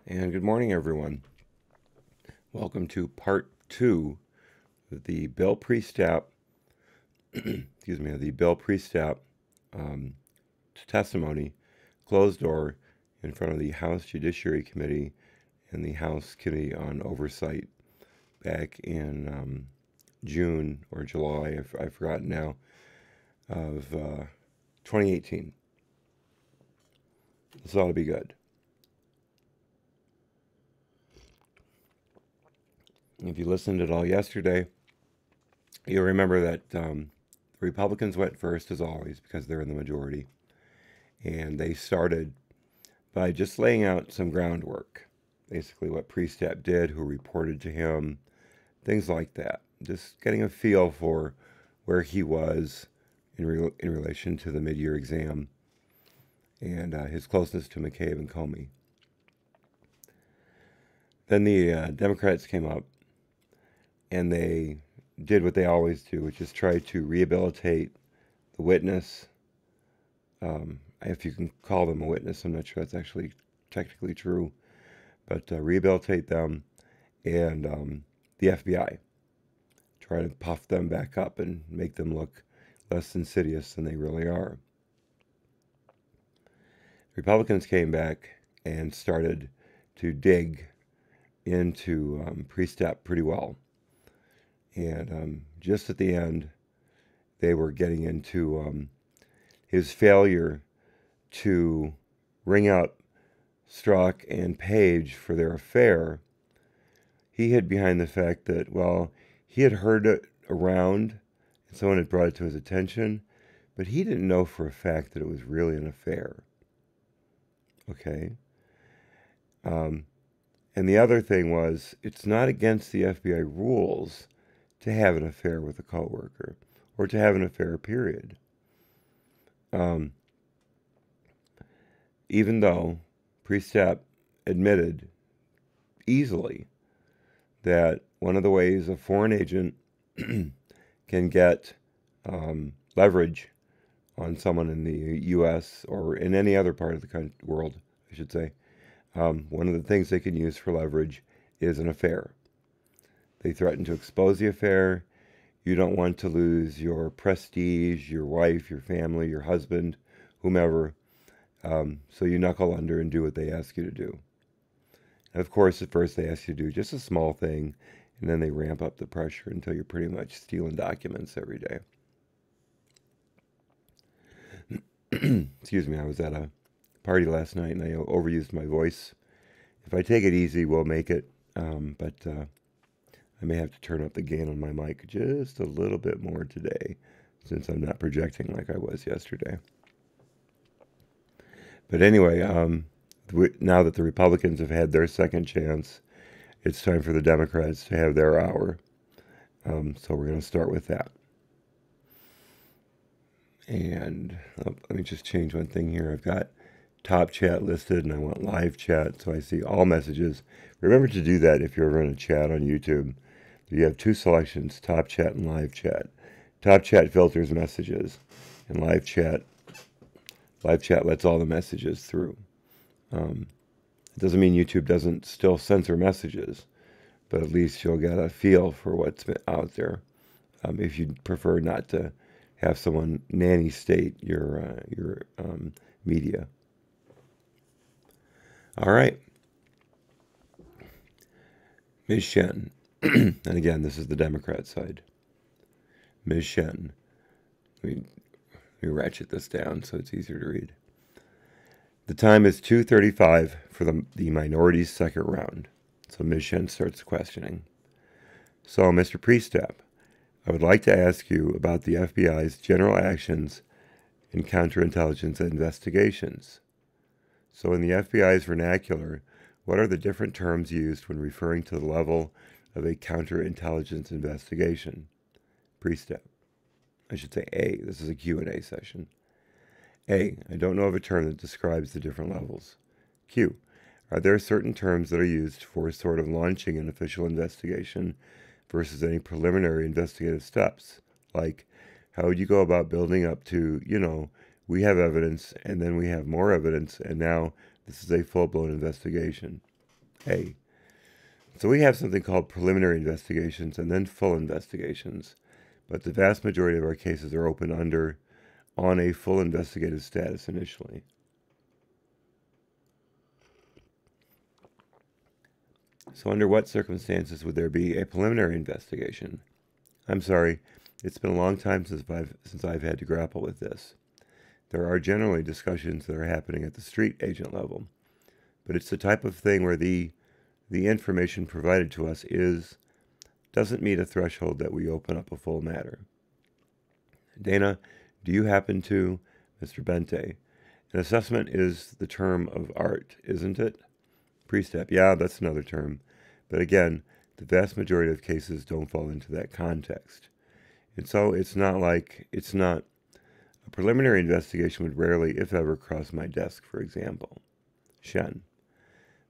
And good morning, everyone. Welcome to part 2 of the Bill Priestap, excuse me, of the Bill Priestap testimony, closed door, in front of the House Judiciary Committee and the House Committee on Oversight back in June or July, I've forgotten now, of 2018. This ought to be good. If you listened at all yesterday, you'll remember that the Republicans went first, as always, because they're in the majority. And they started by just laying out some groundwork. Basically what Priestap did, who reported to him, things like that. Just getting a feel for where he was in relation to the mid-year exam and his closeness to McCabe and Comey. Then the Democrats came up and they did what they always do, which is try to rehabilitate the witness. If you can call them a witness, I'm not sure that's actually technically true, but rehabilitate them and the FBI. Try to puff them back up and make them look less insidious than they really are. Republicans came back and started to dig into Priestap pretty well. And just at the end, they were getting into his failure to ring up Strzok and Page for their affair. He hid behind the fact that, well, he had heard it around and someone had brought it to his attention, but he didn't know for a fact that it was really an affair. Okay? And the other thing was, it's not against the FBI rules to have an affair with a coworker, or to have an affair, period. Even though Priestap admitted easily that one of the ways a foreign agent can get leverage on someone in the U.S. or in any other part of the world, I should say, one of the things they can use for leverage is an affair. They threaten to expose the affair. You don't want to lose your prestige, your wife, your family, your husband, whomever. So you knuckle under and do what they ask you to do. And of course, at first they ask you to do just a small thing, and then they ramp up the pressure until you're pretty much stealing documents every day. Excuse me, I was at a party last night and I overused my voice. If I take it easy, we'll make it. But I may have to turn up the gain on my mic just a little bit more today, since I'm not projecting like I was yesterday. But anyway, now that the Republicans have had their second chance, it's time for the Democrats to have their hour. So we're going to start with that. And let me just change one thing here. I've got top chat listed and I want live chat, so I see all messages. Remember to do that if you're ever in a chat on YouTube. You have two selections, top chat and live chat. Top chat filters messages, and live chat lets all the messages through. It doesn't mean YouTube doesn't still censor messages, but at least you'll get a feel for what's out there. If you prefer not to have someone nanny state your media. All right. Ms. Shen. And again, this is the Democrat side. Ms. Shen. Let me ratchet this down so it's easier to read. The time is 2:35 for the minority's second round. So Ms. Shen starts questioning. So, Mr. Priestap, I would like to ask you about the FBI's general actions in counterintelligence investigations. So in the FBI's vernacular, what are the different terms used when referring to the level of a counterintelligence investigation? Priestap. I should say A. This is a Q&A session. A. I don't know of a term that describes the different levels. Q. Are there certain terms that are used for sort of launching an official investigation versus any preliminary investigative steps? Like, how would you go about building up to, we have evidence, and then we have more evidence, and now this is a full-blown investigation? A. So we have something called preliminary investigations and then full investigations, but the vast majority of our cases are open on a full investigative status initially. So under what circumstances would there be a preliminary investigation? I'm sorry, it's been a long time since I've had to grapple with this. There are generally discussions that are happening at the street agent level, but it's the type of thing where the information provided to us doesn't meet a threshold that we open up a full matter. Dana, do you happen to, Mr. Bente, an assessment is the term of art, isn't it? Priestap, yeah, that's another term. But again, the vast majority of cases don't fall into that context. And so it's not a preliminary investigation would rarely, if ever, cross my desk, for example. Shen.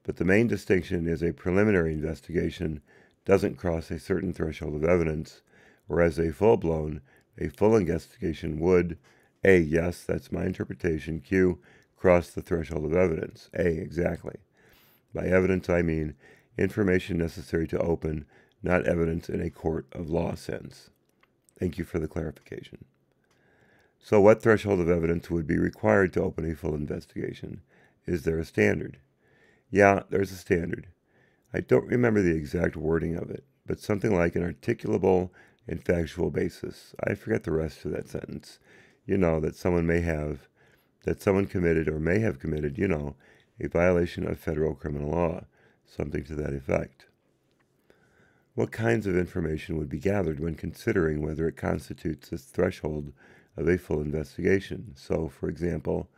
But the main distinction is a preliminary investigation doesn't cross a certain threshold of evidence, whereas a full investigation would, A, yes, that's my interpretation, Q, cross the threshold of evidence. A, exactly. By evidence, I mean information necessary to open, not evidence in a court of law sense. Thank you for the clarification. So what threshold of evidence would be required to open a full investigation? Is there a standard? Yeah, there's a standard. I don't remember the exact wording of it, but something like an articulable and factual basis. I forget the rest of that sentence. That someone committed or may have committed, a violation of federal criminal law, something to that effect. What kinds of information would be gathered when considering whether it constitutes this threshold of a full investigation? So, for example,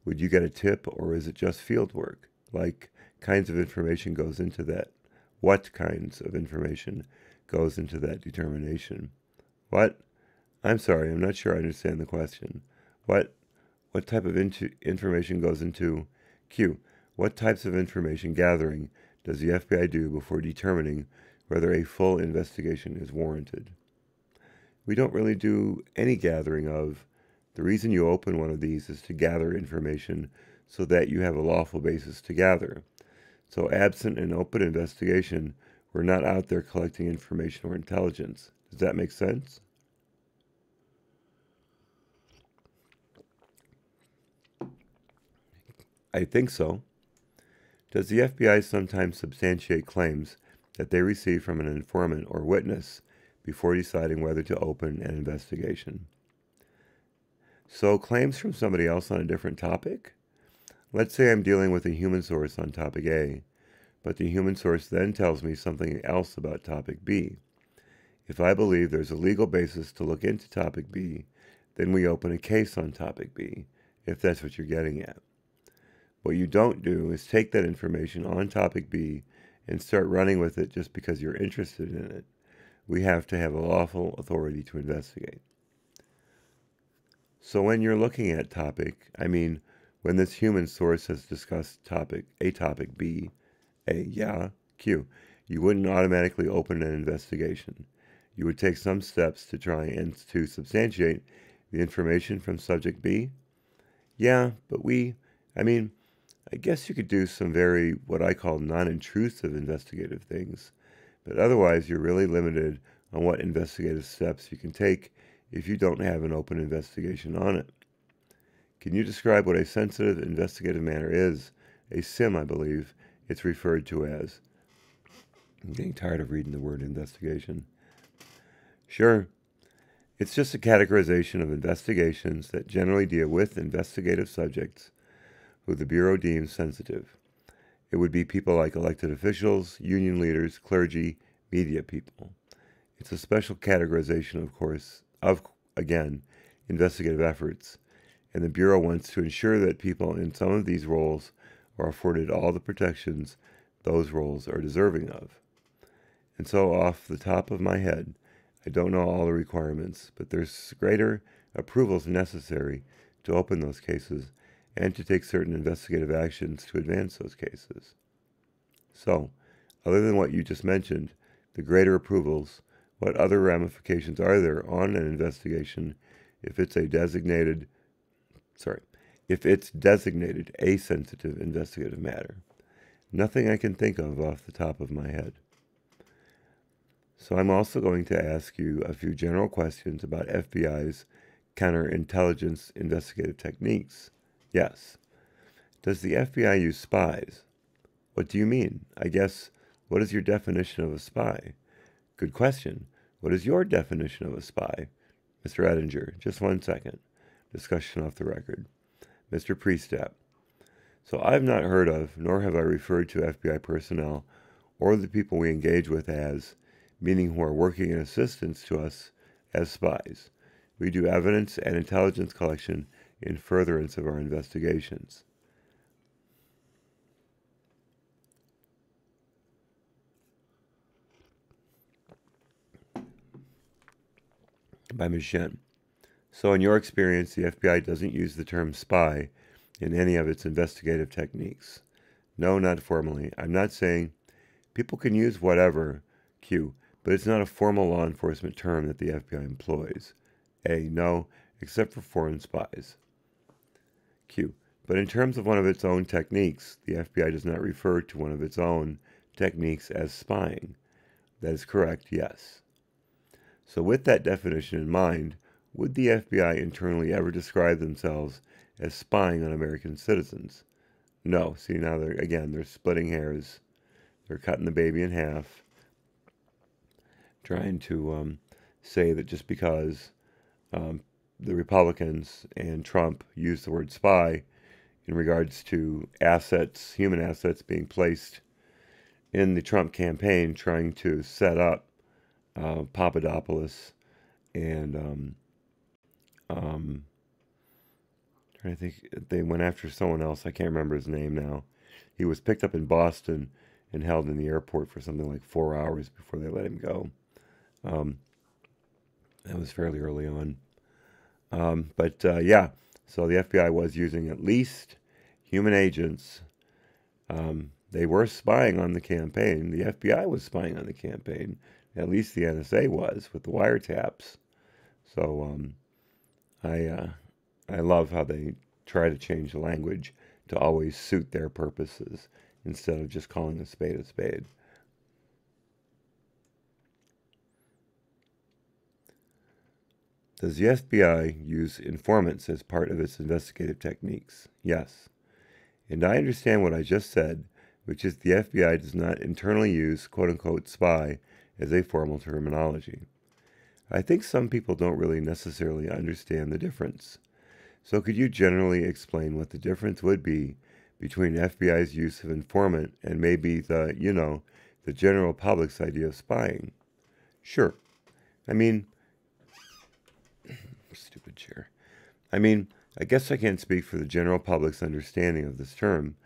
would you get a tip or is it just field work? Kinds of information goes into that. What kinds of information goes into that determination? What? I'm sorry, I'm not sure I understand the question. What type of information goes into Q? What types of information gathering does the FBI do before determining whether a full investigation is warranted? We don't really do any gathering of. The reason you open one of these is to gather information so that you have a lawful basis to gather. So absent an open investigation, we're not out there collecting information or intelligence. Does that make sense? I think so. Does the FBI sometimes substantiate claims that they receive from an informant or witness before deciding whether to open an investigation? So claims from somebody else on a different topic? Let's say I'm dealing with a human source on topic A, but the human source then tells me something else about topic B. If I believe there's a legal basis to look into topic B, then we open a case on topic B, if that's what you're getting at. What you don't do is take that information on topic B and start running with it just because you're interested in it. We have to have a lawful authority to investigate. So when you're looking at when this human source has discussed topic B, Q, you wouldn't automatically open an investigation. You would take some steps to try and to substantiate the information from subject B. Yeah, but I guess you could do some very, what I call non-intrusive investigative things, but otherwise you're really limited on what investigative steps you can take if you don't have an open investigation on it. Can you describe what a sensitive investigative matter is? A SIM, I believe it's referred to as. I'm getting tired of reading the word investigation. Sure. It's just a categorization of investigations that generally deal with investigative subjects who the Bureau deems sensitive. It would be people like elected officials, union leaders, clergy, media people. It's a special categorization, of course, of, again, investigative efforts, and the Bureau wants to ensure that people in some of these roles are afforded all the protections those roles are deserving of. And so off the top of my head, I don't know all the requirements, but there's greater approvals necessary to open those cases and to take certain investigative actions to advance those cases. So, other than what you just mentioned, the greater approvals, what other ramifications are there on an investigation if it's designated a sensitive investigative matter? Nothing I can think of off the top of my head. So I'm also going to ask you a few general questions about FBI's counterintelligence investigative techniques. Yes. Does the FBI use spies? What do you mean? I guess, what is your definition of a spy? Good question. What is your definition of a spy? Mr. Ettinger, just 1 second. Discussion off the record. Mr. Priestap. So I've not heard of, nor have I referred to FBI personnel or the people we engage with as, meaning who are working in assistance to us, as spies. We do evidence and intelligence collection in furtherance of our investigations. By Ms. Shen. So in your experience, the FBI doesn't use the term spy in any of its investigative techniques. No, not formally. I'm not saying people can use whatever, Q, but it's not a formal law enforcement term that the FBI employs. A, no, except for foreign spies. Q, but in terms of one of its own techniques, the FBI does not refer to one of its own techniques as spying. That is correct, yes. So with that definition in mind, would the FBI internally ever describe themselves as spying on American citizens? No. See, now they're splitting hairs. They're cutting the baby in half, trying to say that just because the Republicans and Trump used the word spy in regards to assets, human assets being placed in the Trump campaign, trying to set up Papadopoulos and I think they went after someone else. I can't remember his name now. He was picked up in Boston and held in the airport for something like 4 hours before they let him go. That was fairly early on. Yeah, so the FBI was using at least human agents. They were spying on the campaign. The FBI was spying on the campaign. At least the NSA was with the wiretaps. So I love how they try to change the language to always suit their purposes instead of just calling a spade a spade. Does the FBI use informants as part of its investigative techniques? Yes. And I understand what I just said, which is the FBI does not internally use quote-unquote spy as a formal terminology. I think some people don't really necessarily understand the difference. So could you generally explain what the difference would be between FBI's use of informant and maybe the general public's idea of spying? Sure. I mean, stupid chair. I guess I can't speak for the general public's understanding of this term,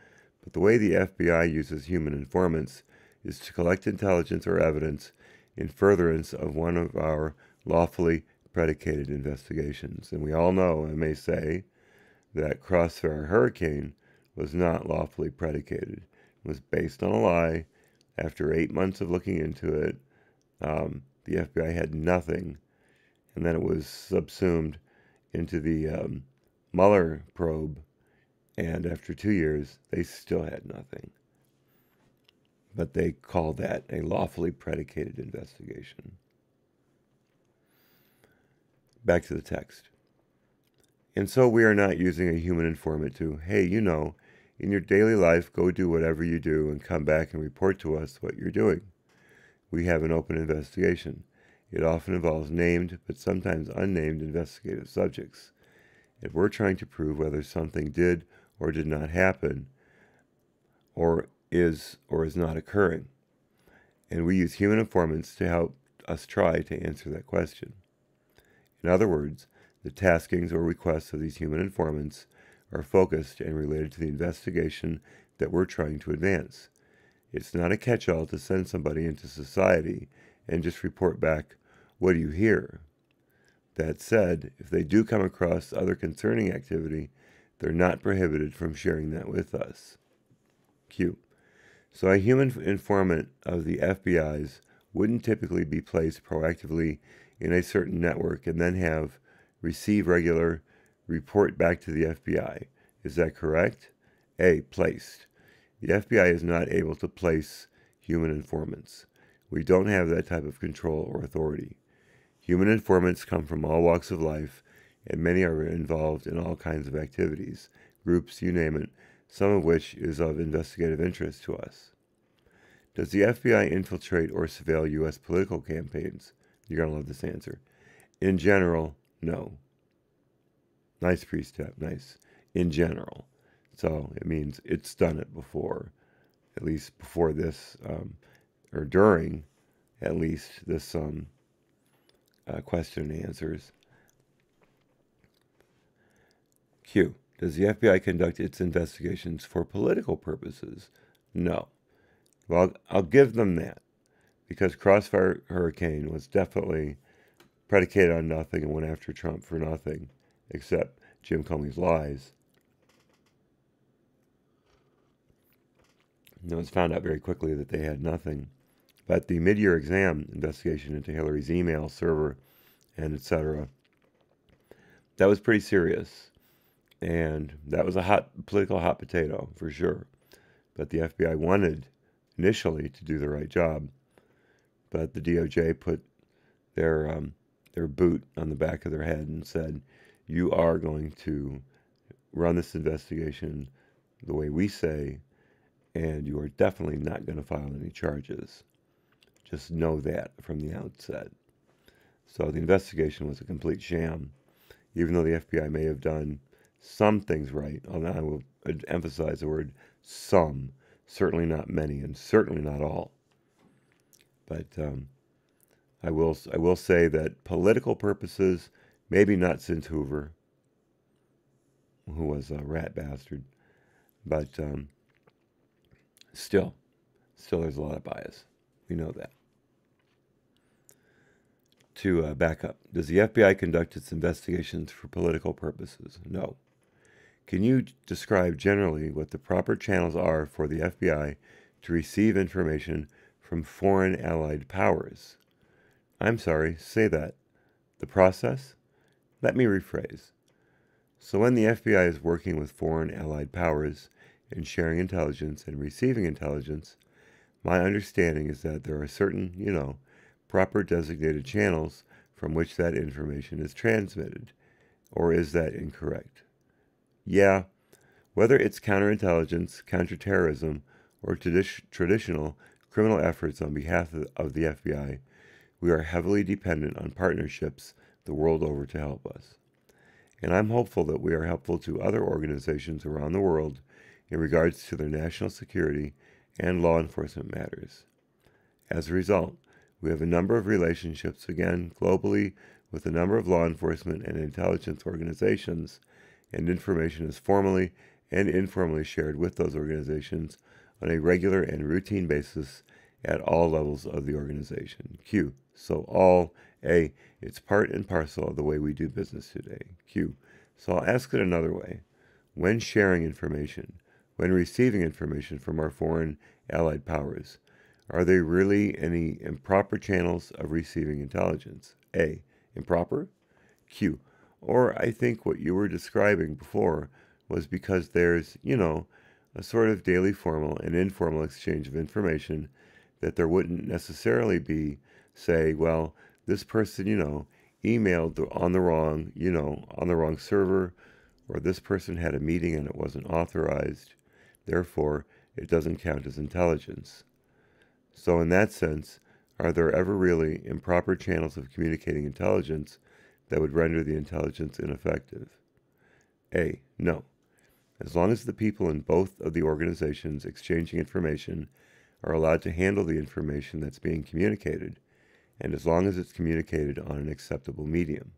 but the way the FBI uses human informants is to collect intelligence or evidence in furtherance of one of our lawfully predicated investigations. And we all know, I may say, that Crossfire Hurricane was not lawfully predicated. It was based on a lie. After 8 months of looking into it, the FBI had nothing. And then it was subsumed into the Mueller probe. And after 2 years, they still had nothing. But they called that a lawfully predicated investigation. Back to the text. And so we are not using a human informant to, hey, in your daily life, go do whatever you do and come back and report to us what you're doing. We have an open investigation. It often involves named, but sometimes unnamed investigative subjects. And we're trying to prove whether something did or did not happen, or is not occurring. And we use human informants to help us try to answer that question. In other words, the taskings or requests of these human informants are focused and related to the investigation that we're trying to advance. It's not a catch-all to send somebody into society and just report back, what do you hear? That said, if they do come across other concerning activity, they're not prohibited from sharing that with us. Q. So a human informant of the FBI's wouldn't typically be placed proactively in a certain network and then receive regular report back to the FBI. Is that correct? A. Placed. The FBI is not able to place human informants. We don't have that type of control or authority. Human informants come from all walks of life, and many are involved in all kinds of activities, groups, you name it, some of which is of investigative interest to us. Does the FBI infiltrate or surveil U.S. political campaigns? You're going to love this answer. In general, no. Nice, Priestap, nice. In general. So it means it's done it before, at least before this, or during, at least, this question and answers. Q. Does the FBI conduct its investigations for political purposes? No. Well, I'll give them that, because Crossfire Hurricane was definitely predicated on nothing and went after Trump for nothing, except Jim Comey's lies. And it was found out very quickly that they had nothing. But the mid-year exam investigation into Hillary's email server and etc., that was pretty serious. And that was a political hot potato, for sure. But the FBI wanted, initially, to do the right job. But the DOJ put their boot on the back of their head and said, you are going to run this investigation the way we say, and you are definitely not going to file any charges. Just know that from the outset. So the investigation was a complete sham, even though the FBI may have done some things right. I will emphasize the word some, certainly not many, and certainly not all. But I will say that political purposes, maybe not since Hoover, who was a rat bastard, but still there's a lot of bias. We know that. To back up, does the FBI conduct its investigations for political purposes? No. Can you describe generally what the proper channels are for the FBI to receive information from foreign allied powers? I'm sorry, say that. The process? Let me rephrase. So when the FBI is working with foreign allied powers in sharing intelligence and receiving intelligence, my understanding is that there are certain, proper designated channels from which that information is transmitted. Or is that incorrect? Yeah, whether it's counterintelligence, counterterrorism, or traditional criminal efforts on behalf of the FBI, we are heavily dependent on partnerships the world over to help us. And I'm hopeful that we are helpful to other organizations around the world in regards to their national security and law enforcement matters. As a result, we have a number of relationships, again, globally, with a number of law enforcement and intelligence organizations, and information is formally and informally shared with those organizations on a regular and routine basis at all levels of the organization. Q. So all, A, it's part and parcel of the way we do business today. Q. So I'll ask it another way. When sharing information, when receiving information from our foreign allied powers, are there really any improper channels of receiving intelligence? A. Improper? Q. Or I think what you were describing before was because there's, a sort of daily formal and informal exchange of information that there wouldn't necessarily be, say, well, this person, emailed on the wrong server, or this person had a meeting and it wasn't authorized. Therefore, it doesn't count as intelligence. So in that sense, are there ever really improper channels of communicating intelligence that would render the intelligence ineffective? A. No. As long as the people in both of the organizations exchanging information are allowed to handle the information that's being communicated, and as long as it's communicated on an acceptable medium.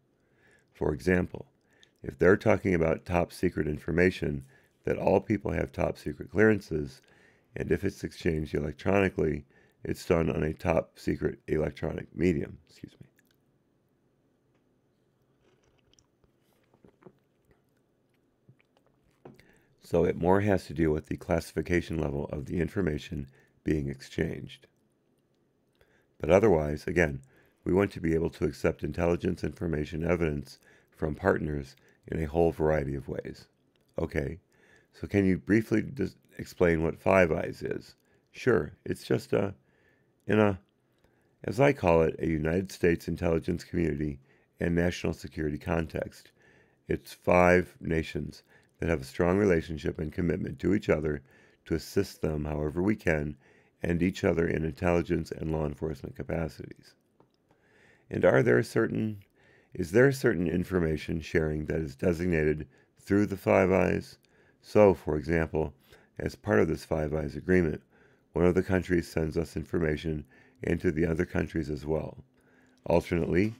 For example, if they're talking about top secret information, that all people have top secret clearances, and if it's exchanged electronically, it's done on a top secret electronic medium. So it more has to do with the classification level of the information being exchanged. But otherwise, again, we want to be able to accept intelligence information evidence from partners in a whole variety of ways. Okay, so can you briefly explain what Five Eyes is. Sure, it's just in a, as I call it, a United States intelligence community and national security context. It's 5 nations that have a strong relationship and commitment to each other to assist them however we can and each other in intelligence and law enforcement capacities. And is there certain information sharing that is designated through the Five Eyes? So, for example, as part of this Five Eyes agreement, one of the countries sends us information into the other countries as well. Alternatively,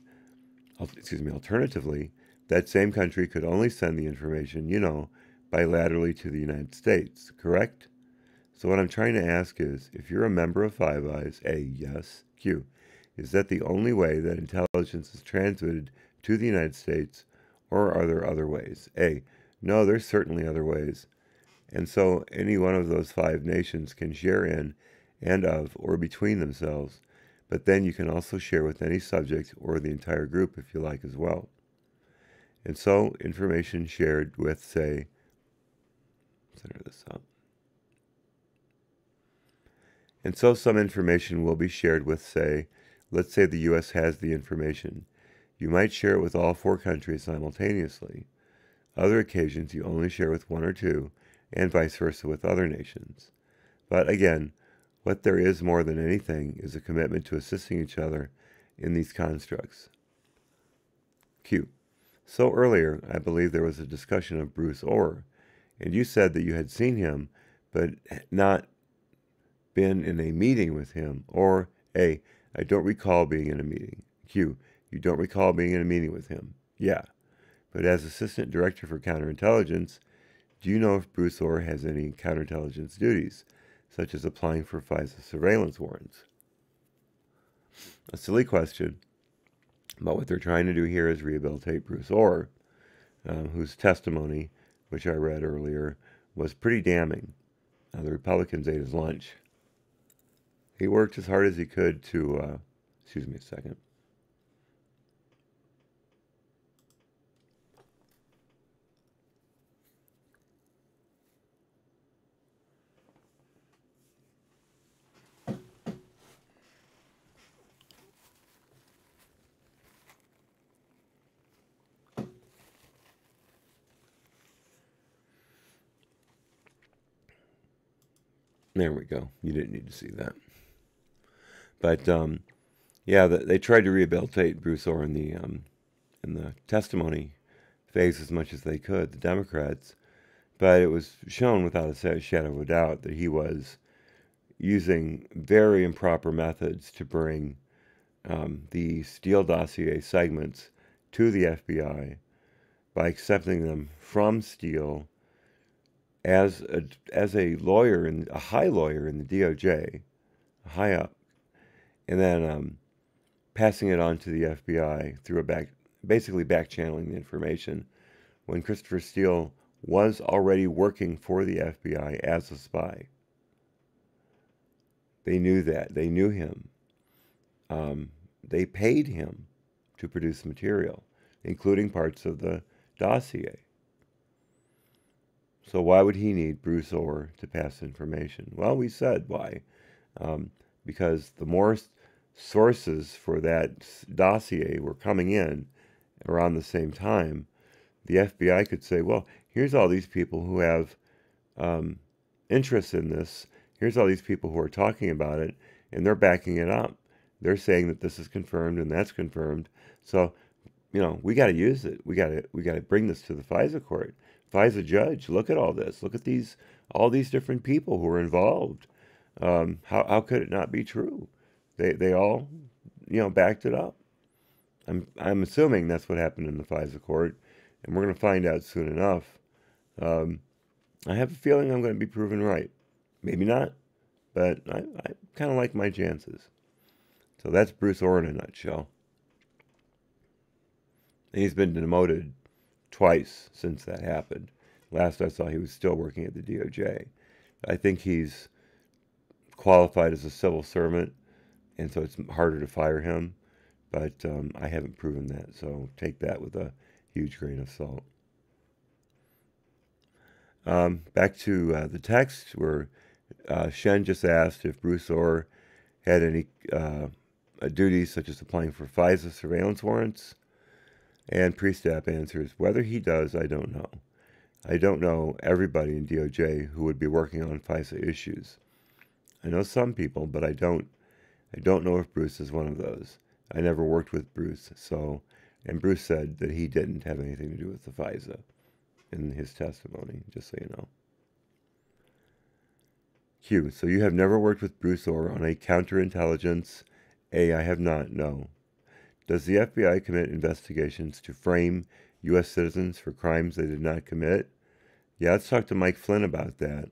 that same country could only send the information, bilaterally to the United States, correct? So what I'm trying to ask is, if you're a member of Five Eyes, A, yes, Q, is that the only way that intelligence is transmitted to the United States, or are there other ways? A, no, there's certainly other ways. And so any one of those 5 nations can share in and of or between themselves, but then you can also share with any subject or the entire group if you like as well. And so information shared with, say, center this up. And so some information will be shared with, say, let's say the U.S. has the information. You might share it with all 4 countries simultaneously. Other occasions you only share with 1 or 2, and vice versa with other nations. But again, what there is more than anything is a commitment to assisting each other in these constructs. Q. So earlier, I believe there was a discussion of Bruce Orr, and you said that you had seen him, but not been in a meeting with him. Or A, I don't recall being in a meeting. Q, you don't recall being in a meeting with him. Yeah. But as Assistant Director for Counterintelligence, do you know if Bruce Orr has any counterintelligence duties, such as applying for FISA surveillance warrants? A silly question, but what they're trying to do here is rehabilitate Bruce Orr, whose testimony, which I read earlier, was pretty damning. The Republicans ate his lunch. He worked as hard as he could to, excuse me a second. There we go. You didn't need to see that. But yeah, they tried to rehabilitate Bruce Orr in the testimony phase as much as they could, the Democrats. But it was shown without a shadow of a doubt that he was using very improper methods to bring the Steele dossier segments to the FBI by accepting them from Steele as a lawyer, a high lawyer in the DOJ, high up, and then passing it on to the FBI through basically back channeling the information when Christopher Steele was already working for the FBI as a spy. They knew that. They knew him. They paid him to produce material, including parts of the dossier. So why would he need Bruce Orr to pass information? Well, we said why. Because the more sources for that dossier were coming in around the same time, the FBI could say, well, here's all these people who have interest in this. Here's all these people who are talking about it, and they're backing it up. They're saying that this is confirmed and that's confirmed. So, we got to use it. We got to bring this to the FISA court. FISA judge, look at all this. Look at all these different people who are involved. How could it not be true? They all, backed it up. I'm assuming that's what happened in the FISA court, and we're going to find out soon enough. I have a feeling I'm going to be proven right. Maybe not, but I kind of like my chances. So that's Bruce Orr in a nutshell. And he's been demoted twice since that happened. Last I saw, he was still working at the DOJ. I think he's qualified as a civil servant, and so it's harder to fire him. But I haven't proven that, so take that with a huge grain of salt. Back to the text where Shen just asked if Bruce Orr had any duties such as applying for FISA surveillance warrants. And Priestap answers, whether he does, I don't know. I don't know everybody in DOJ who would be working on FISA issues. I know some people, but I don't know if Bruce is one of those. I never worked with Bruce, and Bruce said that he didn't have anything to do with the FISA in his testimony, just so you know. Q, so you have never worked with Bruce Orr on a counterintelligence? A, I have not, no. Does the FBI commit investigations to frame U.S. citizens for crimes they did not commit? Yeah, let's talk to Mike Flynn about that.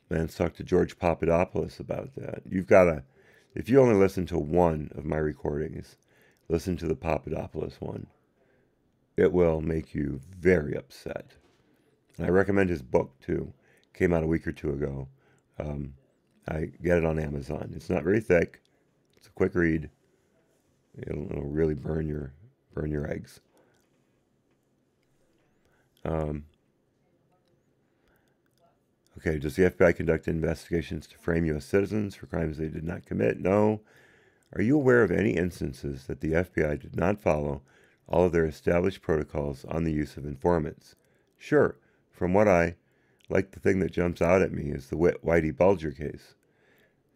And let's talk to George Papadopoulos about that. You've got to, if you only listen to one of my recordings, listen to the Papadopoulos one. It will make you very upset. And I recommend his book, too. Came out a week or two ago. I get it on Amazon. It's not very thick. It's a quick read. It'll really burn your eggs. Okay, does the FBI conduct investigations to frame U.S. citizens for crimes they did not commit? No. Are you aware of any instances that the FBI did not follow all of their established protocols on the use of informants? Sure. From what I like, the thing that jumps out at me is the Whitey Bulger case.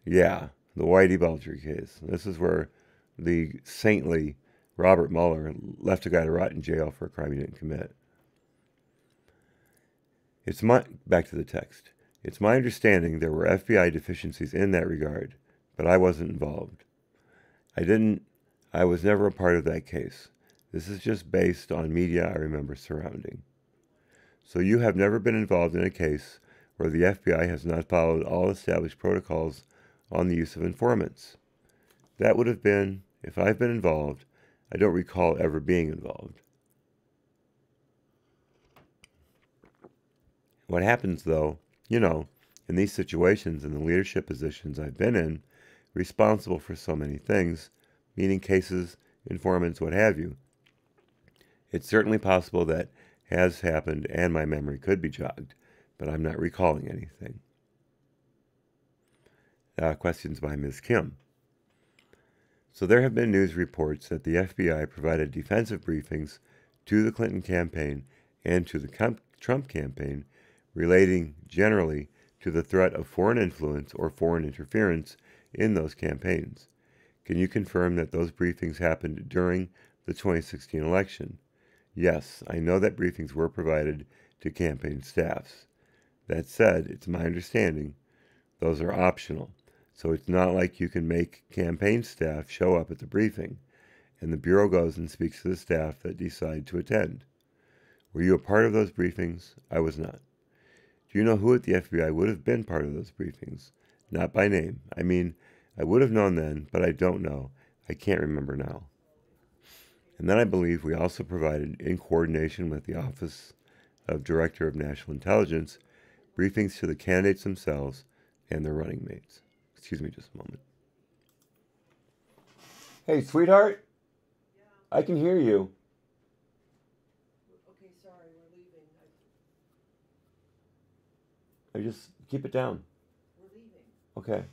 Yeah, the Whitey Bulger case. This is where the saintly Robert Mueller left a guy to rot in jail for a crime he didn't commit. Back to the text. It's my understanding there were FBI deficiencies in that regard, but I wasn't involved. I was never a part of that case. This is just based on media I remember surrounding. So you have never been involved in a case where the FBI has not followed all established protocols on the use of informants. That would have been, if I've been involved, I don't recall ever being involved. What happens, though, in these situations, in the leadership positions I've been in, responsible for so many things, meaning cases, informants, what have you, it's certainly possible that has happened and my memory could be jogged, but I'm not recalling anything. Questions by Ms. Kim. So there have been news reports that the FBI provided defensive briefings to the Clinton campaign and to the Trump campaign relating generally to the threat of foreign influence or foreign interference in those campaigns. Can you confirm that those briefings happened during the 2016 election? Yes, I know that briefings were provided to campaign staffs. That said, it's my understanding those are optional, so it's not like you can make campaign staff show up at the briefing, and the Bureau goes and speaks to the staff that decide to attend. Were you a part of those briefings? I was not. Do you know who at the FBI would have been part of those briefings? Not by name. I mean, I would have known then, but I don't know. I can't remember now. And then I believe we also provided, in coordination with the Office of Director of National Intelligence, briefings to the candidates themselves and their running mates. Excuse me just a moment. Hey, sweetheart? Yeah. I can hear you. Okay, sorry, we're leaving. Just keep it down. We're leaving. Okay.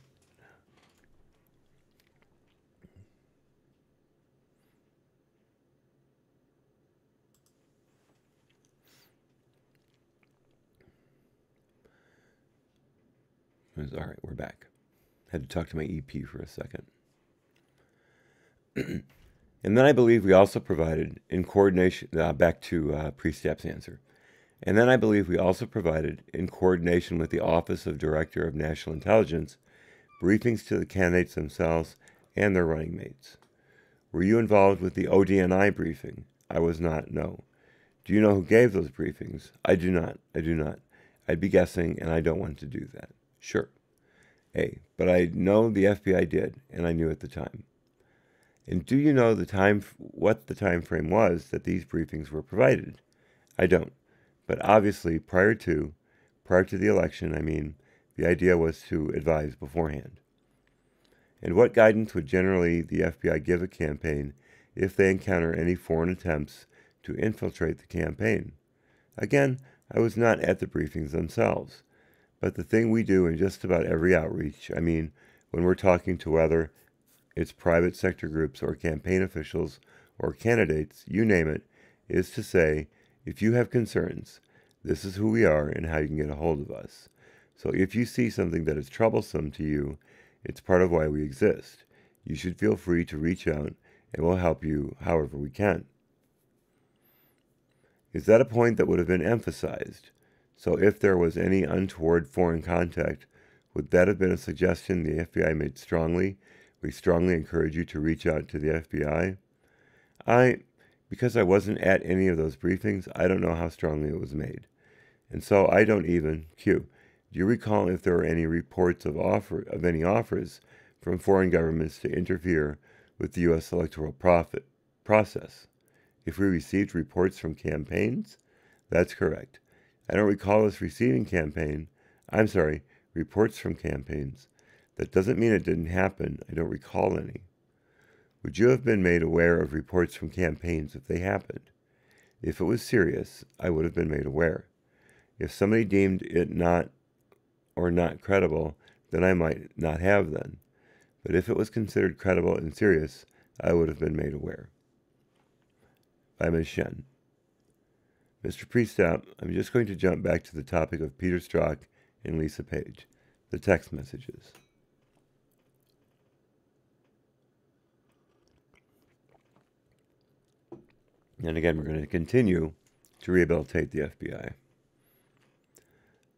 All right, we're back. Had to talk to my EP for a second. And then I believe we also provided, in coordination, back to Priestap's answer. And then I believe we also provided, in coordination with the Office of Director of National Intelligence, briefings to the candidates themselves and their running mates. Were you involved with the ODNI briefing? I was not, no. Do you know who gave those briefings? I do not. I'd be guessing, and I don't want to do that. Sure. A, but I know the FBI did, and I knew at the time. And do you know what the time frame was that these briefings were provided? I don't. But obviously, prior to the election, the idea was to advise beforehand. And what guidance would generally the FBI give a campaign if they encounter any foreign attempts to infiltrate the campaign? Again, I was not at the briefings themselves, but the thing we do in just about every outreach, I mean, when we're talking to whether it's private sector groups or campaign officials or candidates, you name it, is to say, if you have concerns, this is who we are and how you can get a hold of us. So if you see something that is troublesome to you, it's part of why we exist. You should feel free to reach out and we'll help you however we can. Is that a point that would have been emphasized? So if there was any untoward foreign contact, would that have been a suggestion the FBI made strongly? We strongly encourage you to reach out to the FBI. Because I wasn't at any of those briefings, I don't know how strongly it was made. And so I don't even, do you recall if there were any reports of any offers from foreign governments to interfere with the U.S. electoral process? If we received reports from campaigns? That's correct. I don't recall us receiving reports from campaigns. That doesn't mean it didn't happen. I don't recall any. Would you have been made aware of reports from campaigns if they happened? If it was serious, I would have been made aware. If somebody deemed it not credible, then I might not have then. But if it was considered credible and serious, I would have been made aware. By Ms. Shen. Mr. Priestap, I'm just going to jump back to the topic of Peter Strzok and Lisa Page, the text messages. And again, we're going to continue to rehabilitate the FBI.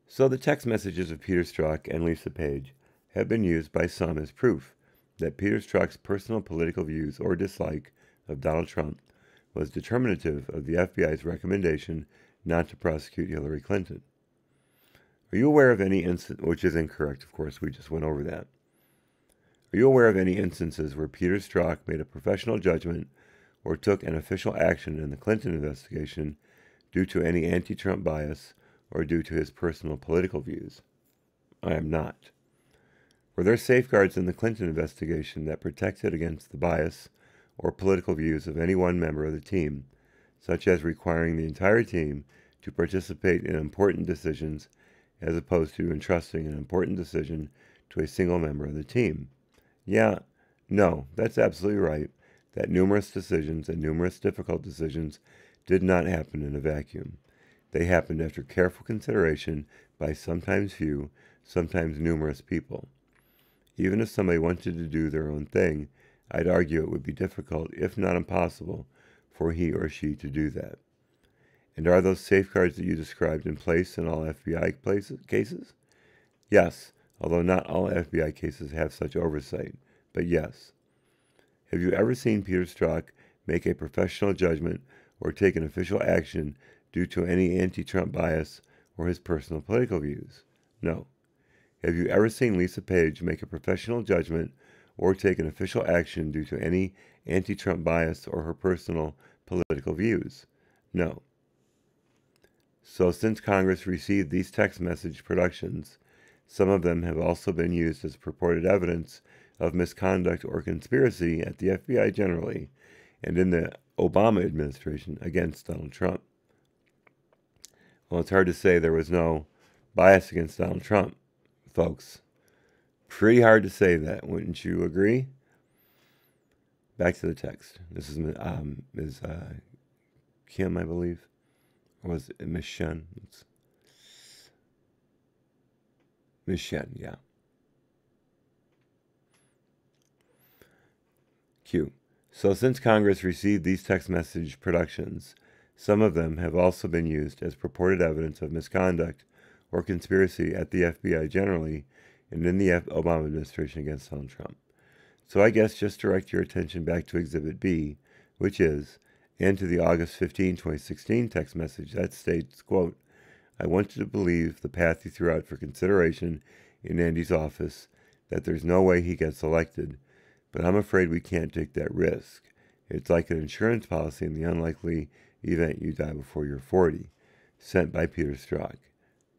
So the text messages of Peter Strzok and Lisa Page have been used by some as proof that Peter Strzok's personal political views or dislike of Donald Trump was determinative of the FBI's recommendation not to prosecute Hillary Clinton. Are you aware of any instance, which is incorrect, of course, we just went over that. Are you aware of any instances where Peter Strzok made a professional judgment or took an official action in the Clinton investigation due to any anti-Trump bias or due to his personal political views? I am not. Were there safeguards in the Clinton investigation that protected against the bias or political views of any one member of the team, such as requiring the entire team to participate in important decisions as opposed to entrusting an important decision to a single member of the team? Yeah, no, that's absolutely right, that numerous decisions and numerous difficult decisions did not happen in a vacuum. They happened after careful consideration by sometimes few, sometimes numerous people. Even if somebody wanted to do their own thing, I'd argue it would be difficult, if not impossible, for he or she to do that. And are those safeguards that you described in place in all FBI cases? Yes, although not all FBI cases have such oversight, but yes. Have you ever seen Peter Strzok make a professional judgment or take an official action due to any anti-Trump bias or his personal political views? No. Have you ever seen Lisa Page make a professional judgment or take an official action due to any anti-Trump bias or her personal political views? No. So since Congress received these text message productions, some of them have also been used as purported evidence of misconduct or conspiracy at the FBI generally and in the Obama administration against Donald Trump. Well, it's hard to say there was no bias against Donald Trump, folks. Pretty hard to say that, wouldn't you agree? Back to the text. This is Ms. Kim, I believe. Or was it Ms. Shen? Ms. Shen, yeah. Q. So since Congress received these text message productions, some of them have also been used as purported evidence of misconduct or conspiracy at the FBI generally and in the Obama administration against Donald Trump. So I guess just direct your attention back to Exhibit B, which is, and to the August 15, 2016 text message that states, quote, I want you to believe the path you threw out for consideration in Andy's office, that there's no way he gets elected, but I'm afraid we can't take that risk. It's like an insurance policy in the unlikely event you die before you're 40. Sent by Peter Strzok.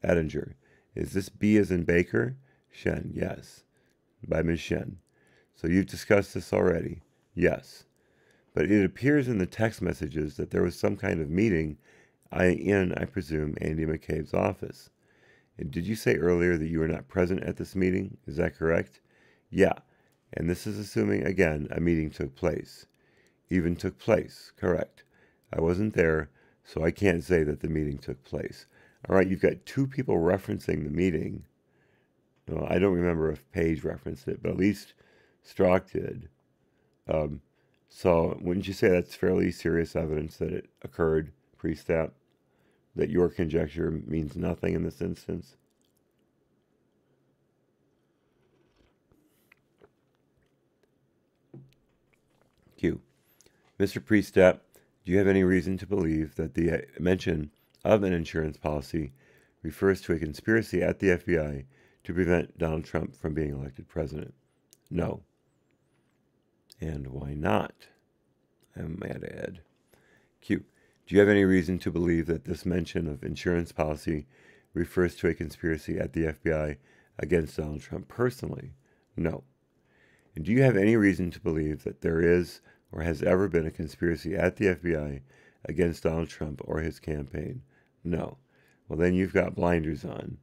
Ettinger. Is this B as in Baker? Shen. Yes. By Ms. Shen. So you've discussed this already? Yes. But it appears in the text messages that there was some kind of meeting I presume, Andy McCabe's office. And did you say earlier that you were not present at this meeting? Is that correct? Yeah. And this is assuming, again, a meeting took place. Even took place. Correct. I wasn't there, so I can't say that the meeting took place. All right, you've got two people referencing the meeting. Well, I don't remember if Page referenced it, but at least Strzok did. So wouldn't you say that's fairly serious evidence that it occurred, Priestap? That your conjecture means nothing in this instance? Q. Mr. Priestap, do you have any reason to believe that the mention of an insurance policy refers to a conspiracy at the FBI to prevent Donald Trump from being elected president? No. And why not? I might add. Q. Do you have any reason to believe that this mention of insurance policy refers to a conspiracy at the FBI against Donald Trump personally? No. And do you have any reason to believe that there is or has ever been a conspiracy at the FBI against Donald Trump or his campaign? No. Well, then you've got blinders on.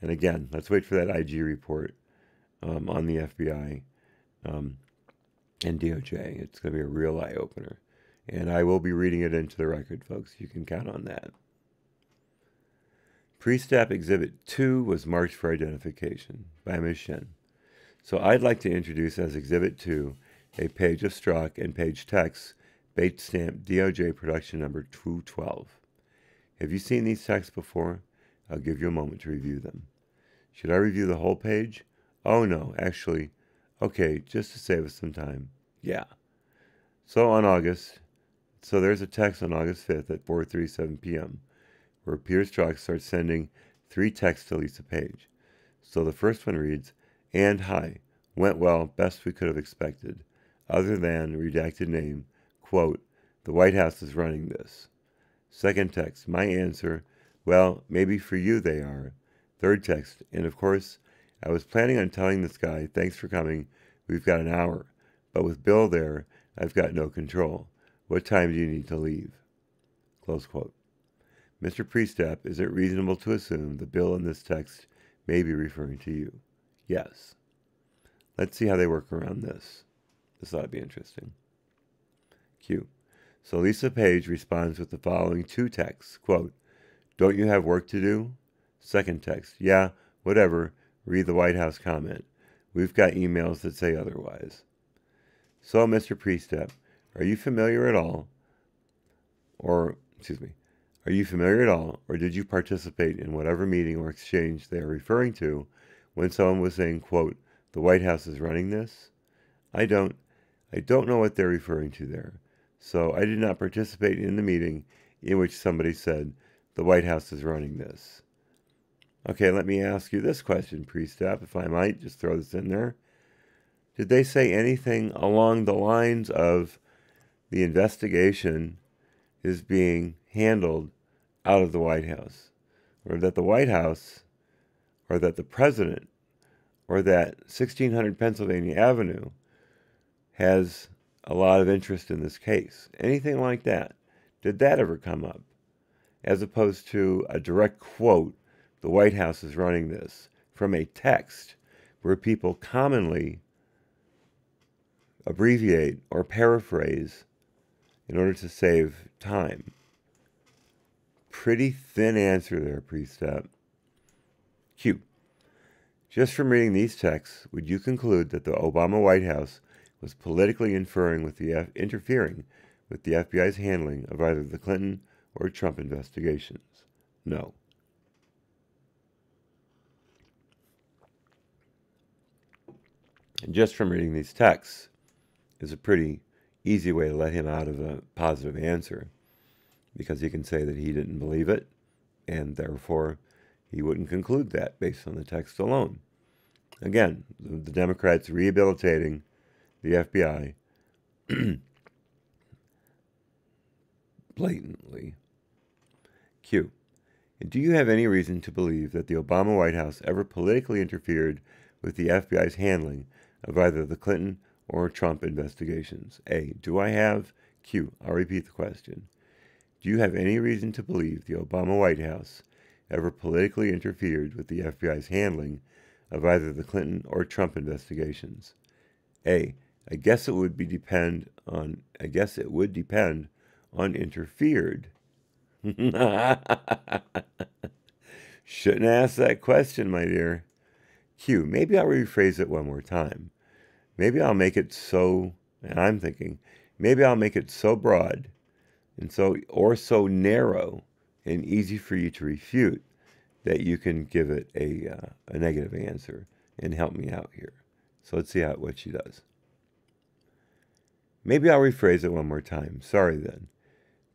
And again, let's wait for that IG report on the FBI and DOJ. It's going to be a real eye-opener. And I will be reading it into the record, folks. You can count on that. Priestap Exhibit 2 was marked for identification by Ms. Shen. So I'd like to introduce as Exhibit 2 a page of Strzok and page text, bait stamp DOJ production number 212. Have you seen these texts before? I'll give you a moment to review them. Should I review the whole page? Oh no, actually, okay, just to save us some time. Yeah. So there's a text on August 5th at 4:37 p.m. where Peter Strzok starts sending 3 texts to Lisa Page. So the first one reads, "And hi, went well, best we could have expected. Other than redacted name, quote, the White House is running this." Second text, my answer, well, maybe for you they are. Third text, and of course, I was planning on telling this guy, thanks for coming, we've got an hour. But with Bill there, I've got no control. What time do you need to leave? Close quote. Mr. Priestap, is it reasonable to assume the Bill in this text may be referring to you? Yes. Let's see how they work around this. This ought to be interesting. Q. So Lisa Page responds with the following 2 texts. Quote, don't you have work to do? Second text. Yeah, whatever. Read the White House comment. We've got emails that say otherwise. So, Mr. Priestap, are you familiar at all, or did you participate in whatever meeting or exchange they are referring to when someone was saying, quote, the White House is running this? I don't know what they're referring to there. So I did not participate in the meeting in which somebody said, the White House is running this. Okay, let me ask you this question, Priestap, if I might just throw this in there. Did they say anything along the lines of the investigation is being handled out of the White House? Or that the White House, or that the president, or that 1600 Pennsylvania Avenue has a lot of interest in this case? Anything like that? Did that ever come up? As opposed to a direct quote, the White House is running this, from a text where people commonly abbreviate or paraphrase in order to save time. Pretty thin answer there, Priestap. Q. Just from reading these texts, would you conclude that the Obama White House was politically interfering with the FBI's handling of either the Clinton or Trump investigations? No. And just from reading these texts is a pretty easy way to let him out of a positive answer, because he can say that he didn't believe it, and therefore he wouldn't conclude that based on the text alone. Again, the Democrats rehabilitating the FBI blatantly. Q. Do you have any reason to believe that the Obama White House ever politically interfered with the FBI's handling of either the Clinton or Trump investigations? A. Do I have? Q. I'll repeat the question. Do you have any reason to believe the Obama White House ever politically interfered with the FBI's handling of either the Clinton or Trump investigations? A. I guess it would depend on interfered. Shouldn't ask that question, my dear. Q. Maybe I'll rephrase it one more time. Maybe I'll make it so, and I'm thinking, maybe I'll make it so broad and so narrow and easy for you to refute that you can give it a negative answer and help me out here. So let's see what she does. Maybe I'll rephrase it one more time. Sorry then.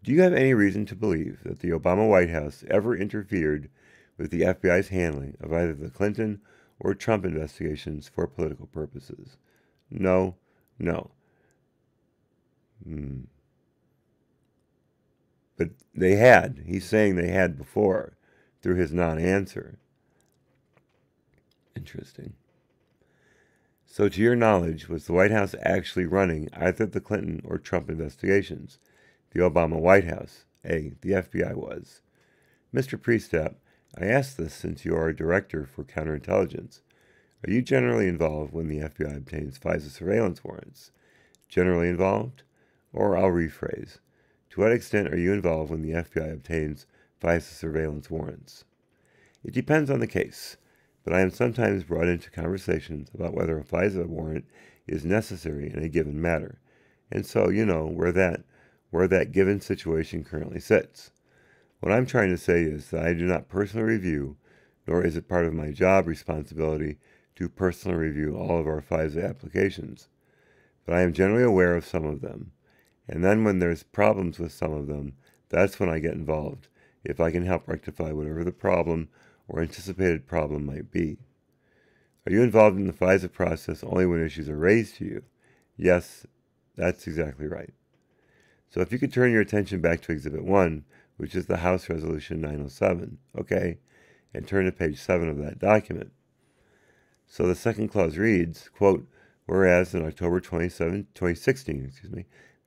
Do you have any reason to believe that the Obama White House ever interfered with the FBI's handling of either the Clinton or Trump investigations for political purposes? No. But they had. He's saying they had before through his non-answer. Interesting. So to your knowledge, was the White House actually running either the Clinton or Trump investigations? The Obama White House. A. The FBI was. Mr. Priestap, I ask this since you are a director for counterintelligence. Are you generally involved when the FBI obtains FISA surveillance warrants? Generally involved? Or I'll rephrase. To what extent are you involved when the FBI obtains FISA surveillance warrants? It depends on the case, but I am sometimes brought into conversations about whether a FISA warrant is necessary in a given matter, and so you know where that given situation currently sits. What I'm trying to say is that I do not personally review, nor is it part of my job responsibility to personally review all of our FISA applications, but I am generally aware of some of them, and then when there's problems with some of them, that's when I get involved, if I can help rectify whatever the problem or anticipated problem might be. Are you involved in the FISA process only when issues are raised to you? Yes, that's exactly right. So if you could turn your attention back to Exhibit 1, which is the House Resolution 907, okay, and turn to page 7 of that document. So the second clause reads, quote, whereas in October 2016,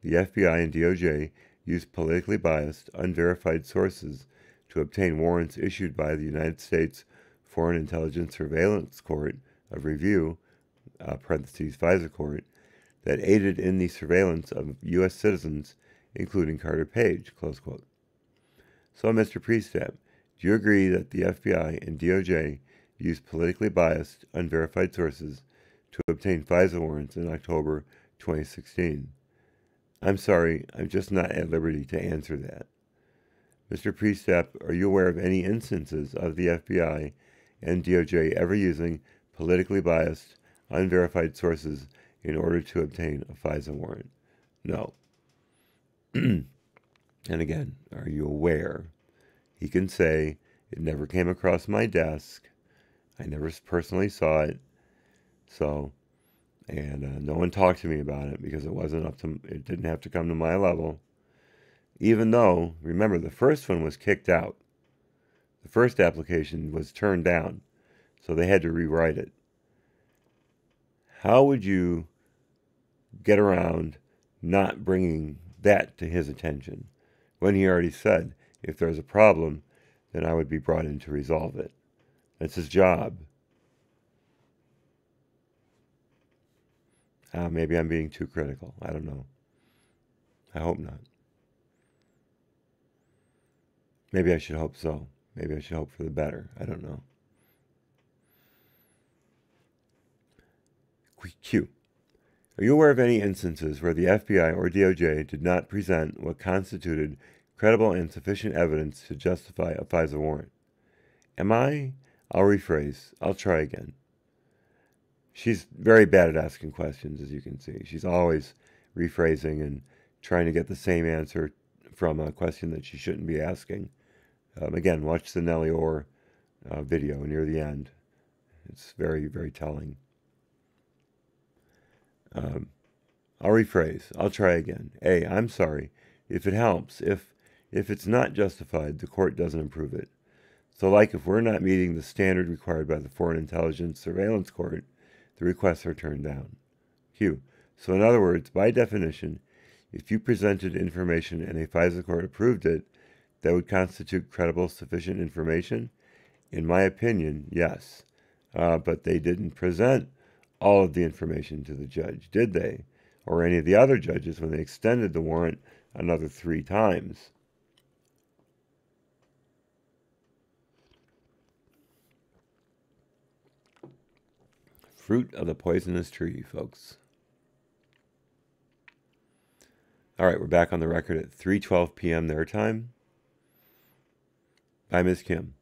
the FBI and DOJ used politically biased, unverified sources to obtain warrants issued by the United States Foreign Intelligence Surveillance Court of Review, FISA Court, that aided in the surveillance of U.S. citizens, including Carter Page, close quote. So, Mr. Priestap, do you agree that the FBI and DOJ used politically biased, unverified sources to obtain FISA warrants in October 2016? I'm sorry, I'm just not at liberty to answer that. Mr. Priestap, are you aware of any instances of the FBI and DOJ ever using politically biased, unverified sources in order to obtain a FISA warrant? No. And again, are you aware? He can say, it never came across my desk. I never personally saw it. So, and no one talked to me about it because it didn't have to come to my level. Even though, remember, the first one was kicked out. The first application was turned down, so they had to rewrite it. How would you get around not bringing that to his attention when he already said, if there's a problem, then I would be brought in to resolve it? That's his job. Maybe I'm being too critical. I don't know. I hope not. Maybe I should hope so. Maybe I should hope for the better. I don't know. Q. Are you aware of any instances where the FBI or DOJ did not present what constituted credible and sufficient evidence to justify a FISA warrant? Am I? I'll rephrase. I'll try again. She's very bad at asking questions, as you can see. She's always rephrasing and trying to get the same answer from a question that she shouldn't be asking. Again, watch the Nellie Orr video near the end. It's very, very telling. I'll rephrase. I'll try again. A, I'm sorry. If it helps, if it's not justified, the court doesn't approve it. So like if we're not meeting the standard required by the Foreign Intelligence Surveillance Court, the requests are turned down. Q. So in other words, by definition, if you presented information and a FISA court approved it, that would constitute credible, sufficient information? In my opinion, yes. But they didn't present all of the information to the judge, did they? Or any of the other judges when they extended the warrant another 3 times. Fruit of the poisonous tree, folks. All right, we're back on the record at 3:12 p.m. their time. By Ms. Kim.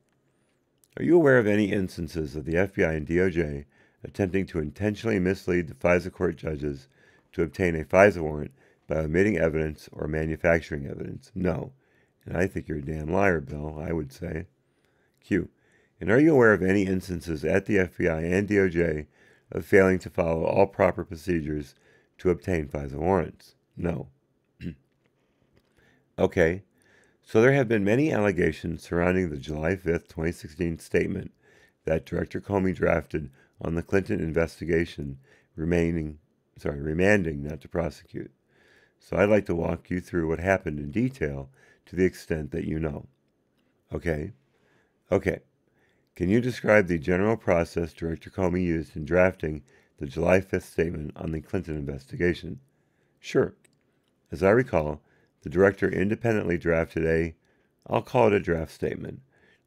Are you aware of any instances of the FBI and DOJ attempting to intentionally mislead the FISA court judges to obtain a FISA warrant by omitting evidence or manufacturing evidence? No. And I think you're a damn liar, Bill, I would say. Q. And are you aware of any instances at the FBI and DOJ of failing to follow all proper procedures to obtain FISA warrants? No. Okay. So there have been many allegations surrounding the July 5th, 2016 statement that Director Comey drafted on the Clinton investigation, remanding not to prosecute. So I'd like to walk you through what happened in detail to the extent that you know. Okay. Can you describe the general process Director Comey used in drafting the July 5th statement on the Clinton investigation? Sure. As I recall, the director independently drafted I'll call it a draft statement.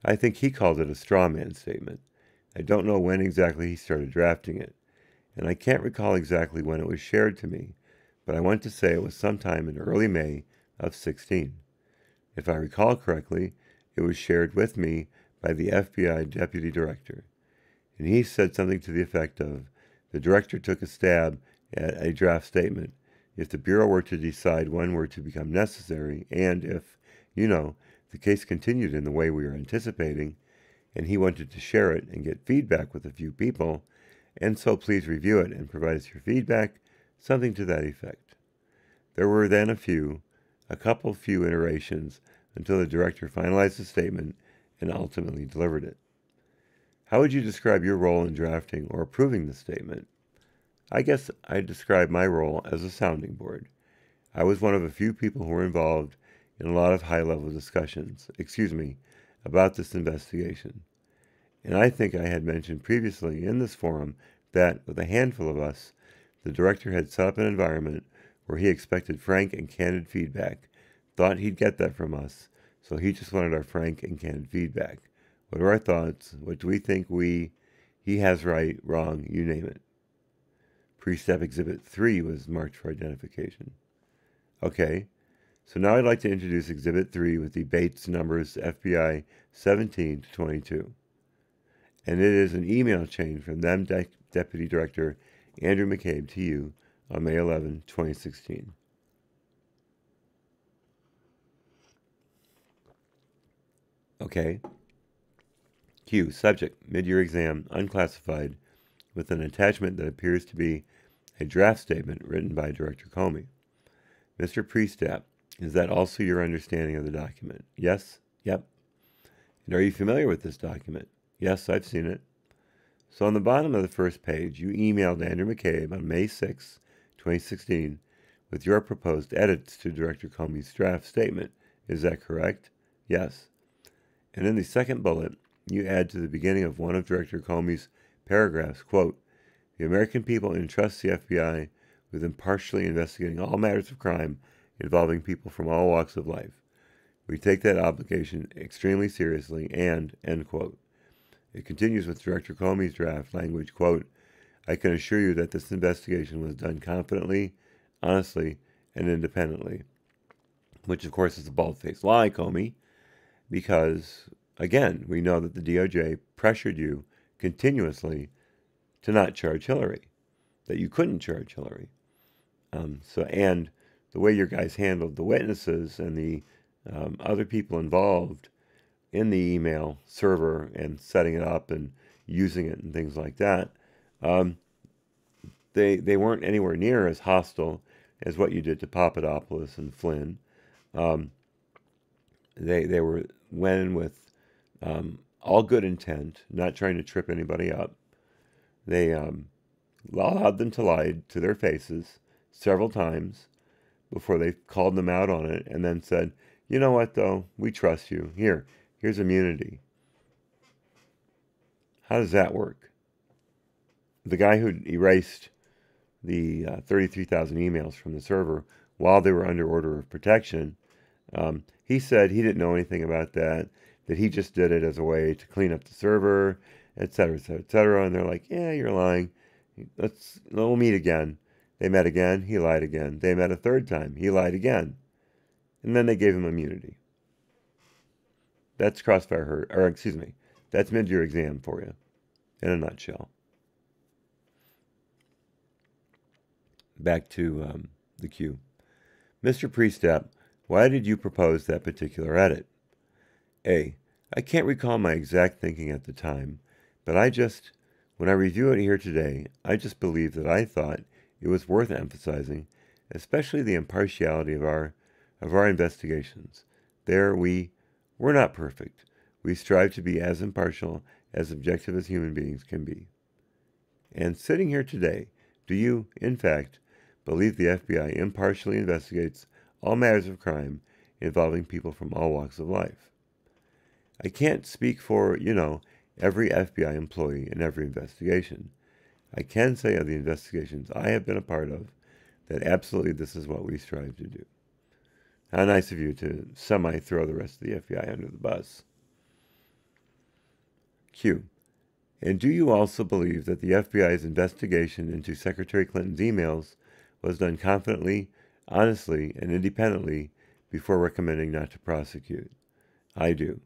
I think he called it a straw man statement. I don't know when exactly he started drafting it, and I can't recall exactly when it was shared to me, but I want to say it was sometime in early May of 16. If I recall correctly, it was shared with me by the FBI deputy director, and he said something to the effect of, the director took a stab at a draft statement if the Bureau were to decide one were to become necessary, and if, the case continued in the way we were anticipating, and he wanted to share it and get feedback with a few people, and so please review it and provide us your feedback, something to that effect. There were then a few iterations until the director finalized the statement and ultimately delivered it. How would you describe your role in drafting or approving the statement? I guess I'd describe my role as a sounding board. I was one of a few people who were involved in a lot of high-level discussions, about this investigation. And I think I had mentioned previously in this forum that, with a handful of us, the director had set up an environment where he expected frank and candid feedback, thought he'd get that from us, so he just wanted our frank and candid feedback. What are our thoughts? What do we think he has right, wrong, you name it. Priestap Exhibit 3 was marked for identification. Okay, so now I'd like to introduce Exhibit 3 with the Bates numbers FBI 17 to 22. And it is an email chain from them Deputy Director Andrew McCabe to you on May 11, 2016. Okay. Q. Subject, mid-year exam, unclassified, with an attachment that appears to be a draft statement written by Director Comey. Mr. Priestap, is that also your understanding of the document? Yes? Yep. And are you familiar with this document? Yes, I've seen it. So on the bottom of the first page, you emailed Andrew McCabe on May 6, 2016, with your proposed edits to Director Comey's draft statement. Is that correct? Yes. And in the second bullet, you add to the beginning of one of Director Comey's paragraphs, quote, the American people entrust the FBI with impartially investigating all matters of crime involving people from all walks of life. We take that obligation extremely seriously and, end quote. It continues with Director Comey's draft language, quote, I can assure you that this investigation was done confidently, honestly, and independently. Which, of course, is a bald-faced lie, Comey, because, again, we know that the DOJ pressured you continuously to not charge Hillary, that you couldn't charge Hillary. And the way your guys handled the witnesses and the other people involved in the email server and setting it up and using it and things like that, they weren't anywhere near as hostile as what you did to Papadopoulos and Flynn. They went in with all good intent, not trying to trip anybody up. They allowed them to lie to their faces several times before they called them out on it and then said, You know what, though? We trust you. Here's immunity. How does that work? The guy who erased the 33,000 emails from the server while they were under order of protection, he said he didn't know anything about that, that he just did it as a way to clean up the server, et cetera, et cetera, et cetera. And they're like, yeah, you're lying. We'll meet again. They met again. He lied again. They met a third time. He lied again. And then they gave him immunity. That's crossfire, or excuse me, that's mid-year exam for you, in a nutshell. Back to the queue. Mr. Priestap, why did you propose that particular edit? A. I can't recall my exact thinking at the time, but when I review it here today, I just believe that I thought it was worth emphasizing, especially the impartiality of our investigations. We're not perfect. We strive to be as impartial, as objective as human beings can be. And sitting here today, do you, in fact, believe the FBI impartially investigates all matters of crime involving people from all walks of life? I can't speak for, every FBI employee in every investigation. I can say of the investigations I have been a part of that absolutely this is what we strive to do. How nice of you to semi-throw the rest of the FBI under the bus. Q. And do you also believe that the FBI's investigation into Secretary Clinton's emails was done confidently, honestly, and independently before recommending not to prosecute? I do.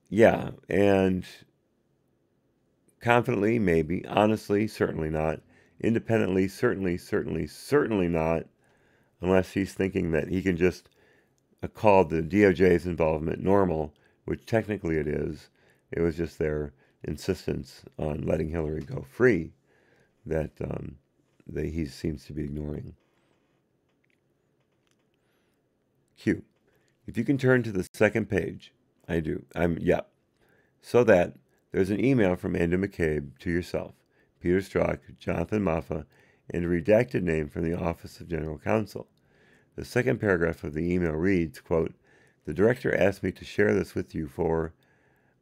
Yeah, and confidently, maybe. Honestly, certainly not. Independently, certainly not. Unless he's thinking that he can just call the DOJ's involvement normal, which technically it is. It was just their insistence on letting Hillary go free that he seems to be ignoring. Q. If you can turn to the second page. I do. Yep. So that there's an email from Andrew McCabe to yourself, Peter Strzok, Jonathan Moffa, and a redacted name from the Office of General Counsel. The second paragraph of the email reads, quote, the director asked me to share this with you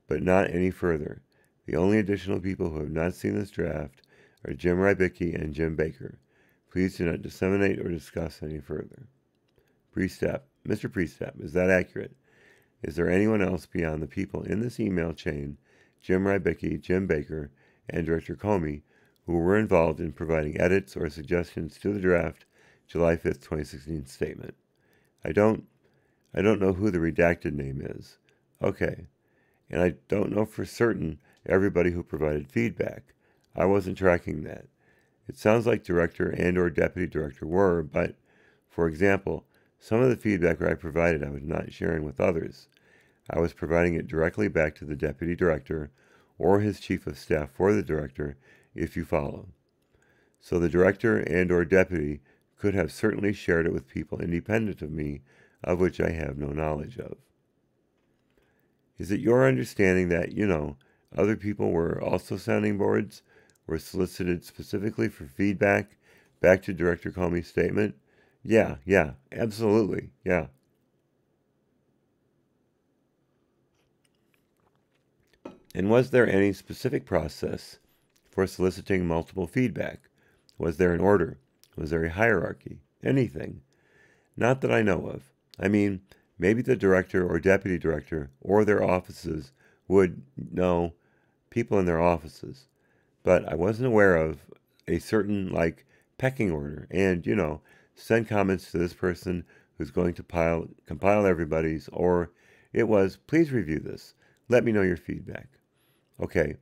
but not any further. The only additional people who have not seen this draft are Jim Rybicki and Jim Baker. Please do not disseminate or discuss any further. Priestap, Mr. Priestap, is that accurate? Is there anyone else beyond the people in this email chain, Jim Rybicki, Jim Baker, and Director Comey, who were involved in providing edits or suggestions to the draft July 5th, 2016 statement? I don't know who the redacted name is. Okay. And I don't know for certain everybody who provided feedback. I wasn't tracking that. It sounds like director and or deputy director were, but, for example, some of the feedback I provided I was not sharing with others. I was providing it directly back to the deputy director or his chief of staff for the director, if you follow. So the director and or deputy could have certainly shared it with people independent of me, of which I have no knowledge of. Is it your understanding that, other people were also sounding boards, were solicited specifically for feedback back to Director Comey's statement? Yeah, absolutely, yeah. And was there any specific process for soliciting multiple feedback? Was there an order? Was there a hierarchy? Anything? Not that I know of. I mean, maybe the director or deputy director or their offices would know people in their offices. But I wasn't aware of a certain, pecking order and, send comments to this person who's going to compile everybody's, or it was, please review this. Let me know your feedback. Okay,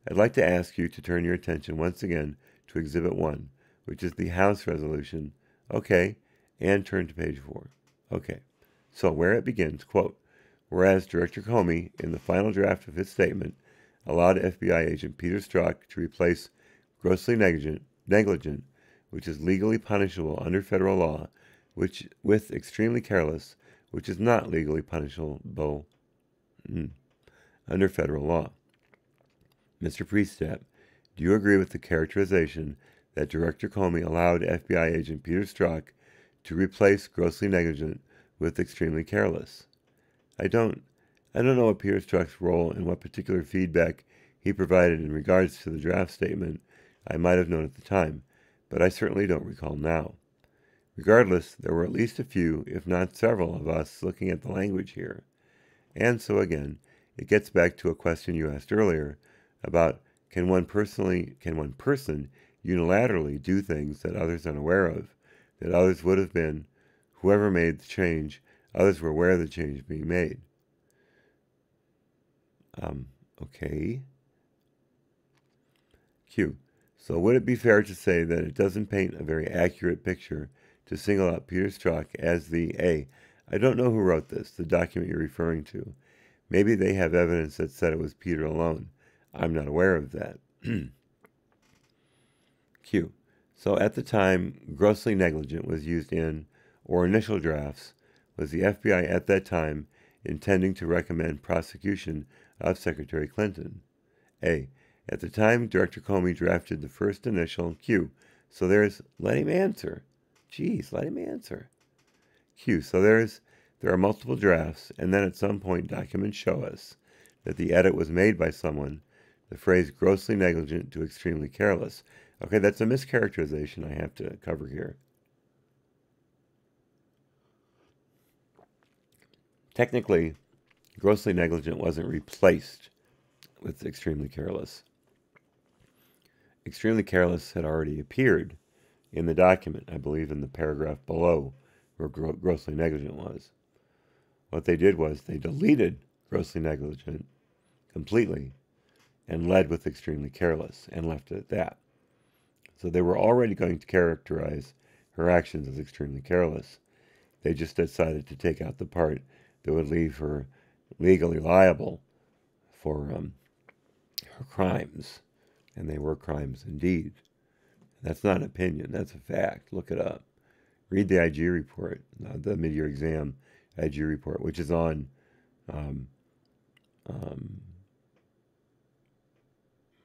I'd like to ask you to turn your attention once again to Exhibit 1, which is the House resolution. Okay, and turn to page 4. Okay, so where it begins, quote, whereas Director Comey, in the final draft of his statement, allowed FBI agent Peter Strzok to replace grossly negligent, which is legally punishable under federal law, with extremely careless, which is not legally punishable under federal law. Mr. Priestap, do you agree with the characterization that Director Comey allowed FBI agent Peter Strzok to replace grossly negligent with extremely careless. I don't know what Priestap's role and what particular feedback he provided in regards to the draft statement I might have known at the time, but I certainly don't recall now. Regardless, there were at least a few, if not several, of us looking at the language here. And so again, it gets back to a question you asked earlier about can one person unilaterally do things that others aren't aware of, that others would have been, whoever made the change, others were aware of the change being made. Okay. Q. So would it be fair to say that it doesn't paint a very accurate picture to single out Peter Strzok as the A? I don't know who wrote this, the document you're referring to. Maybe they have evidence that said it was Peter alone. I'm not aware of that. Q. So at the time, grossly negligent was used in, or initial drafts, was the FBI at that time intending to recommend prosecution of Secretary Clinton? A. At the time, Director Comey drafted the first initial Q. So there's, let him answer. Geez, let him answer. Q. So there are multiple drafts, and then at some point documents show us that the edit was made by someone, the phrase grossly negligent to extremely careless. Okay, that's a mischaracterization I have to cover here. Technically, grossly negligent wasn't replaced with extremely careless. Extremely careless had already appeared in the document, I believe in the paragraph below where grossly negligent was. What they did was they deleted grossly negligent completely and led with extremely careless and left it at that. So they were already going to characterize her actions as extremely careless. They just decided to take out the part that would leave her legally liable for her crimes. And they were crimes indeed. That's not an opinion, that's a fact. Look it up. Read the IG report, the mid-year exam IG report, which is on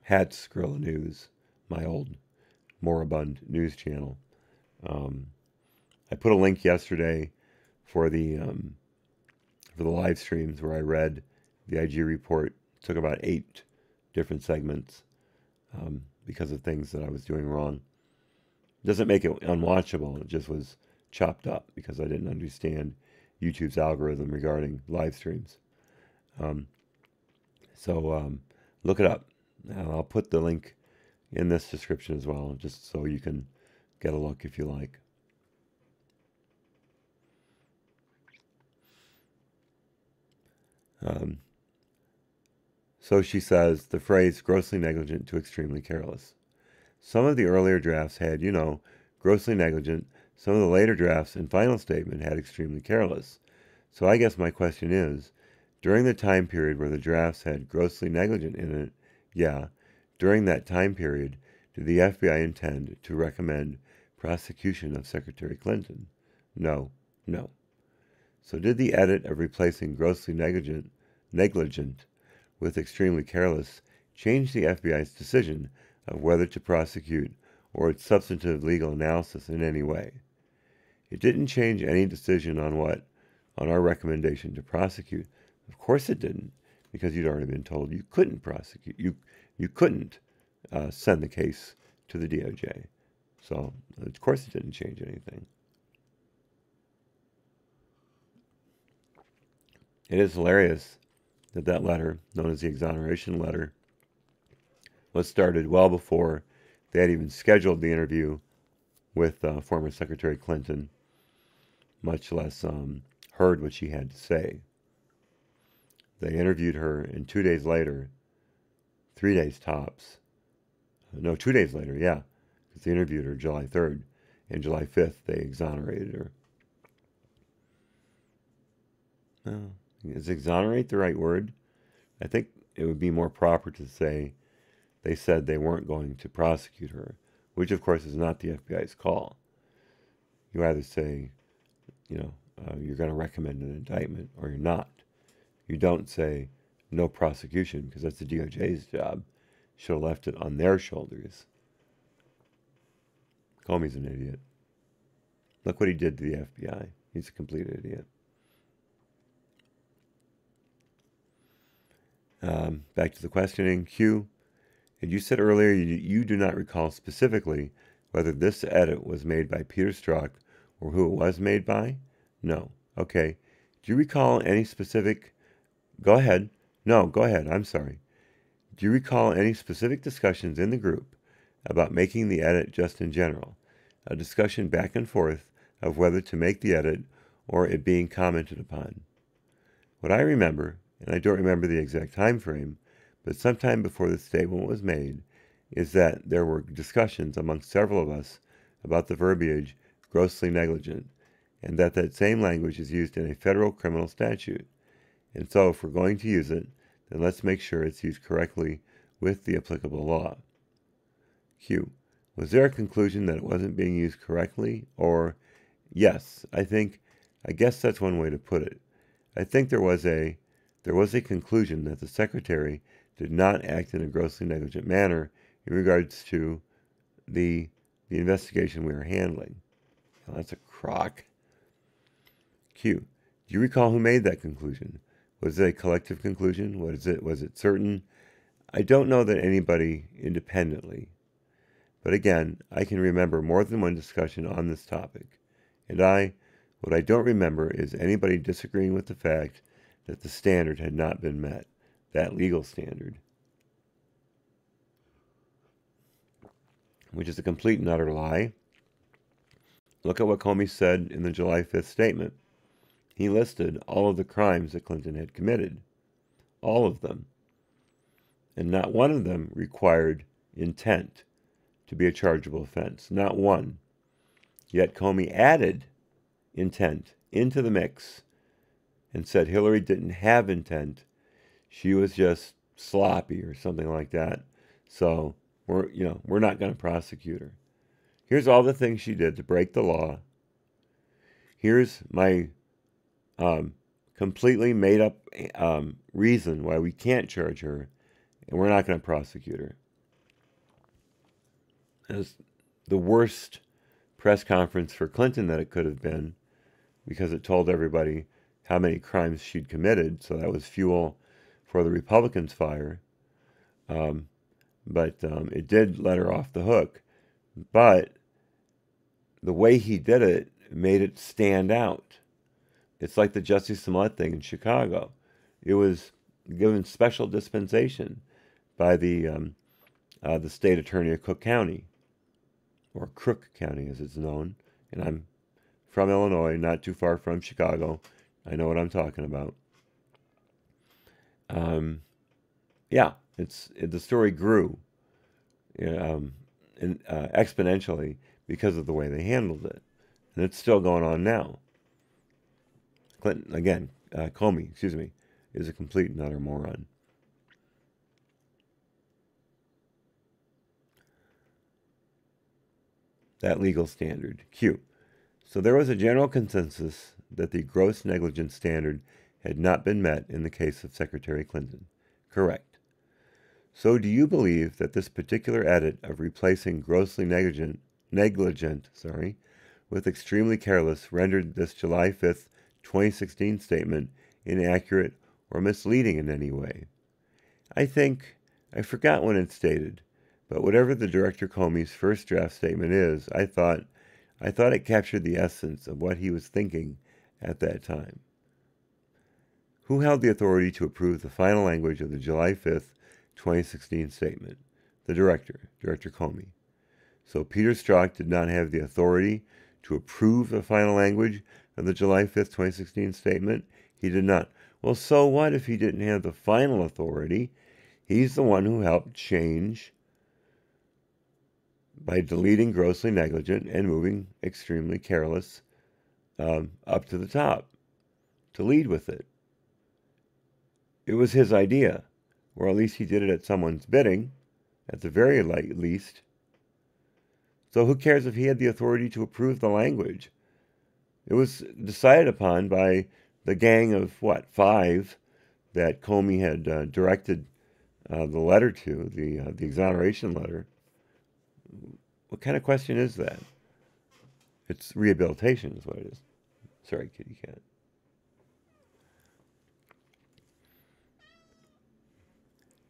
Hat's Gorilla News, my old moribund news channel. I put a link yesterday for the live streams where I read the IG report. It took about 8 different segments because of things that I was doing wrong. It doesn't make it unwatchable. It just was chopped up because I didn't understand YouTube's algorithm regarding live streams. So look it up. I'll put the link in this description as well, just so you can get a look if you like. So she says the phrase grossly negligent to extremely careless. Some of the earlier drafts had, grossly negligent. Some of the later drafts and final statement had extremely careless. So I guess my question is, during the time period where the drafts had grossly negligent in it, during that time period, did the FBI intend to recommend prosecution of Secretary Clinton? No. So did the edit of replacing grossly negligent with extremely careless change the FBI's decision of whether to prosecute or its substantive legal analysis in any way? It didn't change any decision on our recommendation to prosecute. Of course it didn't, because you'd already been told you couldn't prosecute. You couldn't send the case to the DOJ. So, of course it didn't change anything. It is hilarious that letter, known as the exoneration letter, was started well before they had even scheduled the interview with former Secretary Clinton, much less heard what she had to say. They interviewed her, and 2 days later, 3 days tops, 2 days later, because they interviewed her July 3rd, and July 5th they exonerated her. Is exonerate the right word? I think it would be more proper to say they said they weren't going to prosecute her, which of course is not the FBI's call. You either say, you're going to recommend an indictment or you're not. You don't say no prosecution, because that's the DOJ's job. Should have left it on their shoulders. Comey's an idiot. Look what he did to the FBI. He's a complete idiot. Back to the questioning. Q, and you said earlier you do not recall specifically whether this edit was made by Peter Strzok or who it was made by? No. Okay. Do you recall any specific... Go ahead. No, go ahead. I'm sorry. Do you recall any specific discussions in the group about making the edit just in general? A discussion back and forth of whether to make the edit or it being commented upon? What I remember, and I don't remember the exact time frame, but sometime before the statement was made, is that there were discussions amongst several of us about the verbiage grossly negligent, and that same language is used in a federal criminal statute. And so if we're going to use it, then let's make sure it's used correctly with the applicable law. Q. Was there a conclusion that it wasn't being used correctly? Or, yes, I guess that's one way to put it. I think there was a conclusion that the Secretary did not act in a grossly negligent manner in regards to the investigation we were handling. Well, that's a crock. Q. Do you recall who made that conclusion? Was it a collective conclusion? Was it certain? I don't know that anybody independently. But again, I can remember more than one discussion on this topic. And what I don't remember is anybody disagreeing with the fact that the standard had not been met, that legal standard. Which is a complete and utter lie. Look at what Comey said in the July 5th statement. He listed all of the crimes that Clinton had committed. All of them. And not one of them required intent to be a chargeable offense. Not one. Yet Comey added intent into the mix and said Hillary didn't have intent. She was just sloppy or something like that. So we're not going to prosecute her. Here's all the things she did to break the law. Here's my completely made up reason why we can't charge her, and we're not going to prosecute her. It was the worst press conference for Clinton that it could have been, because it told everybody how many crimes she'd committed, so that was fuel for the Republicans' fire. But it did let her off the hook. But the way he did it made it stand out. It's like the Jussie Smollett thing in Chicago. It was given special dispensation by the state attorney of Cook County, or Crook County as it's known. And I'm from Illinois, not too far from Chicago. I know what I'm talking about. Yeah, the story grew exponentially because of the way they handled it. And it's still going on now. Clinton, again, Comey, is a complete and utter moron. That legal standard. Q. So there was a general consensus that the gross negligence standard had not been met in the case of Secretary Clinton. Correct. So do you believe that this particular edit of replacing grossly negligent, with extremely careless rendered this July 5th, 2016 statement inaccurate or misleading in any way? I forgot when it's stated, but whatever the Director Comey's first draft statement is, I thought it captured the essence of what he was thinking at that time. Who held the authority to approve the final language of the July 5th, 2016 statement? The Director Comey. So Peter Strzok did not have the authority to approve the final language of the July 5th, 2016 statement? He did not. Well, so what if he didn't have the final authority? He's the one who helped change by deleting grossly negligent and moving extremely careless up to the top to lead with it. It was his idea, or at least he did it at someone's bidding, at the very least. So who cares if he had the authority to approve the language? It was decided upon by the gang of, 5 that Comey had directed the letter to, the exoneration letter. What kind of question is that? It's rehabilitation is what it is. Sorry, kitty cat.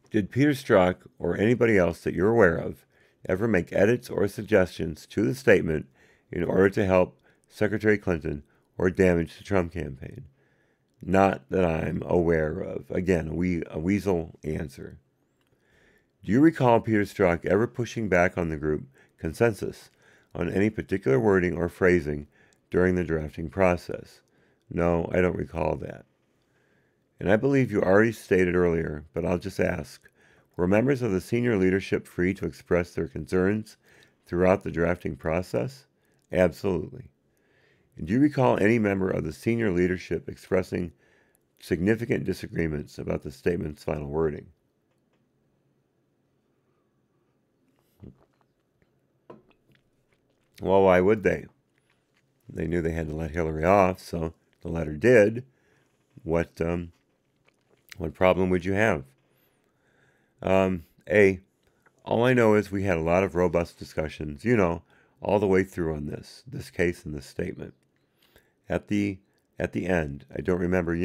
Did Peter Strzok or anybody else that you're aware of ever make edits or suggestions to the statement in order to help Secretary Clinton or damage the Trump campaign? Not that I'm aware of. Again, a weasel answer. Do you recall Peter Strzok ever pushing back on the group consensus on any particular wording or phrasing during the drafting process? No, I don't recall that. And I believe you already stated earlier, but I'll just ask, were members of the senior leadership free to express their concerns throughout the drafting process? Absolutely. And do you recall any member of the senior leadership expressing significant disagreements about the statement's final wording? Well, why would they? They knew they had to let Hillary off, so the letter did. What problem would you have? All I know is we had a lot of robust discussions, all the way through on this case and this statement. At the end, I don't remember,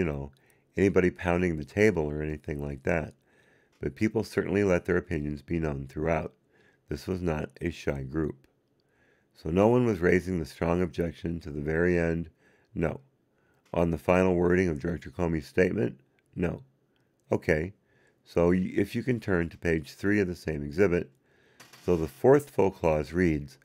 anybody pounding the table or anything like that, but people certainly let their opinions be known throughout. This was not a shy group. So no one was raising the strong objection to the very end? No. On the final wording of Director Comey's statement? No. Okay, so if you can turn to page 3 of the same exhibit, so the fourth full clause reads,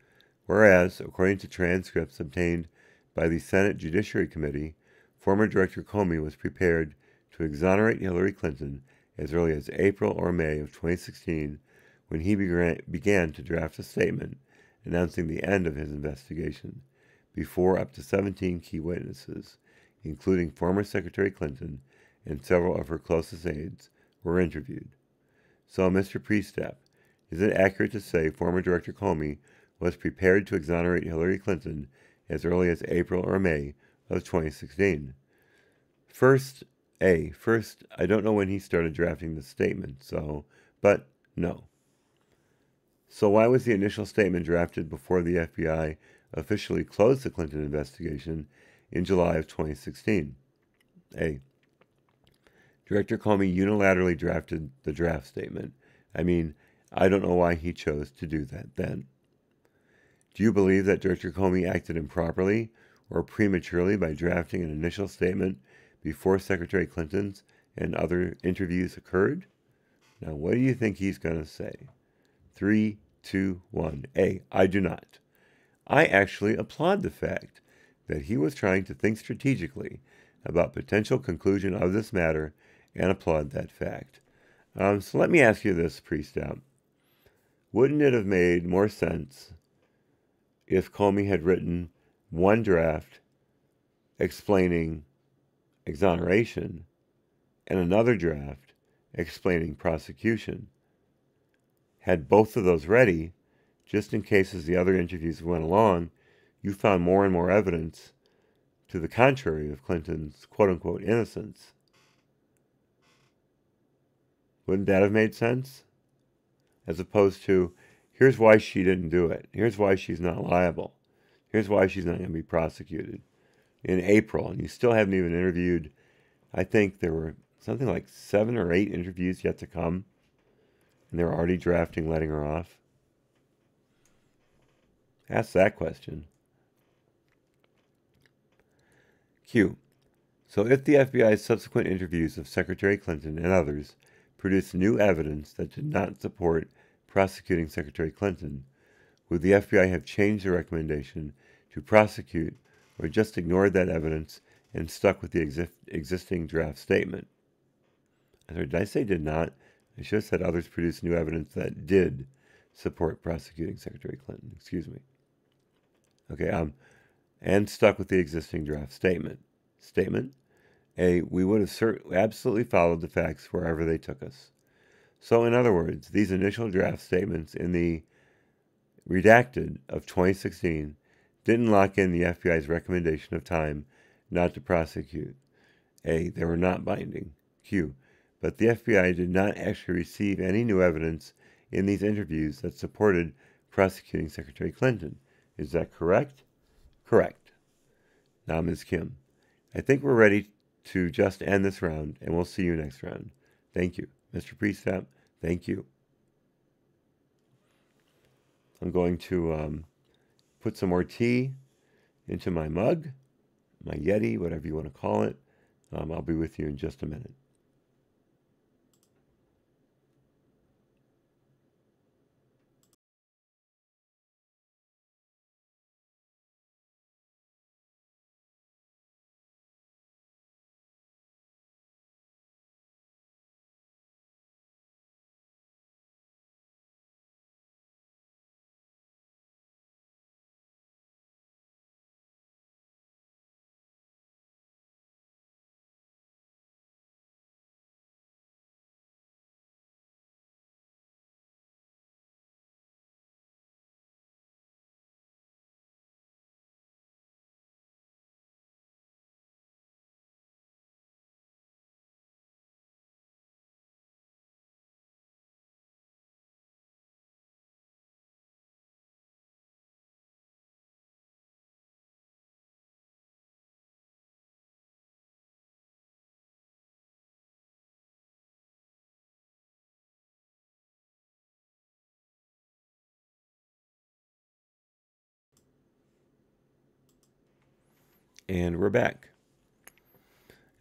whereas, according to transcripts obtained by the Senate Judiciary Committee, former Director Comey was prepared to exonerate Hillary Clinton as early as April or May of 2016 when he began to draft a statement announcing the end of his investigation, before up to 17 key witnesses, including former Secretary Clinton and several of her closest aides, were interviewed. So, Mr. Priestap, is it accurate to say former Director Comey was prepared to exonerate Hillary Clinton as early as April or May of 2016? First, I don't know when he started drafting the statement, but no. So why was the initial statement drafted before the FBI officially closed the Clinton investigation in July of 2016? Director Comey unilaterally drafted the draft statement. I don't know why he chose to do that then. Do you believe that Director Comey acted improperly or prematurely by drafting an initial statement before Secretary Clinton's and other interviews occurred? Now, what do you think he's going to say? 3, 2, 1. I do not. I actually applaud the fact that he was trying to think strategically about potential conclusion of this matter and applaud that fact. So let me ask you this, Priestap. Wouldn't it have made more sense if Comey had written one draft explaining exoneration and another draft explaining prosecution? Had both of those ready, just in case as the other interviews went along, you found more and more evidence to the contrary of Clinton's quote-unquote innocence. Wouldn't that have made sense? As opposed to, here's why she didn't do it. Here's why she's not liable. Here's why she's not going to be prosecuted. In April, and you still haven't even interviewed, I think there were something like 7 or 8 interviews yet to come, and they're already drafting letting her off. Ask that question. Q. So if the FBI's subsequent interviews of Secretary Clinton and others produced new evidence that did not support prosecuting Secretary Clinton, would the FBI have changed their recommendation to prosecute or just ignored that evidence and stuck with the existing draft statement? Did I say did not? I should have said others produced new evidence that did support prosecuting Secretary Clinton. Excuse me. Okay, and stuck with the existing draft statement. We would have absolutely followed the facts wherever they took us. So, in other words, these initial draft statements in the redacted of 2016 didn't lock in the FBI's recommendation of time not to prosecute. They were not binding. Q. But the FBI did not actually receive any new evidence in these interviews that supported prosecuting Secretary Clinton. Is that correct? Correct. Now, Ms. Kim, I think we're ready to just end this round, and we'll see you next round. Thank you. Mr. Priestap, thank you. I'm going to put some more tea into my mug, my Yeti, whatever you want to call it. I'll be with you in just a minute. And we're back.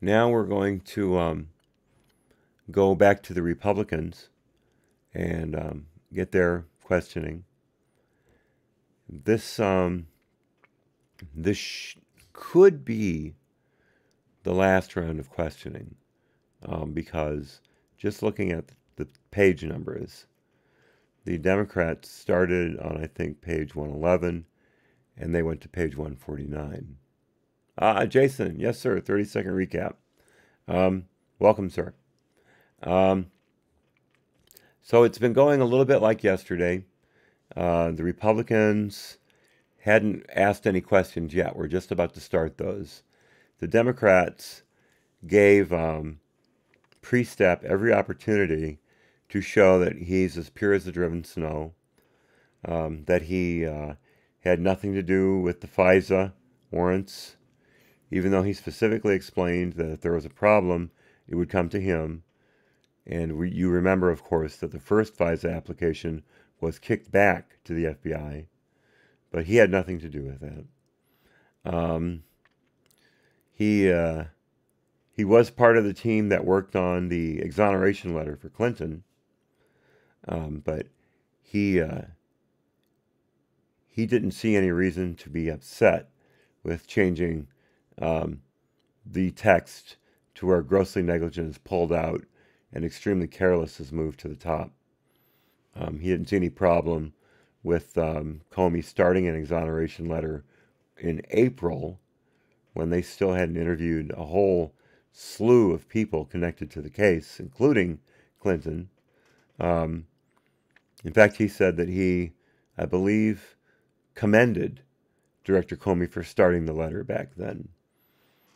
Now we're going to go back to the Republicans and get their questioning. This could be the last round of questioning because just looking at the page numbers, the Democrats started on, I think, page 111, and they went to page 149. Jason, yes, sir, 30-second recap. Welcome, sir. So it's been going a little bit like yesterday. The Republicans hadn't asked any questions yet. We're just about to start those. The Democrats gave Priestap every opportunity to show that he's as pure as the driven snow, that he had nothing to do with the FISA warrants, even though he specifically explained that if there was a problem, it would come to him. And you remember, of course, that the first FISA application was kicked back to the FBI, but he had nothing to do with that. He was part of the team that worked on the exoneration letter for Clinton, but he didn't see any reason to be upset with changing the text to where grossly negligent is pulled out and extremely careless is moved to the top. He didn't see any problem with Comey starting an exoneration letter in April when they still hadn't interviewed a whole slew of people connected to the case, including Clinton. In fact, he said that he, I believe, commended Director Comey for starting the letter back then.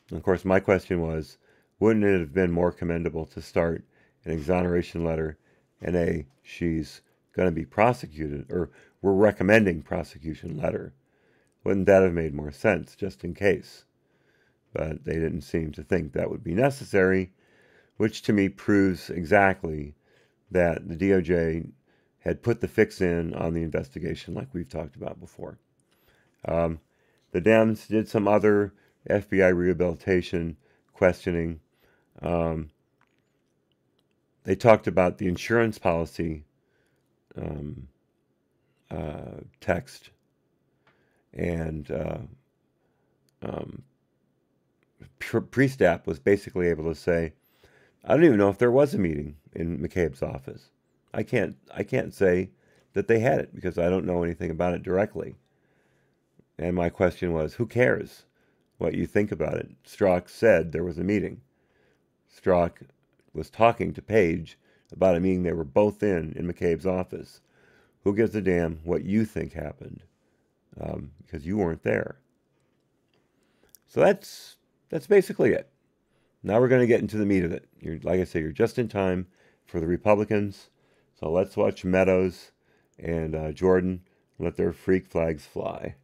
And of course, my question was, wouldn't it have been more commendable to start an exoneration letter and she's going to be prosecuted, or we're recommending prosecution letter? Wouldn't that have made more sense, just in case? But they didn't seem to think that would be necessary, which to me proves exactly that the DOJ had put the fix in on the investigation like we've talked about before. The Dems did some other FBI rehabilitation questioning. They talked about the insurance policy text, and Priestap was basically able to say, I don't even know if there was a meeting in McCabe's office. I can't say that they had it because I don't know anything about it directly. And my question was, who cares what you think about it? Strzok said there was a meeting. Strzok was talking to Page about a meeting they were both in McCabe's office. Who gives a damn what you think happened? Because you weren't there. So that's basically it. Now we're going to get into the meat of it. Like I say, you're just in time for the Republicans. So let's watch Meadows and Jordan let their freak flags fly.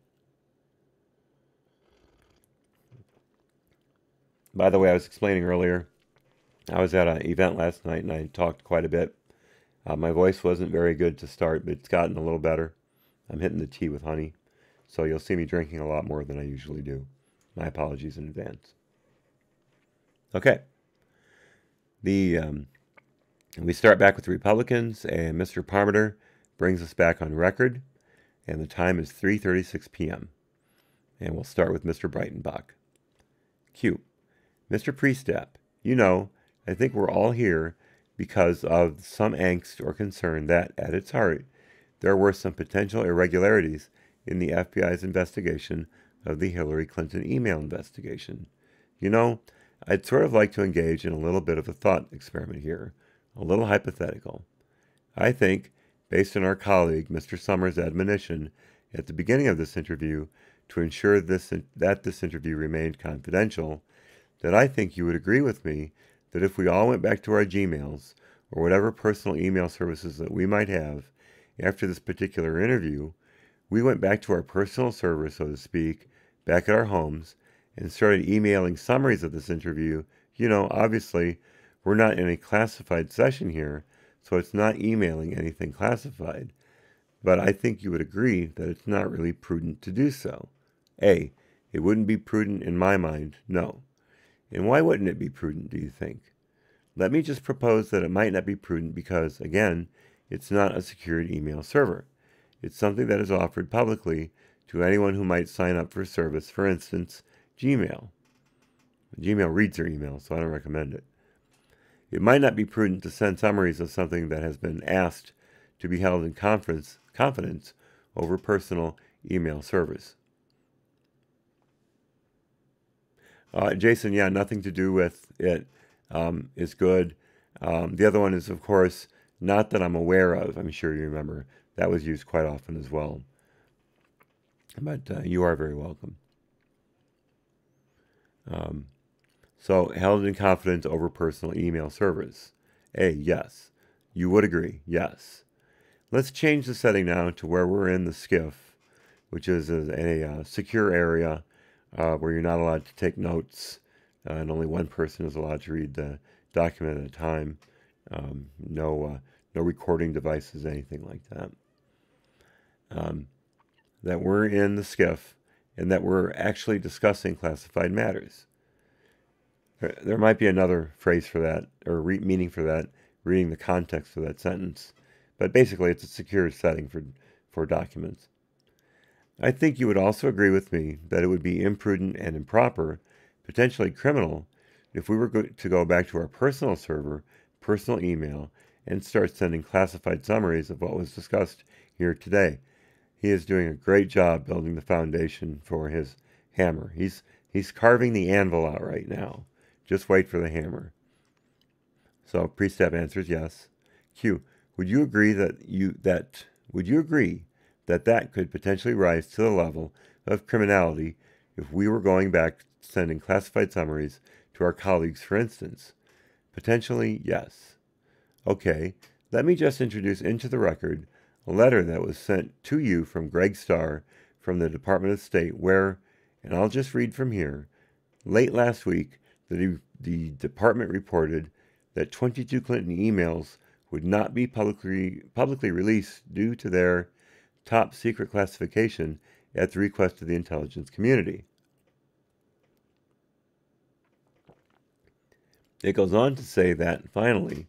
By the way, I was explaining earlier, I was at an event last night and I talked quite a bit. My voice wasn't very good to start, but it's gotten a little better. I'm hitting the tea with honey, so you'll see me drinking a lot more than I usually do. My apologies in advance. Okay. We start back with the Republicans, and Mr. Parmenter brings us back on record, and the time is 3:36 p.m. And we'll start with Mr. Breitenbach. Q. Mr. Priestap, I think we're all here because of some angst or concern that, at its heart, there were some potential irregularities in the FBI's investigation of the Hillary Clinton email investigation. I'd sort of like to engage in a little bit of a thought experiment here, a little hypothetical. I think, based on our colleague Mr. Summers' admonition at the beginning of this interview to ensure that this interview remained confidential, that I think you would agree with me that if we all went back to our Gmails or whatever personal email services that we might have after this particular interview, we went back to our personal server, so to speak, back at our homes, and started emailing summaries of this interview. Obviously, we're not in a classified session here, so it's not emailing anything classified. But I think you would agree that it's not really prudent to do so. A, it wouldn't be prudent in my mind, no. And why wouldn't it be prudent, do you think? Let me just propose that it might not be prudent because, again, it's not a secured email server. It's something that is offered publicly to anyone who might sign up for service, for instance, Gmail. Gmail reads your email, so I don't recommend it. It might not be prudent to send summaries of something that has been asked to be held in confidence over personal email service. Jason, yeah, nothing to do with it is good. The other one is, of course, not that I'm aware of. I'm sure you remember that was used quite often as well. But you are very welcome. So, held in confidence over personal email service. A, yes. You would agree, yes. Let's change the setting now to where we're in the SCIF, which is a secure area where you're not allowed to take notes, and only one person is allowed to read the document at a time. No recording devices, anything like that. That we're in the SCIF, and that we're actually discussing classified matters. There might be another phrase for that, or meaning for that, reading the context of that sentence. But basically, it's a secure setting for documents. I think you would also agree with me that it would be imprudent and improper, potentially criminal, if we were to go back to our personal server, personal email, and start sending classified summaries of what was discussed here today. He is doing a great job building the foundation for his hammer. He's carving the anvil out right now. Just wait for the hammer. So Priestap answers yes. Q. Would you agree that that could potentially rise to the level of criminality if we were going back sending classified summaries to our colleagues, for instance? Potentially, yes. Okay, let me just introduce into the record a letter that was sent to you from Greg Starr from the Department of State where, and I'll just read from here, late last week, the department reported that 22 Clinton emails would not be publicly released due to their top secret classification at the request of the intelligence community. It goes on to say that, finally,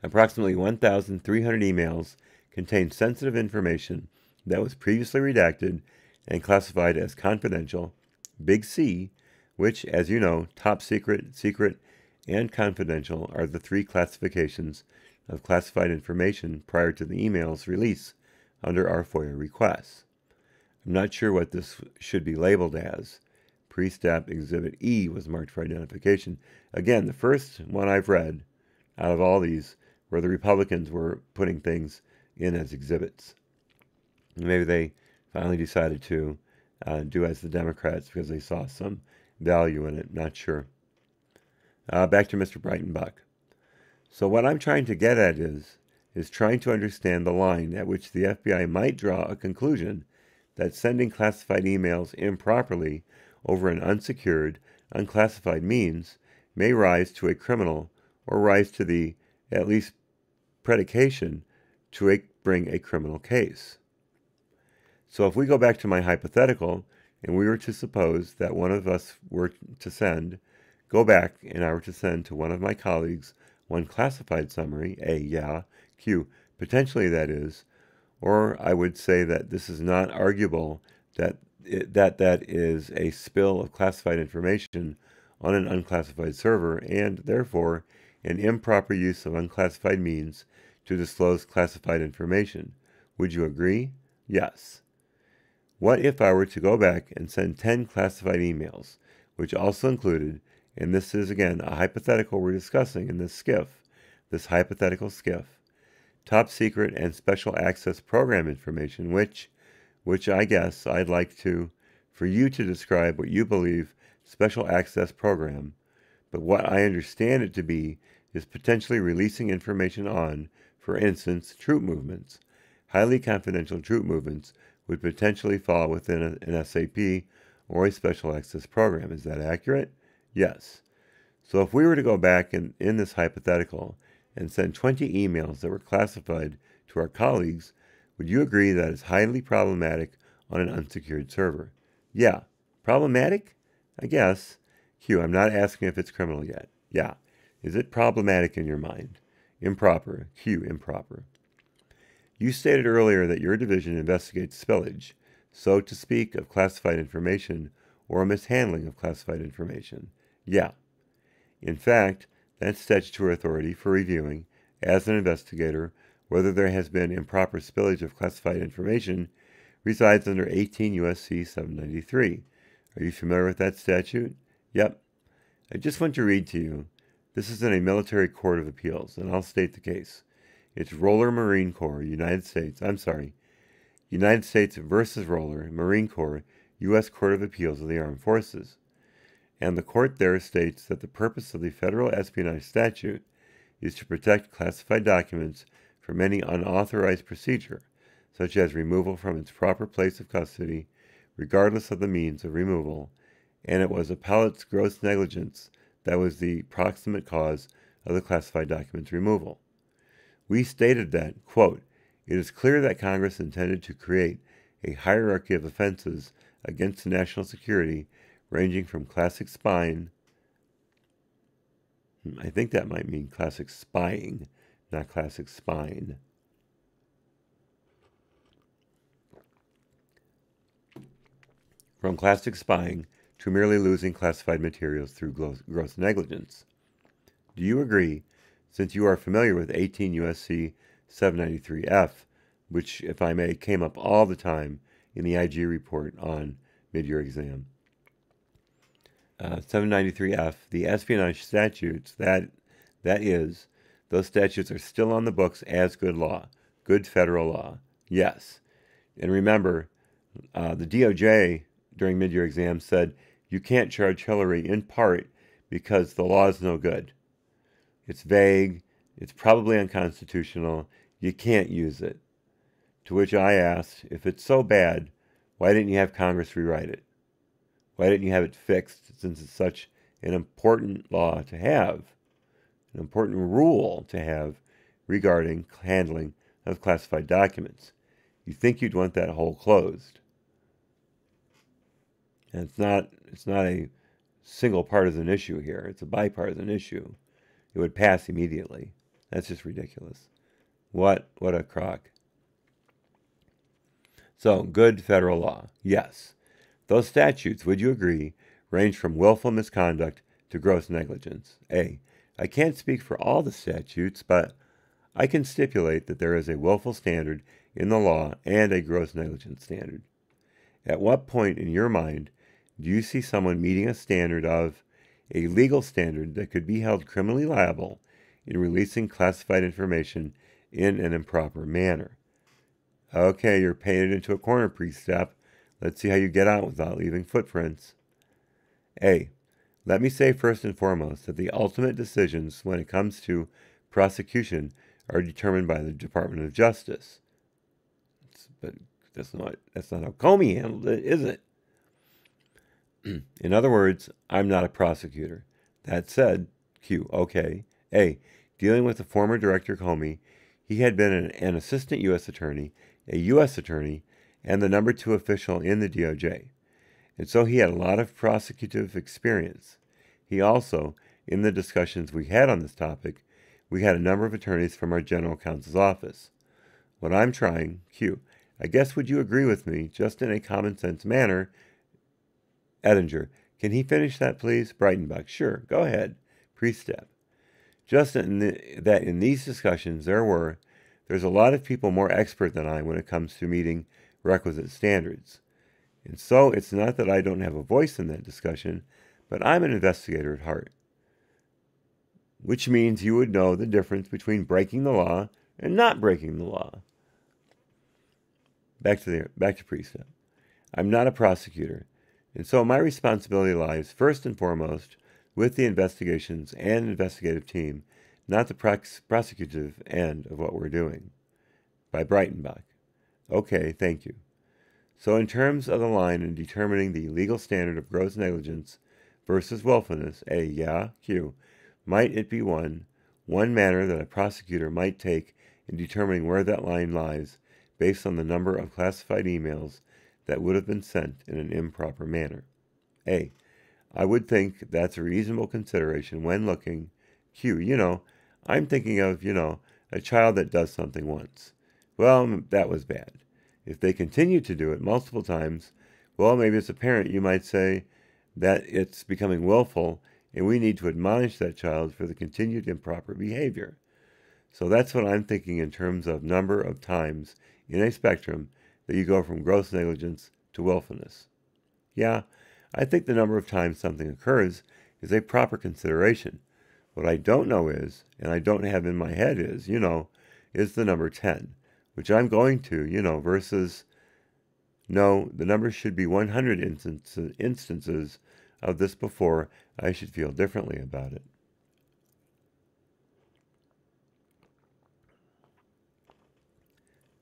approximately 1,300 emails contain sensitive information that was previously redacted and classified as confidential, Big C, which, as you know, top secret, secret, and confidential are the three classifications of classified information prior to the email's release under our FOIA requests. I'm not sure what this should be labeled as. Priestap Exhibit E was marked for identification. Again, the first one I've read out of all these where the Republicans were putting things in as exhibits. Maybe they finally decided to do as the Democrats because they saw some value in it. Not sure. Back to Mr. Breitenbach. So what I'm trying to get at is trying to understand the line at which the FBI might draw a conclusion that sending classified emails improperly over an unsecured, unclassified means may rise to a criminal or rise to the, at least, predication to bring a criminal case. So if we go back to my hypothetical, and we were to suppose that one of us were to go back and I were to send to one of my colleagues one classified summary, A, yeah, Q, potentially that is, or I would say that this is not arguable that that is a spill of classified information on an unclassified server and, therefore, an improper use of unclassified means to disclose classified information. Would you agree? Yes. What if I were to go back and send 10 classified emails, which also included, and this is again a hypothetical we're discussing in this hypothetical skiff, top secret and special access program information, which I guess I'd like for you to describe what you believe special access program, but what I understand it to be is potentially releasing information on, for instance, troop movements. Highly confidential troop movements would potentially fall within an SAP or a special access program. Is that accurate? Yes. So if we were to go back in this hypothetical and send 20 emails that were classified to our colleagues, would you agree that is highly problematic on an unsecured server? Yeah. Problematic? I guess. Q, I'm not asking if it's criminal yet. Yeah. Is it problematic in your mind? Improper. Q, improper. You stated earlier that your division investigates spillage, so to speak, of classified information or a mishandling of classified information. Yeah. In fact, that's statutory authority for reviewing, as an investigator, whether there has been improper spillage of classified information resides under 18 U.S.C. 793. Are you familiar with that statute? Yep. I just want to read to you. This is in a military court of appeals, and I'll state the case. It's Roller Marine Corps, United States versus Roller, Marine Corps, U.S. Court of Appeals of the Armed Forces. And the court there states that the purpose of the federal espionage statute is to protect classified documents from any unauthorized procedure, such as removal from its proper place of custody, regardless of the means of removal, and it was appellate's gross negligence that was the proximate cause of the classified documents removal. We stated that, quote, it is clear that Congress intended to create a hierarchy of offenses against national security ranging from classic spying, I think that might mean classic spying, not classic spine, from classic spying to merely losing classified materials through gross negligence. Do you agree, since you are familiar with 18 U.S.C. 793F, which, if I may, came up all the time in the IG report on mid-year exam? 793F, the espionage statutes, those statutes are still on the books as good law, good federal law, yes. And remember, the DOJ during mid-year exam said you can't charge Hillary in part because the law is no good. It's vague, it's probably unconstitutional, you can't use it. To which I asked, if it's so bad, why didn't you have Congress rewrite it? Why didn't you have it fixed, since it's such an important law to have, an important rule to have regarding handling of classified documents? You think you'd want that hole closed. And it's not a single partisan issue here. It's a bipartisan issue. It would pass immediately. That's just ridiculous. What a crock. So, good federal law. Yes. Those statutes, would you agree, range from willful misconduct to gross negligence? A, I can't speak for all the statutes, but I can stipulate that there is a willful standard in the law and a gross negligence standard. At what point in your mind do you see someone meeting a standard of a legal standard that could be held criminally liable in releasing classified information in an improper manner? Okay, you're painted into a corner, Priestap. Let's see how you get out without leaving footprints. A, let me say first and foremost that the ultimate decisions when it comes to prosecution are determined by the Department of Justice. But that's not how Comey handled it, is it? In other words, I'm not a prosecutor. That said, Q, okay. A, dealing with the former Director Comey, he had been an assistant U.S. attorney, a U.S. attorney, and the number 2 official in the DOJ. And so he had a lot of prosecutive experience. He also, in the discussions we had on this topic, we had a number of attorneys from our general counsel's office. What I'm trying, Q, I guess would you agree with me, just in a common sense manner, Edinger, can he finish that, please? Breitenbach, sure, go ahead. Priestap, just that in these discussions there's a lot of people more expert than I when it comes to meeting requisite standards. And so it's not that I don't have a voice in that discussion, but I'm an investigator at heart. Which means you would know the difference between breaking the law and not breaking the law. Back to Priestap. I'm not a prosecutor, and so my responsibility lies first and foremost with the investigations and investigative team, not the prosecutive end of what we're doing. By Breitenbach. Okay, thank you. So in terms of the line in determining the legal standard of gross negligence versus willfulness, Q, might it be one manner that a prosecutor might take in determining where that line lies based on the number of classified emails that would have been sent in an improper manner? A, I would think that's a reasonable consideration when looking, Q, I'm thinking of, a child that does something once. Well, that was bad. If they continue to do it multiple times, well, maybe as a parent you might say that it's becoming willful and we need to admonish that child for the continued improper behavior. So that's what I'm thinking in terms of number of times in a spectrum that you go from gross negligence to willfulness. Yeah, I think the number of times something occurs is a proper consideration. What I don't know is, and I don't have in my head is the number 10, which I'm going to, versus, no, the number should be 100 instances of this before I should feel differently about it.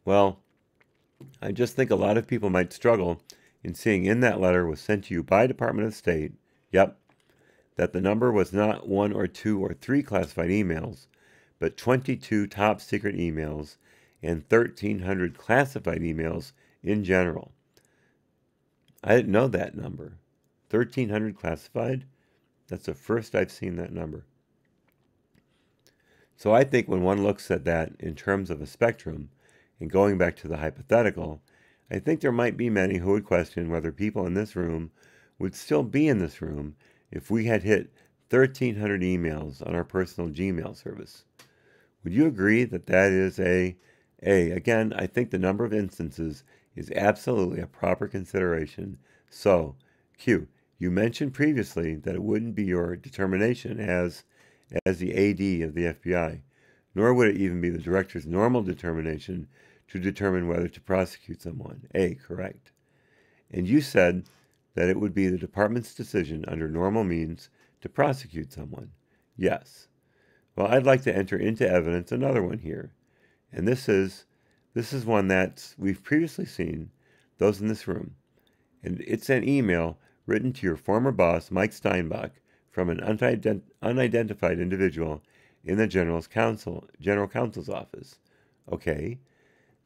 Well, I just think a lot of people might struggle in seeing in that letter was sent to you by Department of State, that the number was not 1 or 2 or 3 classified emails, but 22 top secret emails and 1,300 classified emails in general. I didn't know that number. 1,300 classified? That's the first I've seen that number. So I think when one looks at that in terms of a spectrum, and going back to the hypothetical, I think there might be many who would question whether people in this room would still be in this room if we had hit 1,300 emails on our personal Gmail service. Would you agree that that is again, I think the number of instances is absolutely a proper consideration. So, Q, you mentioned previously that it wouldn't be your determination as the AD of the FBI, nor would it even be the director's normal determination to determine whether to prosecute someone. Correct. And you said that it would be the department's decision under normal means to prosecute someone. Yes. Well, I'd like to enter into evidence another one here. And this is one that we've previously seen, those in this room. And it's an email written to your former boss, Mike Steinbach, from an unidentified individual in the General Counsel's office. Okay.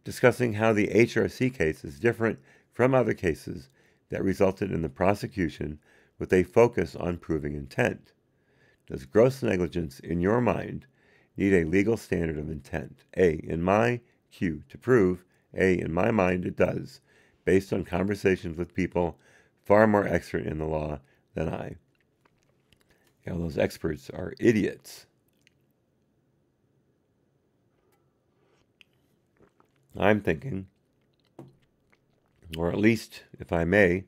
Discussing how the HRC case is different from other cases that resulted in the prosecution with a focus on proving intent. Does gross negligence, in your mind, need a legal standard of intent? In my Q, to prove. In my mind, it does, based on conversations with people far more expert in the law than I. Those experts are idiots. I'm thinking, or at least, if I may,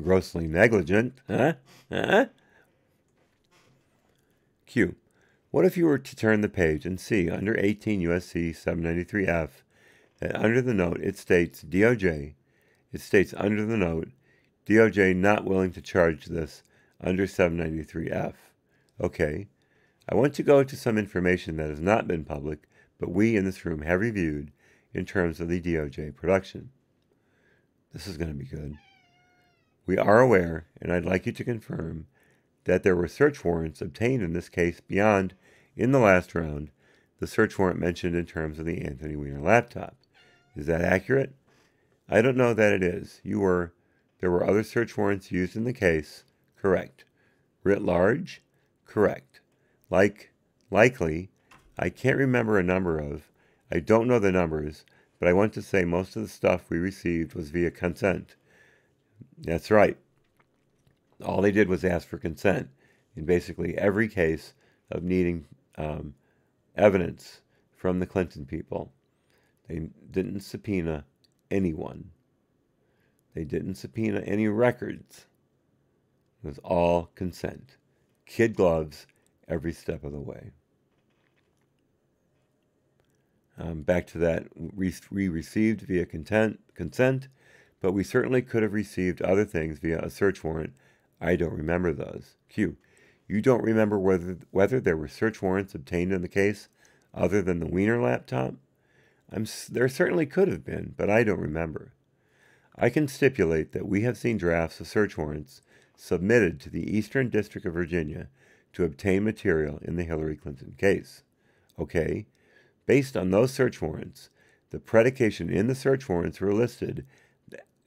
grossly negligent. Q. What if you were to turn the page and see under 18 U.S.C. 793F that under the note it states DOJ, under the note, DOJ not willing to charge this under 793F. Okay. I want to go to some information that has not been public, but we in this room have reviewed in terms of the DOJ production. This is going to be good. We are aware, and I'd like you to confirm, that there were search warrants obtained in this case beyond, in the last round, the search warrant mentioned in terms of the Anthony Weiner laptop. Is that accurate? I don't know that it is. There were other search warrants used in the case. Correct. Writ large? Correct. Likely, I can't remember a number of, I don't know the numbers, but I want to say most of the stuff we received was via consent. That's right. All they did was ask for consent in basically every case of needing evidence from the Clinton people. They didn't subpoena anyone. They didn't subpoena any records. It was all consent. Kid gloves every step of the way. Back to that, we received via consent, but we certainly could have received other things via a search warrant. I don't remember those. Q. You don't remember whether there were search warrants obtained in the case other than the Weiner laptop? There certainly could have been, but I don't remember. I can stipulate that we have seen drafts of search warrants submitted to the Eastern District of Virginia to obtain material in the Hillary Clinton case. Okay, based on those search warrants, the predication in the search warrants were listed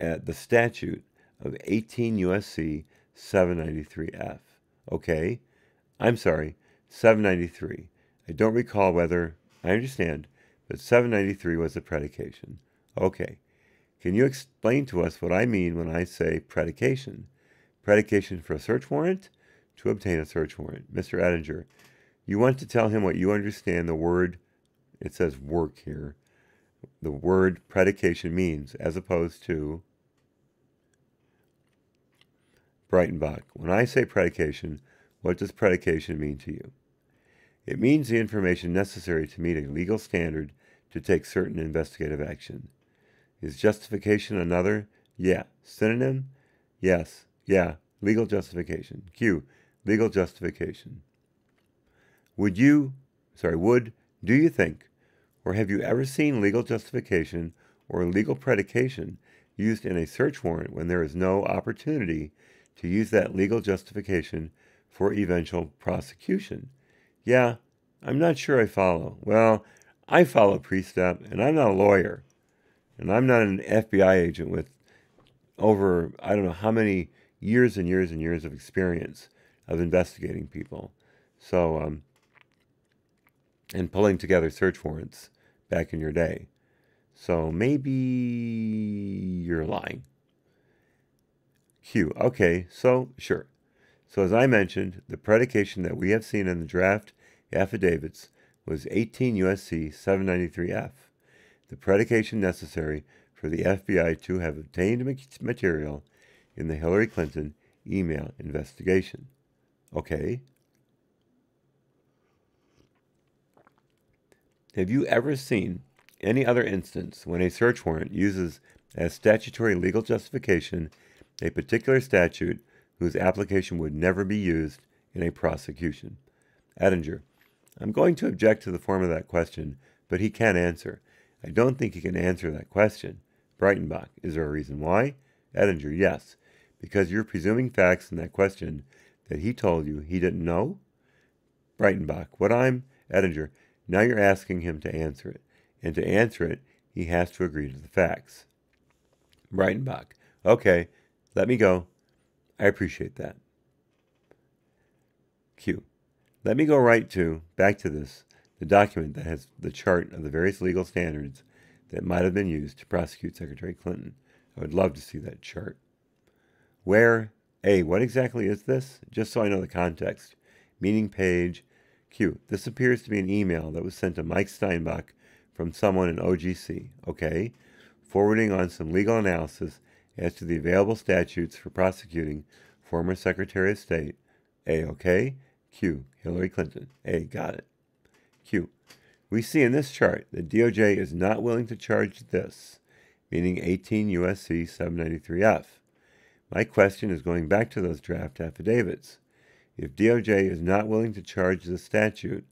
at the statute of 18 U.S.C. 793F. Okay, I'm sorry, 793. I don't recall whether, I understand, but 793 was the predication. Okay, can you explain to us what I mean when I say predication? Predication for a search warrant? To obtain a search warrant. Mr. Ettinger, you want to tell him what you understand the word, it says work here, the word predication means, as opposed to Breitenbach. When I say predication, what does predication mean to you? It means the information necessary to meet a legal standard to take certain investigative action. Is justification another? Yeah. Synonym? Yes. Yeah. Legal justification. Q. Legal justification. Do you think, or have you ever seen legal justification or legal predication used in a search warrant when there is no opportunity to use that legal justification for eventual prosecution? Yeah, I'm not sure I follow. Well, I follow Priestap, and I'm not a lawyer, and I'm not an FBI agent with over, I don't know how many years and years and years of experience of investigating people. So, and pulling together search warrants back in your day. So maybe you're lying. Q. Okay, so sure. So as I mentioned, the predication that we have seen in the draft affidavits was 18 U.S.C. 793F, the predication necessary for the FBI to have obtained material in the Hillary Clinton email investigation. Okay. Have you ever seen any other instance when a search warrant uses as statutory legal justification a particular statute whose application would never be used in a prosecution? Ettinger, I'm going to object to the form of that question, but he can answer. I don't think he can answer that question. Breitenbach, is there a reason why? Ettinger, yes, because you're presuming facts in that question that he told you he didn't know? Breitenbach, Ettinger, now you're asking him to answer it, and to answer it, he has to agree to the facts. Breitenbach, okay, let me go. I appreciate that. Q. Let me go back to this, the document that has the chart of the various legal standards that might have been used to prosecute Secretary Clinton. I would love to see that chart. Where? A. What exactly is this? Just so I know the context. Meaning page. Q. This appears to be an email that was sent to Mike Steinbach from someone in OGC. Okay. Forwarding on some legal analysis as to the available statutes for prosecuting former Secretary of State. A. Okay. Q. Hillary Clinton. A. Got it. Q. We see in this chart that DOJ is not willing to charge this, meaning 18 U.S.C. 793F. My question is going back to those draft affidavits. If DOJ is not willing to charge the statute,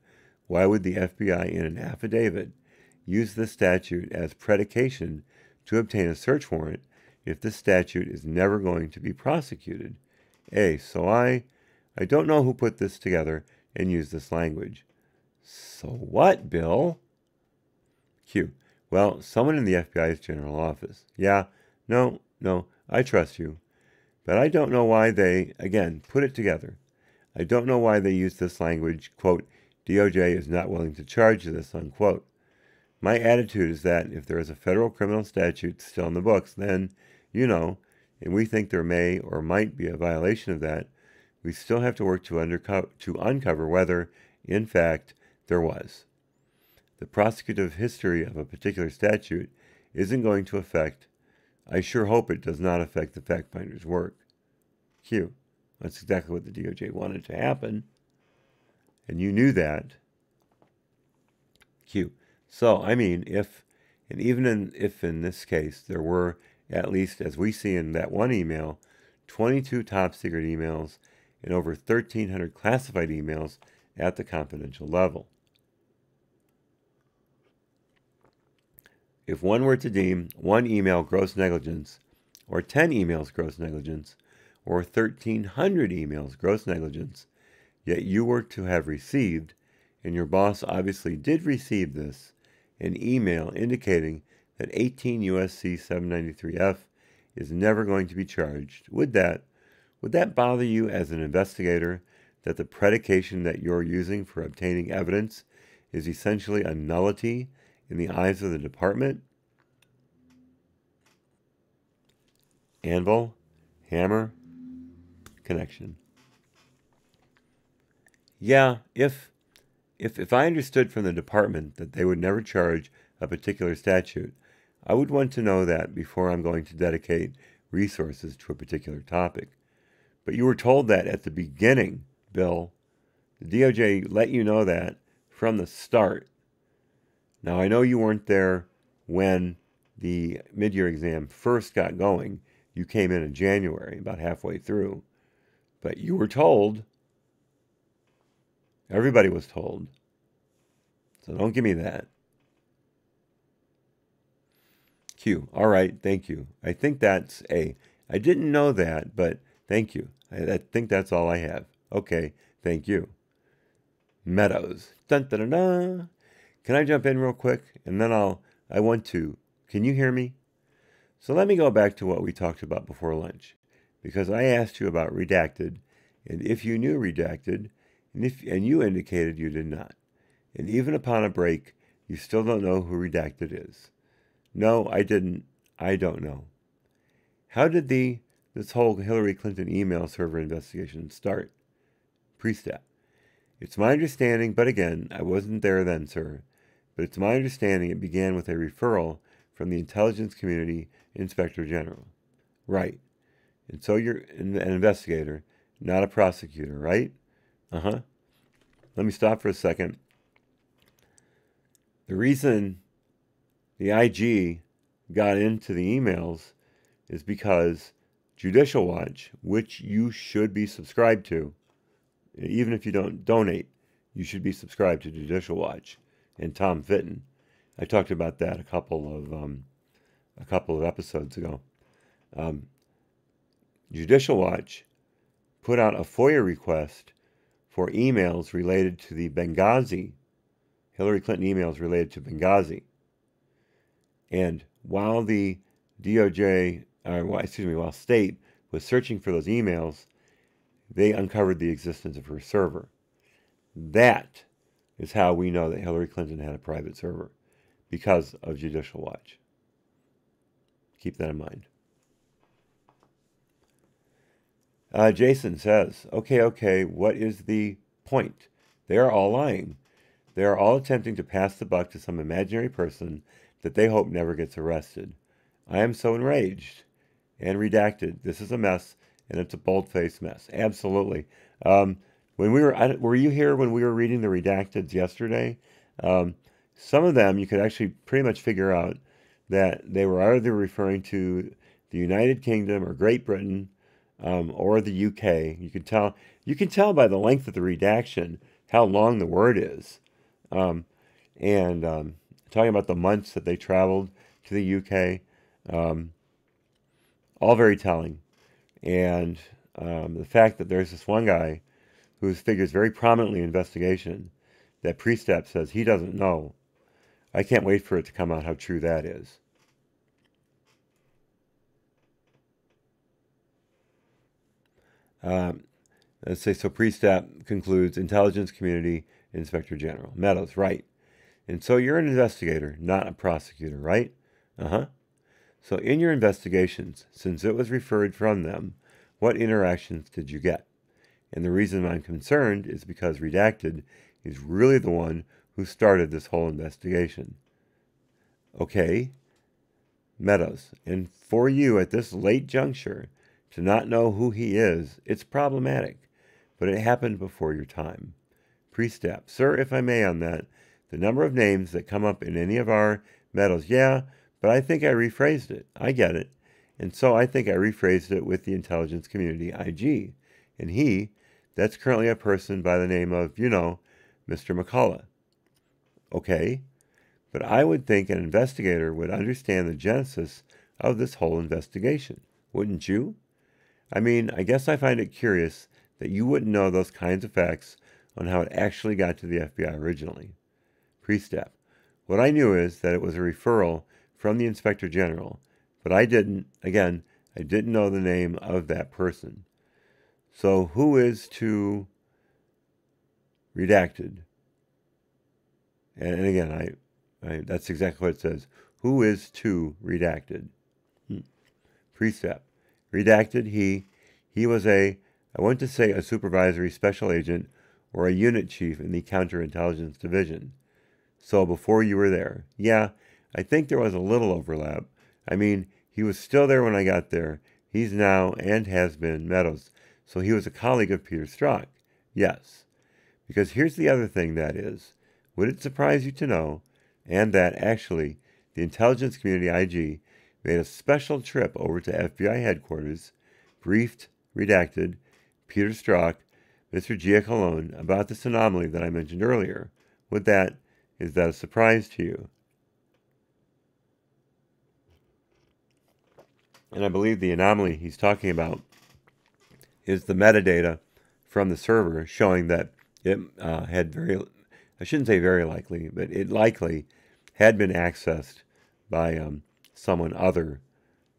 why would the FBI in an affidavit use this statute as predication to obtain a search warrant if this statute is never going to be prosecuted. A. So I don't know who put this together and used this language. So what, Bill? Q. Well, someone in the FBI's general office. Yeah, no, I trust you. But I don't know why they, again, put it together. I don't know why they used this language, quote, DOJ is not willing to charge this, unquote. My attitude is that if there is a federal criminal statute still in the books, then, and we think there may or might be a violation of that, we still have to work to uncover whether, in fact, there was. The prosecutive history of a particular statute isn't going to affect, I sure hope it does not affect the fact finder's work. Q. That's exactly what the DOJ wanted to happen. And you knew that. Q. So, if in this case there were, at least as we see in that one email, 22 top secret emails and over 1,300 classified emails at the confidential level. If one were to deem one email gross negligence, or 10 emails gross negligence, or 1,300 emails gross negligence, yet you were to have received, and your boss obviously did receive this, an email indicating that 18 U.S.C. 793F is never going to be charged, would that bother you as an investigator, that the predication that you're using for obtaining evidence is essentially a nullity in the eyes of the department? Anvil, hammer, connection. Yeah, if I understood from the department that they would never charge a particular statute, I would want to know that before I'm going to dedicate resources to a particular topic. But you were told that at the beginning, Bill. The DOJ let you know that from the start. Now, I know you weren't there when the mid-year exam first got going. You came in January, about halfway through. But you were told. Everybody was told. So don't give me that. Q. All right, thank you. I think that's A. I didn't know that, but thank you. I think that's all I have. Okay, thank you. Meadows. Dun, dun, dun, dun. Can I jump in real quick? And then can you hear me? So let me go back to what we talked about before lunch, because I asked you about redacted, and if you knew redacted, and you indicated you did not. And even upon a break, you still don't know who redacted is. No, I didn't. I don't know. How did this whole Hillary Clinton email server investigation start? Priestap. It's my understanding, but again, I wasn't there then, sir, but it's my understanding it began with a referral from the Intelligence Community Inspector General. Right. And so you're an investigator, not a prosecutor, right? Uh-huh. Let me stop for a second. The reason the IG got into the emails is because Judicial Watch, which you should be subscribed to, even if you don't donate, you should be subscribed to Judicial Watch and Tom Fitton. I talked about that a couple of episodes ago. Judicial Watch put out a FOIA request for emails related to the Benghazi, Hillary Clinton emails related to Benghazi. And while the while State was searching for those emails, they uncovered the existence of her server. That is how we know that Hillary Clinton had a private server, because of Judicial Watch. Keep that in mind. Jason says, okay, what is the point? They are all lying. They are all attempting to pass the buck to some imaginary person that they hope never gets arrested. I am so enraged. And redacted. This is a mess, and it's a bold-faced mess. Absolutely. Were you here when we were reading the redacteds yesterday? Some of them you could actually pretty much figure out that they were either referring to the United Kingdom or Great Britain, or the UK. You can tell by the length of the redaction how long the word is. Talking about the months that they traveled to the UK. All very telling. And the fact that there's this one guy who figures very prominently in investigation that Priestap says he doesn't know. I can't wait for it to come out how true that is. Let's say, so Priestap concludes, intelligence community inspector general. Meadows, right. And so you're an investigator, not a prosecutor, right? Uh-huh. So in your investigations, since it was referred from them, what interactions did you get? And the reason I'm concerned is because Redacted is really the one who started this whole investigation. Okay, Meadows, and for you at this late juncture to not know who he is, it's problematic, but it happened before your time. Priestap, sir, if I may on that, the number of names that come up in any of our Meadows, yeah, but I think I rephrased it. I get it. And so I think I rephrased it with the intelligence community IG. And he, that's currently a person by the name of, Mr. McCullough. Okay, but I would think an investigator would understand the genesis of this whole investigation, wouldn't you? I mean, I guess I find it curious that you wouldn't know those kinds of facts on how it actually got to the FBI originally. Priestap, what I knew is that it was a referral from the Inspector General, but I didn't know the name of that person. So who is to Redacted? And again, that's exactly what it says. Who is to Redacted? Priestap. Redacted, he was I want to say a supervisory special agent or a unit chief in the counterintelligence division. So before you were there, yeah, I think there was a little overlap. I mean, he was still there when I got there. He's now and has been Meadows. So he was a colleague of Peter Strzok. Yes. Because here's the other thing that is, would it surprise you to know, and that actually the intelligence community IG made a special trip over to FBI headquarters, briefed, Redacted, Peter Strzok, Mr. Giacalone about this anomaly that I mentioned earlier. Is that a surprise to you? And I believe the anomaly he's talking about is the metadata from the server showing that it I shouldn't say very likely, but it likely had been accessed by someone other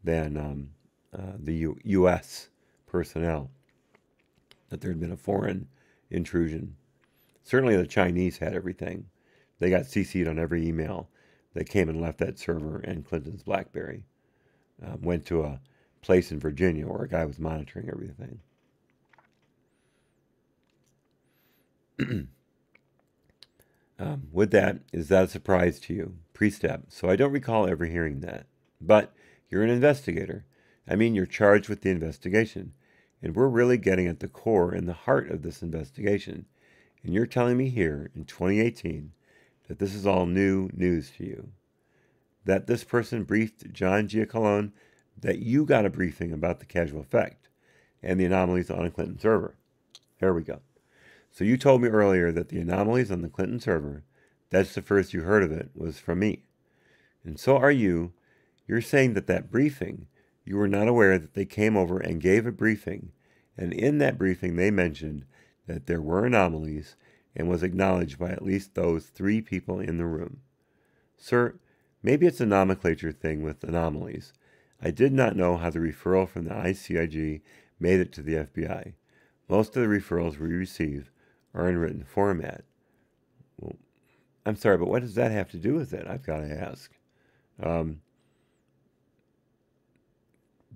than the U.S. personnel, that there had been a foreign intrusion. Certainly the Chinese had everything. They got CC'd on every email that came and left that server and Clinton's BlackBerry. Went to a place in Virginia where a guy was monitoring everything. Is that a surprise to you? Priestap, so I don't recall ever hearing that. But you're an investigator. I mean, you're charged with the investigation. And we're really getting at the core and the heart of this investigation. And you're telling me here in 2018 that this is all new news to you. That this person briefed John Giacalone, that you got a briefing about the causal effect and the anomalies on a Clinton server. There we go. So you told me earlier that the anomalies on the Clinton server, that's the first you heard of it, was from me. And so are you. You're saying that briefing, you were not aware that they came over and gave a briefing, and in that briefing they mentioned that there were anomalies and was acknowledged by at least those 3 people in the room. Sir, maybe it's a nomenclature thing with anomalies. I did not know how the referral from the ICIG made it to the FBI. Most of the referrals we receive are in written format. Well, I'm sorry, but what does that have to do with it? I've got to ask.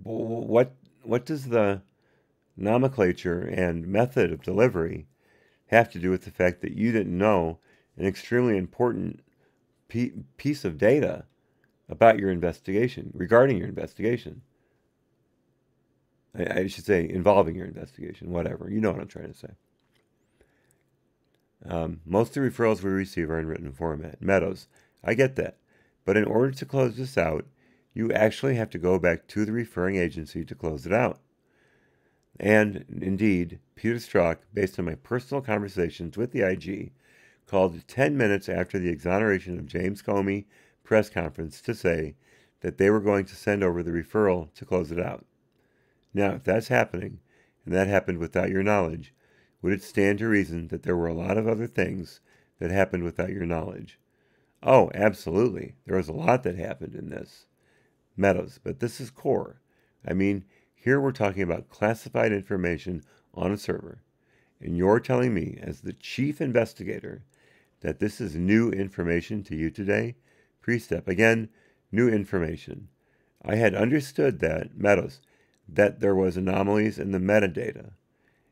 What does the nomenclature and method of delivery have to do with the fact that you didn't know an extremely important piece of data about your investigation, regarding your investigation? I should say involving your investigation, whatever. You know what I'm trying to say. Most of the referrals we receive are in written format. Meadows, I get that. But in order to close this out, you actually have to go back to the referring agency to close it out. And indeed, Peter Strzok, based on my personal conversations with the IG, called 10 minutes after the exoneration of James Comey press conference to say that they were going to send over the referral to close it out. Now, if that's happening, and that happened without your knowledge, would it stand to reason that there were a lot of other things that happened without your knowledge? Oh, absolutely. There was a lot that happened in this. Meadows, but this is core. I mean, here we're talking about classified information on a server. And you're telling me, as the chief investigator, that this is new information to you today? Priestap, again, new information. I had understood that, Meadows, that there was anomalies in the metadata.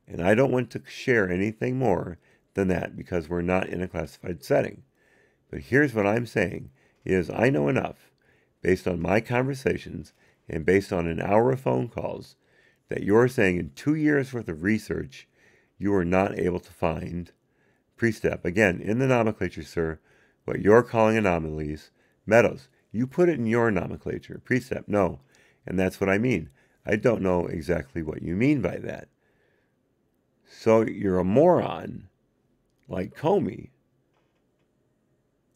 And I don't want to share anything more than that because we're not in a classified setting. But here's what I'm saying is I know enough, based on my conversations and based on an hour of phone calls, that you're saying in 2 years worth of research, you are not able to find Priestap. Again, in the nomenclature, sir, what you're calling anomalies. Meadows, you put it in your nomenclature. Priestap, no. And that's what I mean. I don't know exactly what you mean by that. So you're a moron, like Comey.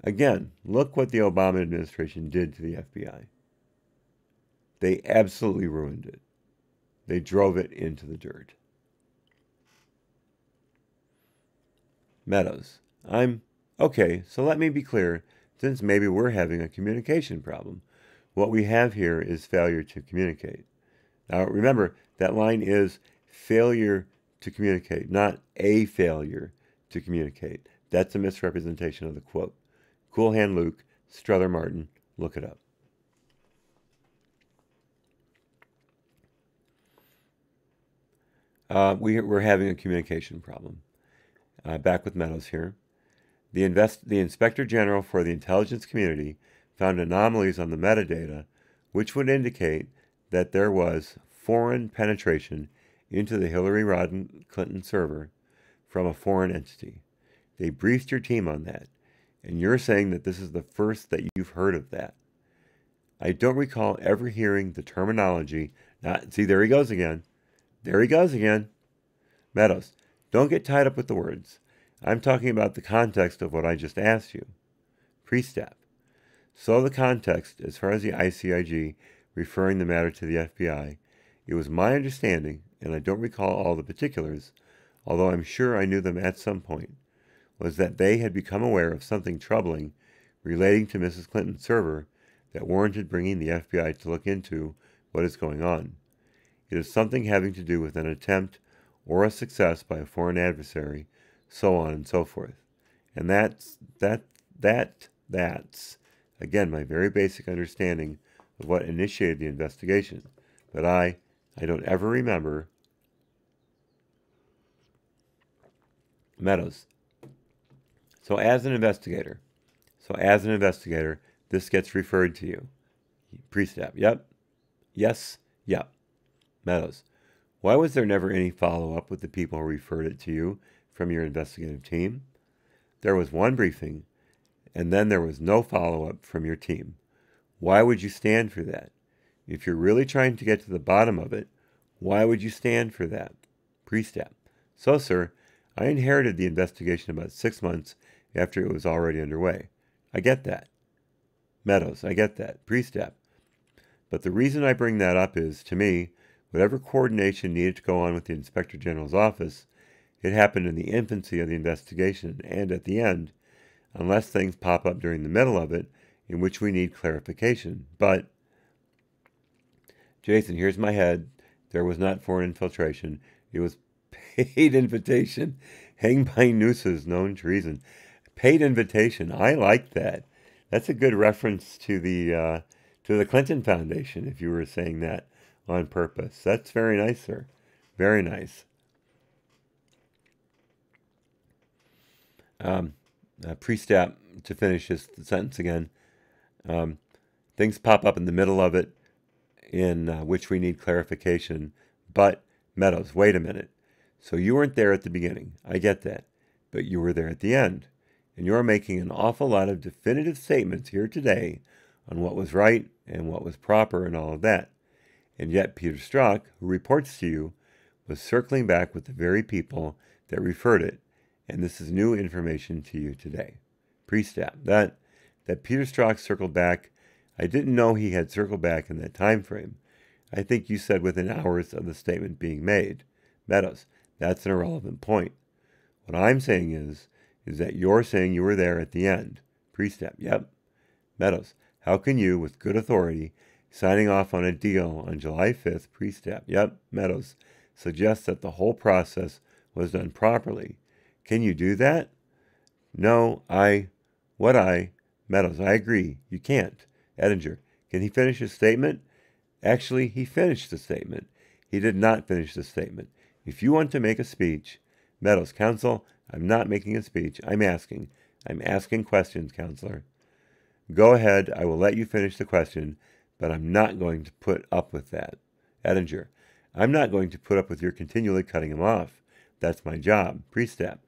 Again, look what the Obama administration did to the FBI. They absolutely ruined it. They drove it into the dirt. Meadows, okay, so let me be clear, since maybe we're having a communication problem. What we have here is failure to communicate. Now remember, that line is failure to communicate, not a failure to communicate. That's a misrepresentation of the quote. Cool Hand Luke, Struther Martin, look it up. We're having a communication problem. Back with Meadows here. The Inspector General for the Intelligence Community found anomalies on the metadata which would indicate that there was foreign penetration into the Hillary Rodham Clinton server from a foreign entity. They briefed your team on that, and you're saying that this is the first that you've heard of that. I don't recall ever hearing the terminology. See, there he goes again. There he goes again. Meadows, don't get tied up with the words. I'm talking about the context of what I just asked you. Priestap. So the context, as far as the ICIG referring the matter to the FBI, it was my understanding, and I don't recall all the particulars, although I'm sure I knew them at some point, was that they had become aware of something troubling relating to Mrs. Clinton's server that warranted bringing the FBI to look into what is going on. It is something having to do with an attempt or a success by a foreign adversary, so on and so forth. And that's, again, my very basic understanding of what initiated the investigation. But I don't ever remember. Meadows. So as an investigator, this gets referred to you. Priestap, yep. Yes, yep. Meadows. Why was there never any follow-up with the people who referred it to you from your investigative team? There was one briefing, and then there was no follow-up from your team. Why would you stand for that? If you're really trying to get to the bottom of it, why would you stand for that? Priestap. So, sir, I inherited the investigation about 6 months after it was already underway. I get that. Meadows, I get that. Priestap. But the reason I bring that up is, to me, whatever coordination needed to go on with the Inspector General's office, it happened in the infancy of the investigation and at the end, unless things pop up during the middle of it, in which we need clarification. But, Jason, here's my head. There was not foreign infiltration. It was paid invitation, hang by nooses, known treason. Paid invitation. I like that. That's a good reference to the Clinton Foundation, if you were saying that on purpose. That's very nice, sir. Very nice. Priestap, to finish his sentence again, things pop up in the middle of it in which we need clarification. But, Meadows, wait a minute. So you weren't there at the beginning. I get that. But you were there at the end. And you're making an awful lot of definitive statements here today on what was right and what was proper and all of that. And yet Peter Strzok, who reports to you, was circling back with the very people that referred it. And this is new information to you today. Priestap, that Peter Strzok circled back, I didn't know he had circled back in that time frame. I think you said within hours of the statement being made. Meadows, that's an irrelevant point. What I'm saying is that you're saying you were there at the end. Priestap, yep. Meadows, how can you, with good authority, signing off on a deal on July 5th, Priestap, yep, Meadows, suggest that the whole process was done properly? Can you do that? No, Meadows, I agree, you can't. Edinger, can he finish his statement? Actually, he finished the statement. He did not finish the statement. If you want to make a speech, Meadows, counsel, I'm not making a speech. I'm asking. I'm asking questions, counselor. Go ahead. I will let you finish the question, but I'm not going to put up with that. Edinger, I'm not going to put up with your continually cutting him off. That's my job. Priestap,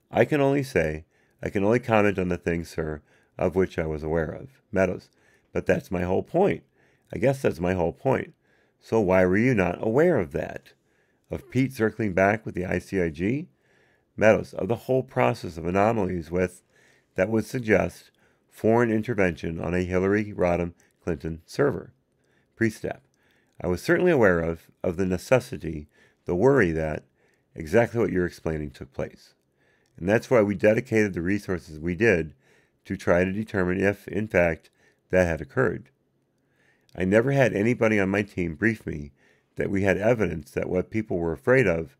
I can only comment on the things, sir, of which I was aware of. Meadows, but that's my whole point. I guess that's my whole point. So why were you not aware of that? Of Pete circling back with the ICIG? Meadows, of the whole process of anomalies that would suggest foreign intervention on a Hillary Rodham Clinton server. Priestap, I was certainly aware of the necessity, the worry that exactly what you're explaining took place. And that's why we dedicated the resources we did to try to determine if, in fact, that had occurred. I never had anybody on my team brief me that we had evidence that what people were afraid of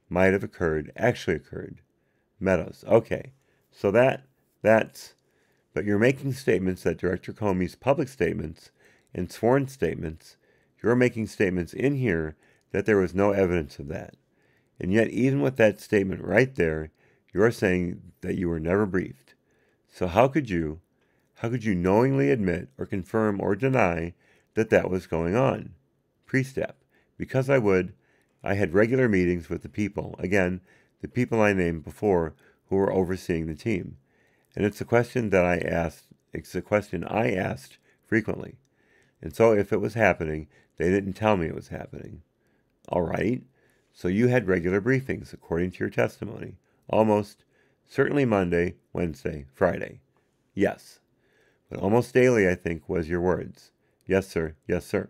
might have actually occurred. Meadows, okay, so that's, but you're making statements that Director Comey's public statements and sworn statements, you're making statements in here that there was no evidence of that. And yet, even with that statement right there, you're saying that you were never briefed. So how could you knowingly admit or confirm or deny that was going on? Priestap, because I had regular meetings with the people, again, the people I named before who were overseeing the team. And it's a question I asked frequently. And so if it was happening, they didn't tell me it was happening. All right, so you had regular briefings according to your testimony. Almost, certainly Monday, Wednesday, Friday. Yes. But almost daily, I think, was your words. Yes, sir. Yes, sir.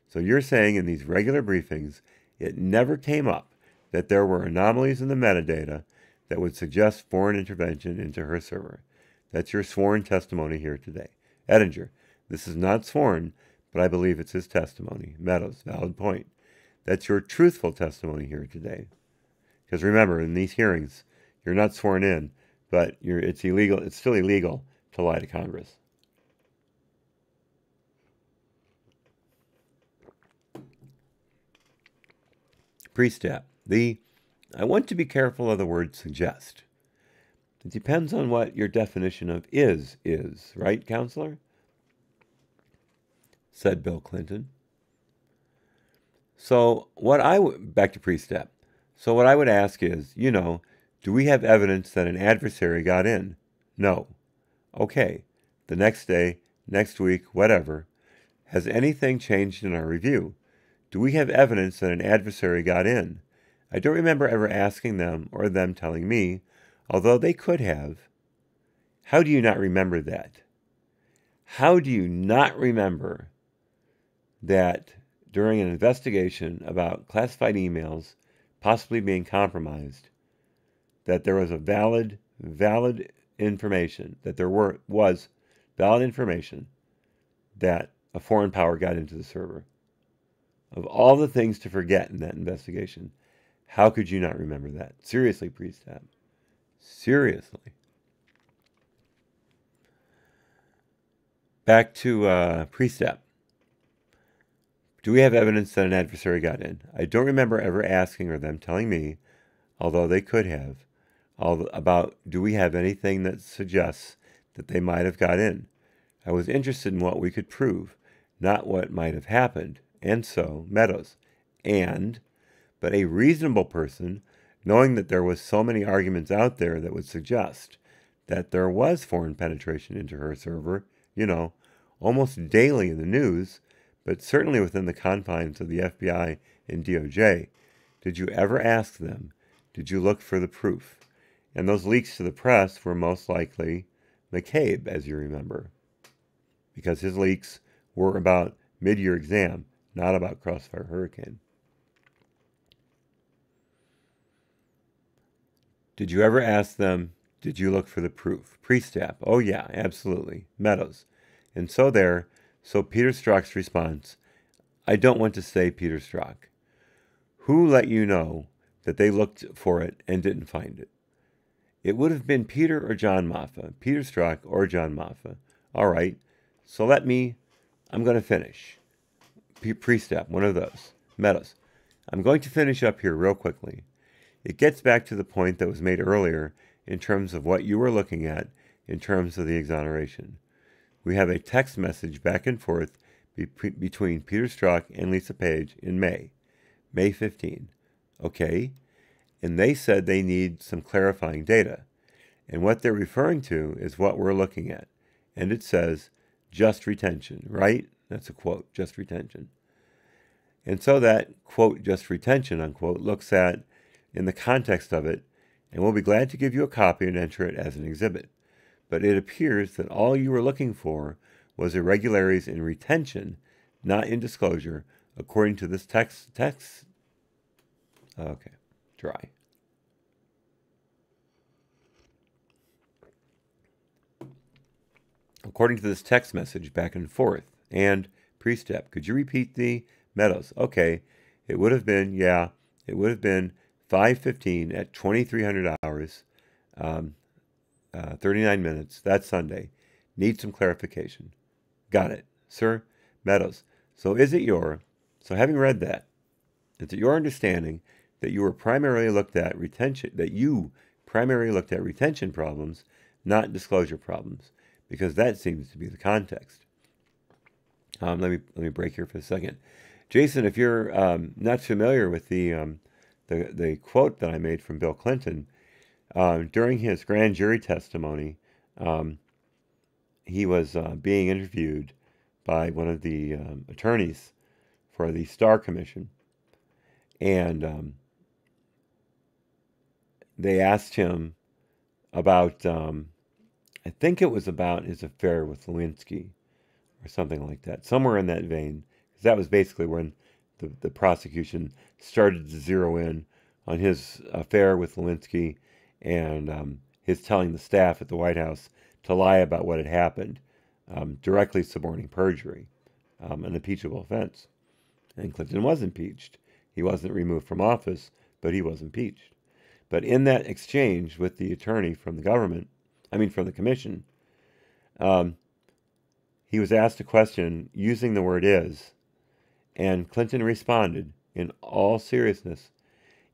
So you're saying in these regular briefings, it never came up that there were anomalies in the metadata that would suggest foreign intervention into her server. That's your sworn testimony here today. Edinger, this is not sworn, but I believe it's his testimony. Meadows, valid point. That's your truthful testimony here today. Because remember, in these hearings, you're not sworn in, but it's illegal. It's still illegal to lie to Congress. Priestap, I want to be careful of the word suggest. It depends on what your definition of is, right, counselor? Said Bill Clinton. So back to Priestap. So what I would ask is, do we have evidence that an adversary got in? No. Okay. The next day, next week, whatever. Has anything changed in our review? Do we have evidence that an adversary got in? I don't remember ever asking them or them telling me, although they could have. How do you not remember that? How do you not remember that during an investigation about classified emails possibly being compromised, that there was a valid information, that there was valid information that a foreign power got into the server? Of all the things to forget in that investigation, how could you not remember that? Seriously, Priestap. Seriously. Back to Priestap. Do we have evidence that an adversary got in? I don't remember ever asking or them telling me, although they could have, about do we have anything that suggests that they might have got in. I was interested in what we could prove, not what might have happened. And so, Meadows, but a reasonable person, knowing that there was so many arguments out there that would suggest that there was foreign penetration into her server, almost daily in the news, but certainly within the confines of the FBI and DOJ, did you ever ask them? Did you look for the proof? And those leaks to the press were most likely McCabe, as you remember, because his leaks were about mid-year exam, not about Crossfire Hurricane. Did you ever ask them, did you look for the proof? Priestap, oh yeah, absolutely. Meadows. And so Peter Strzok's response, I don't want to say Peter Strzok. Who let you know that they looked for it and didn't find it? It would have been Peter or John Moffa, Peter Strzok or John Moffa. All right, so I'm going to finish. Priestap, one of those. Meadows. I'm going to finish up here real quickly. It gets back to the point that was made earlier in terms of what you were looking at in terms of the exoneration. We have a text message back and forth between Peter Strzok and Lisa Page in May 15. Okay? And they said they need some clarifying data. And what they're referring to is what we're looking at. And it says, just retention, right? That's a quote, just retention. And so that, quote, just retention, unquote, looks at, in the context of it, and we'll be glad to give you a copy and enter it as an exhibit. But it appears that all you were looking for was irregularities in retention, not in disclosure, according to this text. Okay, dry. According to this text message back and forth. And Priestap, could you repeat the Meadows? Okay, it would have been 5:15 at 2300 hours, 39 minutes. That's Sunday. Need some clarification. Got it, sir. Meadows. So having read that, is it your understanding that you primarily looked at retention problems, not disclosure problems? Because that seems to be the context. Let me break here for a second. Jason, if you're not familiar with the quote that I made from Bill Clinton, during his grand jury testimony, he was being interviewed by one of the attorneys for the Starr Commission. And they asked him about, I think it was about his affair with Lewinsky or something like that, somewhere in that vein. Because that was basically when the prosecution started to zero in on his affair with Lewinsky and his telling the staff at the White House to lie about what had happened, directly suborning perjury, an impeachable offense. And Clinton was impeached. He wasn't removed from office, but he was impeached. But in that exchange with the attorney from the commission, he was asked a question using the word is, and Clinton responded in all seriousness,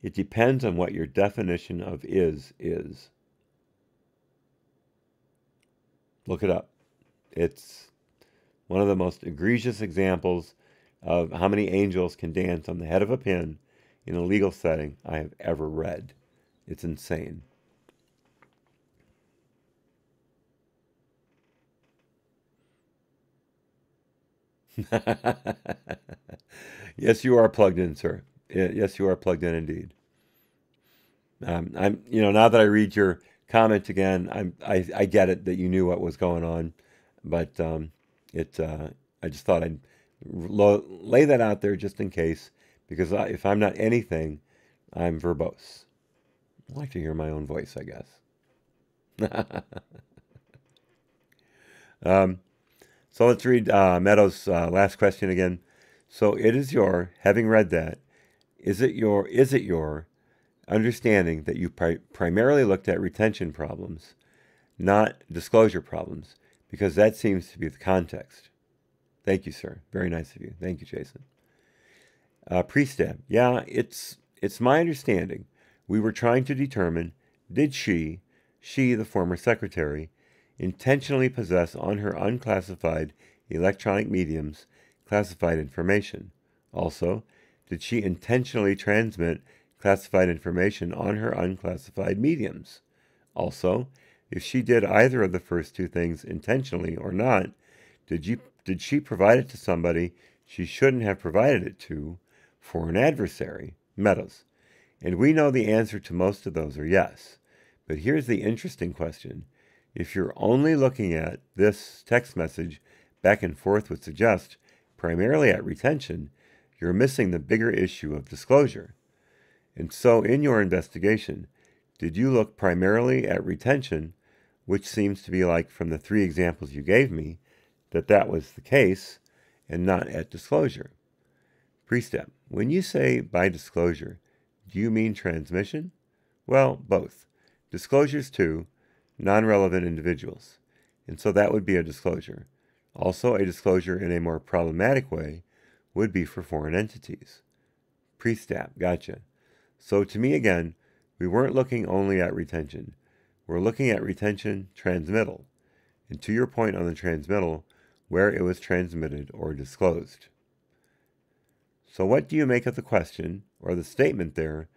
it depends on what your definition of is. Look it up. It's one of the most egregious examples of how many angels can dance on the head of a pin in a legal setting I have ever read. It's insane. Yes, you are plugged in, sir. Yes, you are plugged in indeed. Now that I read your comment again, I get it that you knew what was going on, but I just thought I'd lay that out there just in case, because if I'm not anything, I'm verbose. I like to hear my own voice, I guess. So let's read Meadows' last question again. So having read that, is it your understanding that you primarily looked at retention problems, not disclosure problems? Because that seems to be the context. Thank you, sir. Very nice of you. Thank you, Jason. Priestap, yeah, it's my understanding. We were trying to determine, did she, the former secretary, intentionally possess on her unclassified electronic mediums classified information? Also, did she intentionally transmit classified information on her unclassified mediums? Also, if she did either of the first two things intentionally or not, did she provide it to somebody she shouldn't have provided it to for an adversary? Meadows. And we know the answer to most of those are yes. But here's the interesting question. If you're only looking at this text message back and forth would suggest primarily at retention, You're missing the bigger issue of disclosure. And so in your investigation, did you look primarily at retention, which seems to be like from the 3 examples you gave me, that was the case, and not at disclosure? Priestap, when you say by disclosure, do you mean transmission? Well, both. Disclosures to non-relevant individuals. And so that would be a disclosure. Also, a disclosure in a more problematic way would be for foreign entities. Priestap, gotcha. So to me again, we weren't looking only at retention. We're looking at retention transmittal. And to your point on the transmittal, where it was transmitted or disclosed. So what do you make of the question, or the statement there,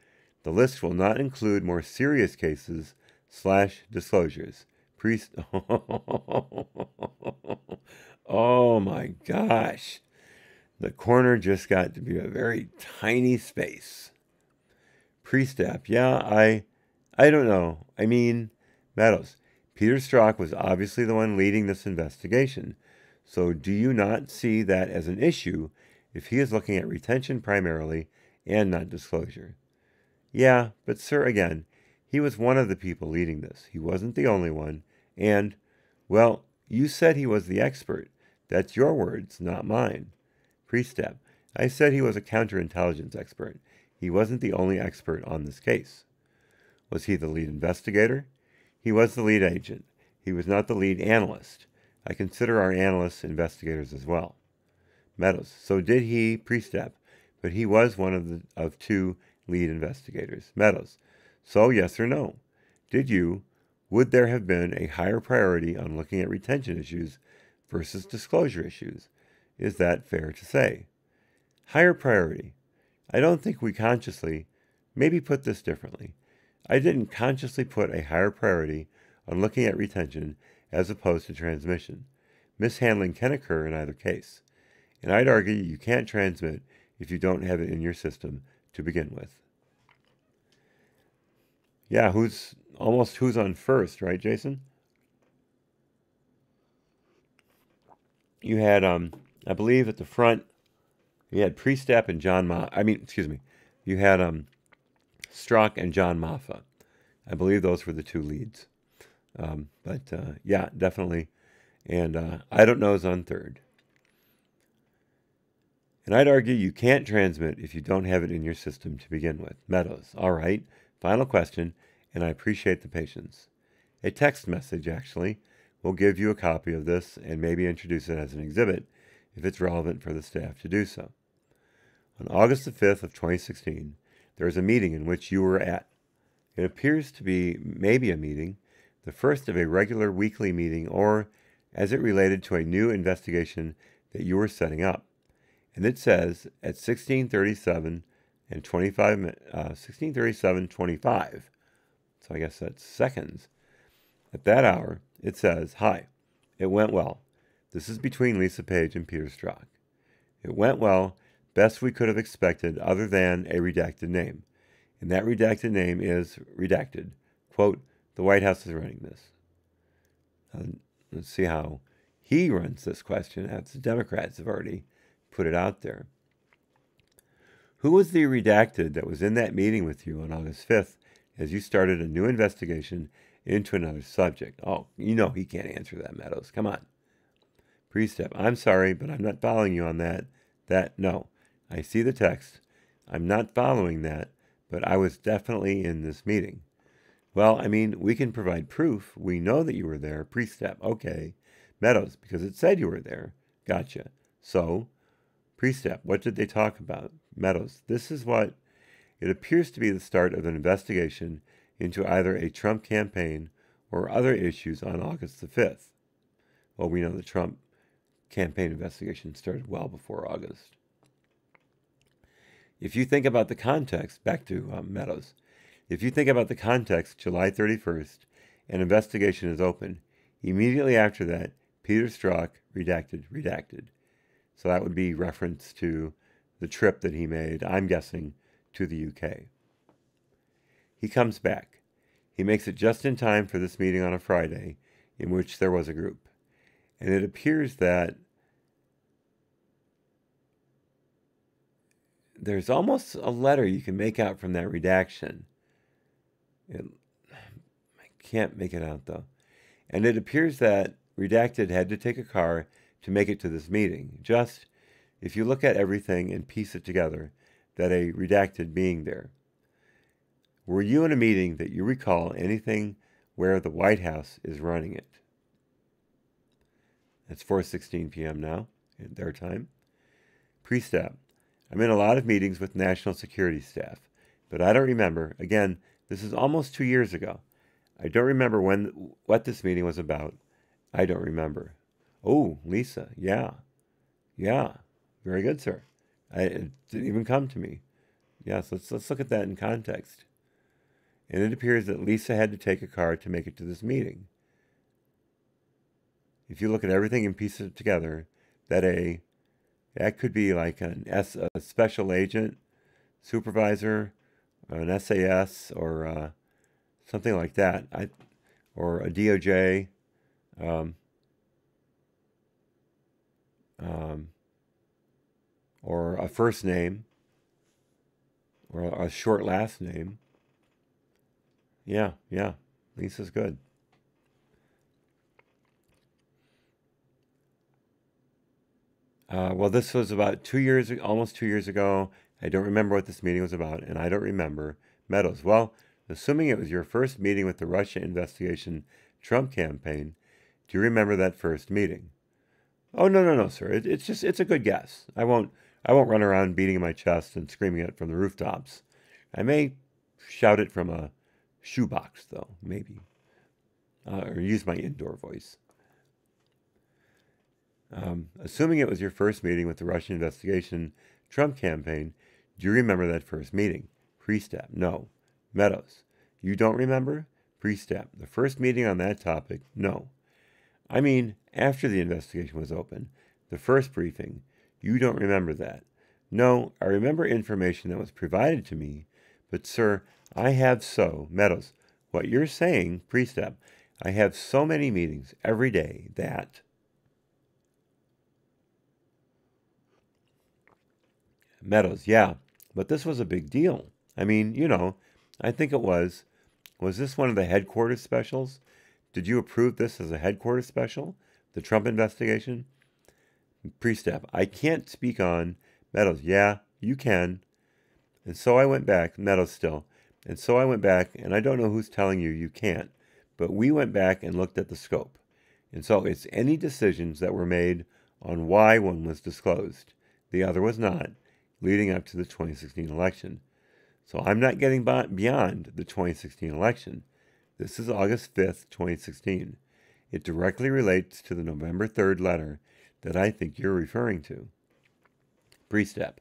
the list will not include more serious cases / disclosures? Oh my gosh. The corner just got to be a very tiny space. Priestap, yeah, I don't know. I mean, Meadows, Peter Strzok was obviously the one leading this investigation. So do you not see that as an issue if he is looking at retention primarily and not disclosure? Yeah, but sir, again, he was one of the people leading this. He wasn't the only one. And, well, you said he was the expert. That's your words, not mine. Priestap, I said he was a counterintelligence expert. He wasn't the only expert on this case. Was he the lead investigator? He was the lead agent. He was not the lead analyst. I consider our analysts investigators as well. Meadows, so did he, Priestap, but he was one of 2 lead investigators. Meadows, so yes or no? Would there have been a higher priority on looking at retention issues versus disclosure issues? Is that fair to say? Higher priority. I don't think we consciously, maybe put this differently. I didn't consciously put a higher priority on looking at retention as opposed to transmission. Mishandling can occur in either case. And I'd argue you can't transmit if you don't have it in your system to begin with. Yeah, who's on first, right, Jason? You had, I believe at the front, you had Priestap and you had Strzok and John Maffa. I believe those were the 2 leads. Yeah, definitely. And I don't know is on third. And I'd argue you can't transmit if you don't have it in your system to begin with. Meadows, all right. Final question, and I appreciate the patience. A text message, actually. We'll give you a copy of this and maybe introduce it as an exhibit if it's relevant for the staff to do so. On August the 5th of 2016, there was a meeting in which you were at. It appears to be maybe a meeting, the first of a regular weekly meeting, or as it related to a new investigation that you were setting up. And it says at 16:37 and 16:37:25, so I guess that's seconds. At that hour, it says, "Hi, it went well. This is between Lisa Page and Peter Strzok. It went well, best we could have expected other than a redacted name. And that redacted name is redacted. Quote, the White House is running this." Let's see how he runs this question, as the Democrats have already put it out there. Who was the redacted that was in that meeting with you on August 5th as you started a new investigation into another subject? Oh, you know he can't answer that, Meadows. Come on. Priestap, I'm sorry, but I'm not following you on that. No. I see the text. I'm not following that, but I was definitely in this meeting. Well, I mean, we can provide proof. We know that you were there. Priestap, okay. Meadows, because it said you were there. Gotcha. So, Priestap, what did they talk about? Meadows, this is what it appears to be the start of an investigation into either a Trump campaign or other issues on August the 5th. Well, we know the Trump campaign investigation started well before August. If you think about the context, back to Meadows, if you think about the context, July 31st, an investigation is open. Immediately after that, Peter Strzok, redacted. So that would be reference to the trip that he made, I'm guessing, to the UK. He comes back. He makes it just in time for this meeting on a Friday, in which there was a group. And it appears that there's almost a letter you can make out from that redaction. I can't make it out though. And it appears that redacted had to take a car to make it to this meeting. Just, if you look at everything and piece it together, that a redacted being there. Were you in a meeting that you recall anything where the White House is running it? It's 4:16 p.m. now, in their time. Priestap, I'm in a lot of meetings with national security staff, but I don't remember. Again, this is almost 2 years ago. I don't remember what this meeting was about. I don't remember. Oh, Lisa, yeah. Very good, sir. It didn't even come to me. Yes, let's look at that in context. And it appears that Lisa had to take a car to make it to this meeting. If you look at everything and piece it together, that could be like a special agent, supervisor, an SAS, or something like that, or a DOJ, or a first name, or a short last name. Yeah, Lisa's good. Well, this was about 2 years, almost 2 years ago. I don't remember what this meeting was about, and I don't remember Meadows. Well, assuming it was your first meeting with the Russia investigation Trump campaign, do you remember that first meeting? Oh, no, sir. It's a good guess. I won't run around beating my chest and screaming it from the rooftops. I may shout it from a shoebox, though, maybe, or use my indoor voice. Assuming it was your first meeting with the Russian investigation Trump campaign, do you remember that first meeting? Priestap, no. Meadows, you don't remember? Priestap, the first meeting on that topic, no. I mean, after the investigation was open, the first briefing, you don't remember that. No, I remember information that was provided to me, but sir, I have Meadows, what you're saying, Priestap, I have so many meetings every day that... Meadows, yeah, but this was a big deal. I mean, I think it was. Was this one of the headquarters specials? Did you approve this as a headquarters special? The Trump investigation? Priestap, I can't speak on. Meadows, yeah, you can. And so I went back, Meadows still. And so I went back, and I don't know who's telling you you can't, but we went back and looked at the scope. And so it's any decisions that were made on why one was disclosed, the other was not, leading up to the 2016 election. So I'm not getting beyond the 2016 election. This is August 5th, 2016. It directly relates to the November 3rd letter that I think you're referring to. Priestap,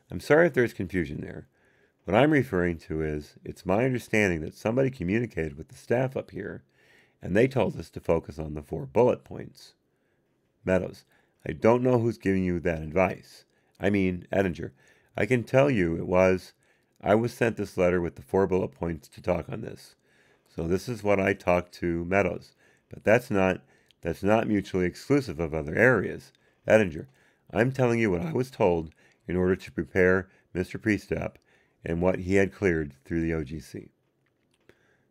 I'm sorry if there's confusion there. What I'm referring to is, it's my understanding that somebody communicated with the staff up here, and they told us to focus on the 4 bullet points. Meadows, I don't know who's giving you that advice. I mean, Ettinger, I can tell you I was sent this letter with the 4 bullet points to talk on this. So this is what I talked to Meadows. But that's not mutually exclusive of other areas. Ettinger, I'm telling you what I was told in order to prepare Mr. Priestap and what he had cleared through the OGC.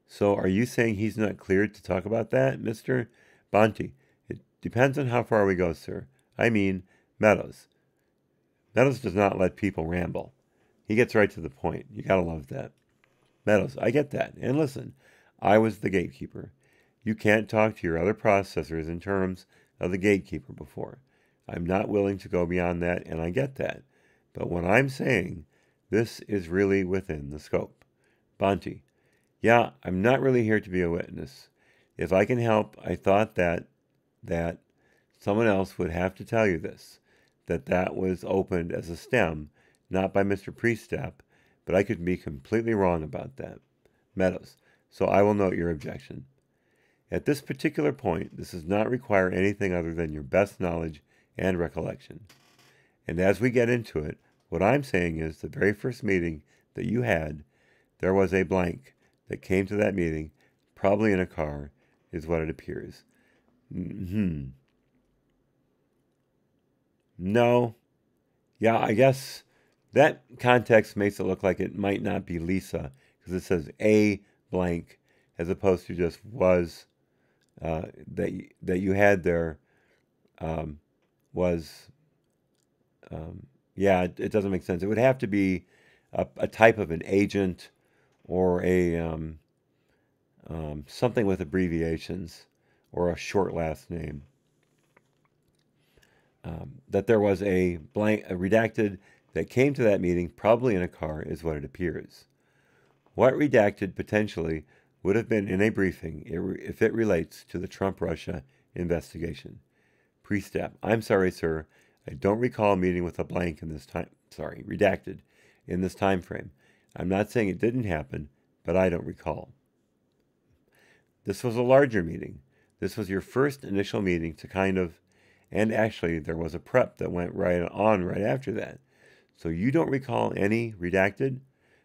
So are you saying he's not cleared to talk about that, Mr. Bonte? It depends on how far we go, sir. I mean, Meadows. Meadows does not let people ramble. He gets right to the point. You gotta love that. Meadows, I get that. And listen, I was the gatekeeper. You can't talk to your other processors in terms of the gatekeeper before. I'm not willing to go beyond that, and I get that. But what I'm saying, this is really within the scope. Bonte, yeah, I'm not really here to be a witness. If I can help, I thought that someone else would have to tell you this, that was opened as a stem, not by Mr. Priestap, but I could be completely wrong about that. Meadows, so I will note your objection. At this particular point, this does not require anything other than your best knowledge and recollection. And as we get into it, what I'm saying is the very first meeting that you had, there was a blank that came to that meeting, probably in a car, is what it appears. No. Yeah, I guess That context makes it look like it might not be Lisa, because it says a blank, as opposed to just was, that you had there, was, yeah, it doesn't make sense. It would have to be a type of an agent, or a something with abbreviations, or a short last name. That there was a blank, a redacted, that came to that meeting, probably in a car, is what it appears. What redacted potentially would have been in a briefing if it relates to the Trump-Russia investigation? Priestap: I'm sorry, sir. I don't recall meeting with a blank in this time. Sorry, redacted in this time frame. I'm not saying it didn't happen, but I don't recall. This was a larger meeting. This was your first initial meeting to kind of, and actually there was a prep that went right after that. So you don't recall any redacted?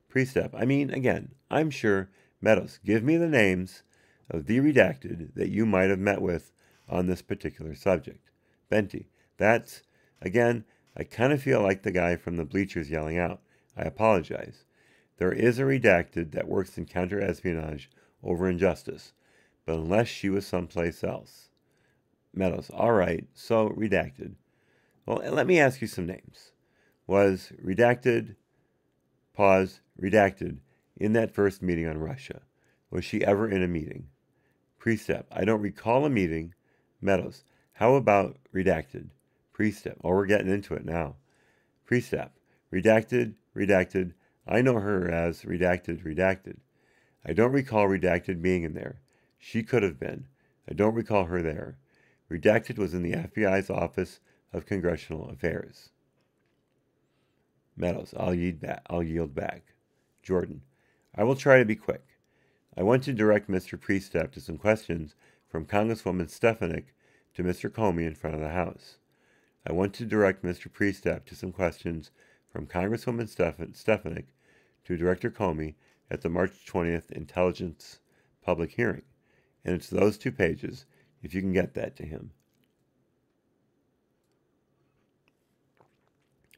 Priestap: I mean, again, I'm sure. Meadows: give me the names of the redacted that you might have met with on this particular subject. Benty: that's, again, I kind of feel like the guy from the bleachers yelling out. I apologize. There is a redacted that works in counterespionage over Injustice, but unless she was someplace else. Meadows: all right, so redacted. Well, let me ask you some names. Was redacted, pause, redacted, in that first meeting on Russia? Was she ever in a meeting? Priestap: I don't recall a meeting. Meadows: how about redacted? Priestap: oh, we're getting into it now. Priestap: redacted, redacted. I know her as redacted, redacted. I don't recall redacted being in there. She could have been. I don't recall her there. Redacted was in the FBI's Office of Congressional Affairs. Meadows: I'll yield back. Jordan: I will try to be quick. I want to direct Mr. Priestap to some questions from Congresswoman Stefanik to Mr. Comey in front of the House. I want to direct Mr. Priestap to some questions from Congresswoman Stefanik to Director Comey at the March 20th Intelligence Public Hearing. And it's those 2 pages, if you can get that to him.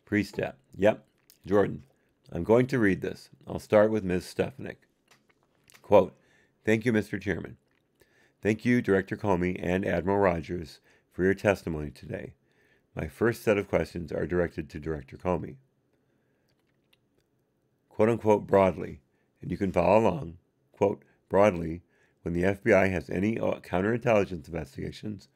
Priestap: yep. Jordan: I'm going to read this. I'll start with Ms. Stefanik. Quote: thank you, Mr. Chairman. Thank you, Director Comey and Admiral Rogers, for your testimony today. My first set of questions are directed to Director Comey. Quote unquote, broadly, and you can follow along. Quote: broadly, when the FBI has any counterintelligence investigations,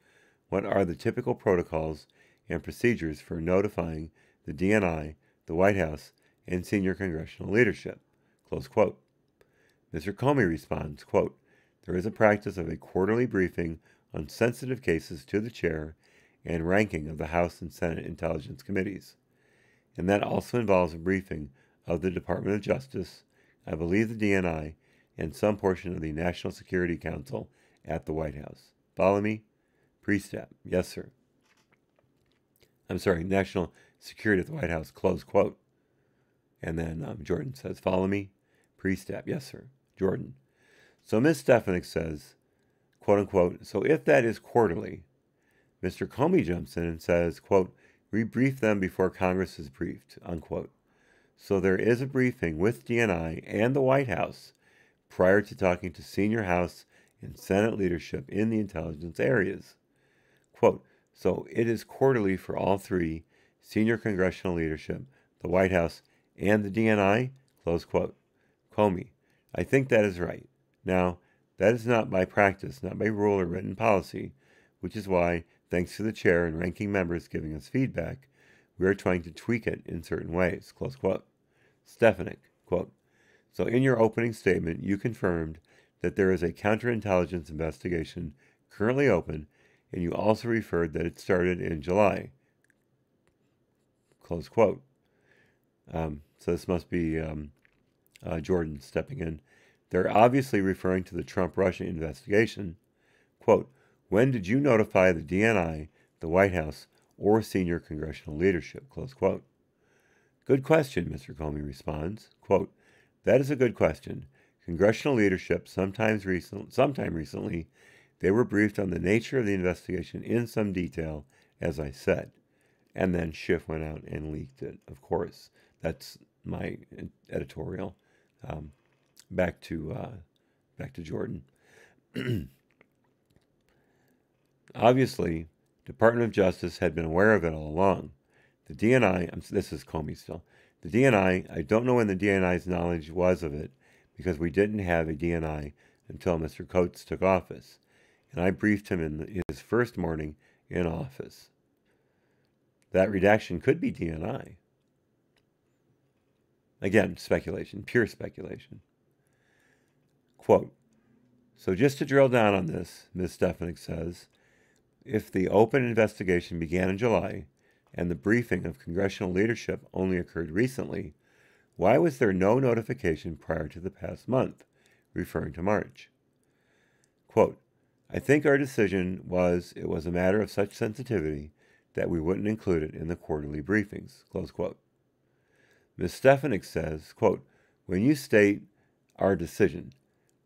what are the typical protocols and procedures for notifying the DNI, the White House, and senior congressional leadership? Close quote. Mr. Comey responds, quote: there is a practice of a quarterly briefing on sensitive cases to the chair and ranking of the House and Senate Intelligence Committees. And that also involves a briefing of the Department of Justice, I believe the DNI, and some portion of the National Security Council at the White House. Follow me? Priestap: yes, sir. I'm sorry, National Security at the White House, close quote. And then Jordan says, follow me? Priestap: yes, sir. Jordan: so Ms. Stefanik says, quote unquote, so if that is quarterly, Mr. Comey jumps in and says, quote, we brief them before Congress is briefed, unquote. So there is a briefing with DNI and the White House prior to talking to senior House and Senate leadership in the intelligence areas. Quote, so it is quarterly for all 3, senior congressional leadership, the White House, and the DNI, close quote. Comey: I think that is right. Now, that is not by practice, not by rule or written policy, which is why, thanks to the chair and ranking members giving us feedback, we are trying to tweak it in certain ways, close quote. Stefanik: quote, so in your opening statement, you confirmed that there is a counterintelligence investigation currently open, and you also referred that it started in July, close quote. So this must be Jordan stepping in. They're obviously referring to the Trump-Russia investigation. Quote, when did you notify the DNI, the White House, or senior congressional leadership? Close quote. Good question, Mr. Comey responds. Quote, that is a good question. Congressional leadership, sometime recently, they were briefed on the nature of the investigation in some detail, as I said. And then Schiff went out and leaked it, of course. That's my editorial. Um, back to Jordan. Obviously, Department of Justice had been aware of it all along. The DNI, this is Comey still. The DNI, I don't know when the DNI's knowledge was of it because we didn't have a DNI until Mr. Coates took office, and I briefed him in his first morning in office. That redaction could be DNI. Again, speculation, pure speculation. Quote, so just to drill down on this, Ms. Stefanik says, if the open investigation began in July and the briefing of congressional leadership only occurred recently, why was there no notification prior to the past month, referring to March? Quote, I think our decision was it was a matter of such sensitivity that we wouldn't include it in the quarterly briefings, close quote. Ms. Stefanik says, quote, when you state our decision,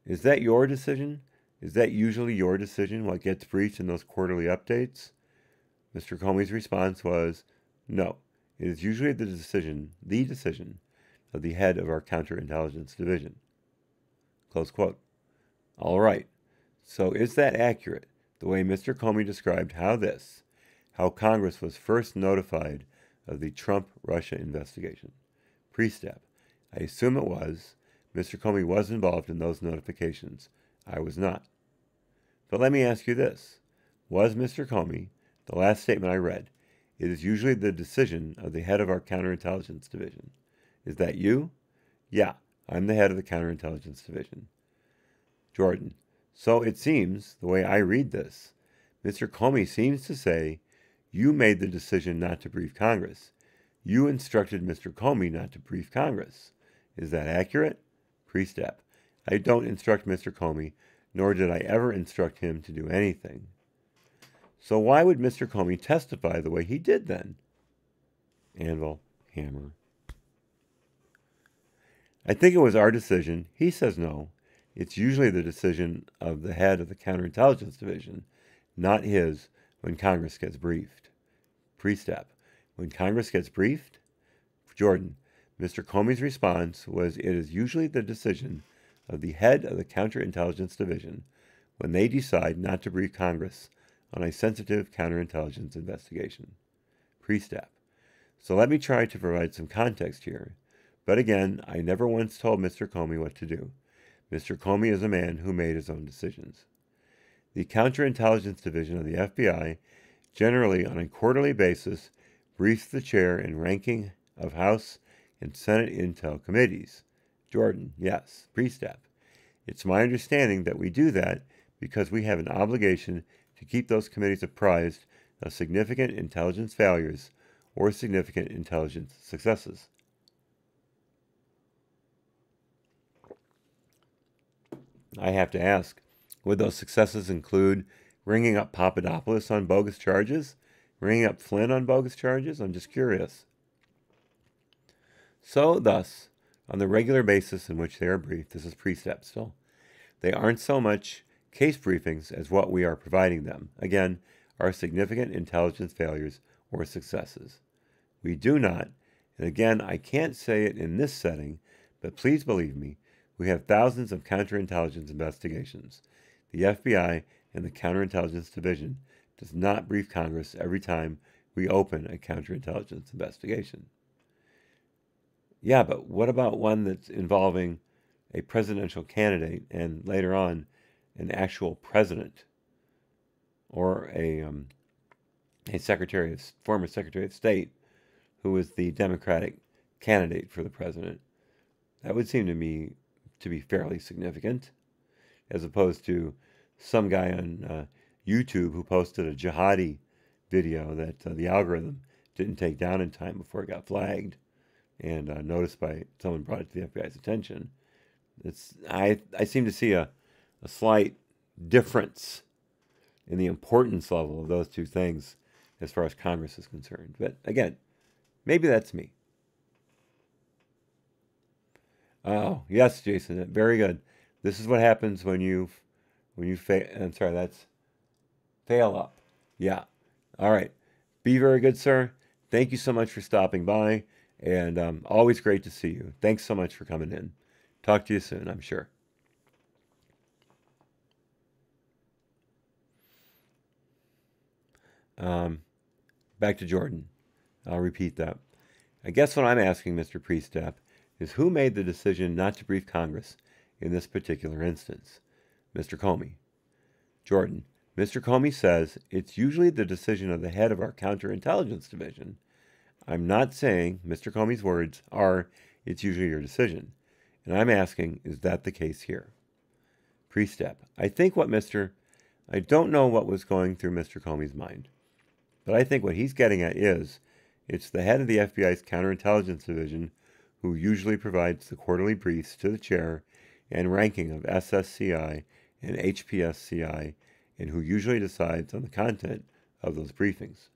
is that your decision? Is that usually your decision, what gets briefed in those quarterly updates? Mr. Comey's response was, no, it is usually the decision of the head of our counterintelligence division. Close quote. All right, so is that accurate, the way Mr. Comey described how Congress was first notified of the Trump-Russia investigation? Priestap, I assume it was. Mr. Comey was involved in those notifications. I was not. But let me ask you this. Was Mr. Comey, the last statement I read, it is usually the decision of the head of our counterintelligence division. Is that you? Yeah, I'm the head of the counterintelligence division. Jordan, so it seems, the way I read this, Mr. Comey seems to say, you made the decision not to brief Congress. You instructed Mr. Comey not to brief Congress. Is that accurate? Priestap, I don't instruct Mr. Comey, nor did I ever instruct him to do anything. So why would Mr. Comey testify the way he did then? Anvil, hammer. I think it was our decision. He says no. It's usually the decision of the head of the counterintelligence division, not his, when Congress gets briefed. Priestap, when Congress gets briefed? Jordan, Mr. Comey's response was it is usually the decision of the head of the counterintelligence division when they decide not to brief Congress on a sensitive counterintelligence investigation. Priestap, so let me try to provide some context here. But again, I never once told Mr. Comey what to do. Mr. Comey is a man who made his own decisions. The counterintelligence division of the FBI, generally on a quarterly basis, briefs the chair and ranking of House and Senate Intel committees. Jordan, yes. Priestap, it's my understanding that we do that because we have an obligation to keep those committees apprised of significant intelligence failures or significant intelligence successes. I have to ask, would those successes include ringing up Papadopoulos on bogus charges? Ringing up Flynn on bogus charges? I'm just curious. So, thus, on the regular basis in which they are briefed, this is Priestap still, they aren't so much case briefings as what we are providing them, again, are significant intelligence failures or successes. We do not, and again, I can't say it in this setting, but please believe me, we have thousands of counterintelligence investigations. The FBI and the Counterintelligence Division does not brief Congress every time we open a counterintelligence investigation. Yeah, but what about one that's involving a presidential candidate and later on an actual president or a former Secretary of State who was the Democratic candidate for the president? That would seem to me to be fairly significant, as opposed to some guy on YouTube who posted a jihadi video that the algorithm didn't take down in time before it got flagged and noticed by someone brought it to the FBI's attention. I seem to see a slight difference in the importance level of those two things as far as Congress is concerned. But again, maybe that's me. Oh, yes, Jason, very good. This is what happens when you fail. I'm sorry, that's fail up. Yeah. All right. Be very good, sir. Thank you so much for stopping by. And always great to see you. Thanks so much for coming in. Talk to you soon, I'm sure. Back to Jordan. I'll repeat that. I guess what I'm asking, Mr. Priestap, is who made the decision not to brief Congress in this particular instance? Mr. Comey. Jordan. Mr. Comey says it's usually the decision of the head of our counterintelligence division. I'm not saying, Mr. Comey's words are, it's usually your decision. And I'm asking, is that the case here? Priestap. I don't know what was going through Mr. Comey's mind. But I think what he's getting at is, it's the head of the FBI's counterintelligence division who usually provides the quarterly briefs to the chair and ranking of SSCI and HPSCI, and who usually decides on the content of those briefings.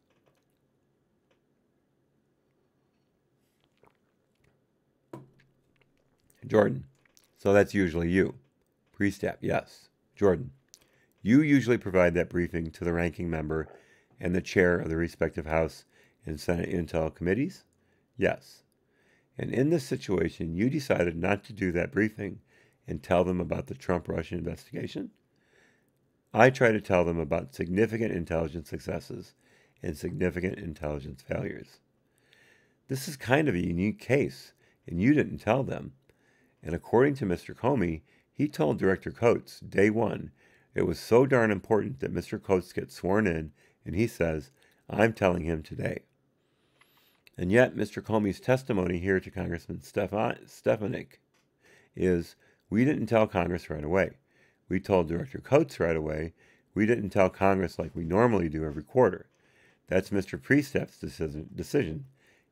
Jordan. So that's usually you. Priestap. Yes. Jordan. You usually provide that briefing to the ranking member and the chair of the respective House and Senate Intel committees? Yes. And in this situation, you decided not to do that briefing and tell them about the Trump-Russia investigation? I try to tell them about significant intelligence successes and significant intelligence failures. This is kind of a unique case, and you didn't tell them. And according to Mr. Comey, he told Director Coates, day one, it was so darn important that Mr. Coates get sworn in, and he says, I'm telling him today. And yet, Mr. Comey's testimony here to Congressman Stefanik is, we didn't tell Congress right away. We told Director Coates right away. We didn't tell Congress like we normally do every quarter. That's Mr. Priestap's decision,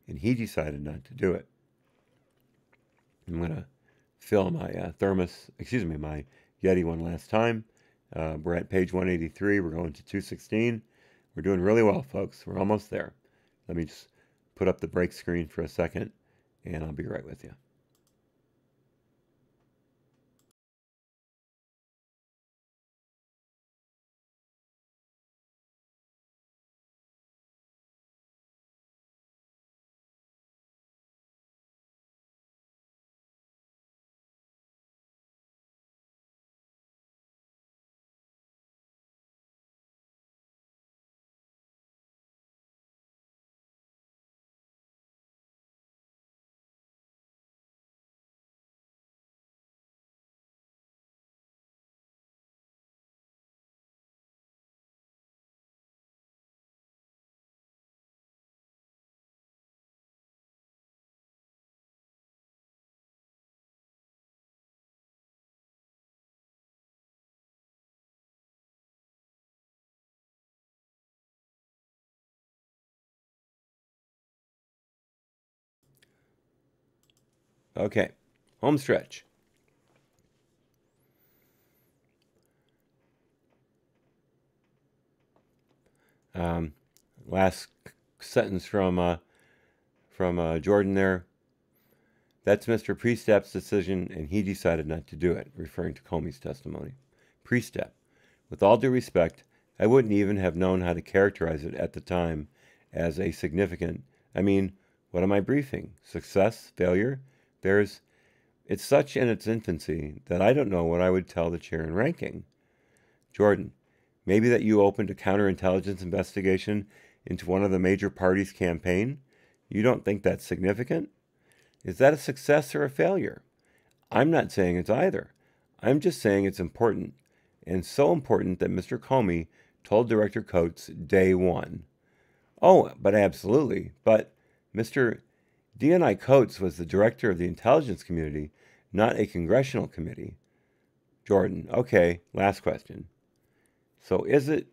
and he decided not to do it. I'm going to fill my my Yeti one last time. We're at page 183. We're going to 216. We're doing really well, folks. We're almost there. Let me just put up the break screen for a second, and I'll be right with you. Okay, home stretch. Last sentence from Jordan there. That's Mr. Priestap's decision, and he decided not to do it, referring to Comey's testimony. Priestap. With all due respect, I wouldn't even have known how to characterize it at the time as a significant. What am I briefing? Success? Failure? It's such in its infancy that I don't know what I would tell the chair in ranking. Jordan. Maybe that you opened a counterintelligence investigation into one of the major parties' campaign? You don't think that's significant? Is that a success or a failure? I'm not saying it's either. I'm just saying it's important, and so important that Mr. Comey told Director Coates day one. Oh, but absolutely. But Mr. D.N.I. Coates was the director of the intelligence community, not a congressional committee. Jordan. Okay, last question. So again,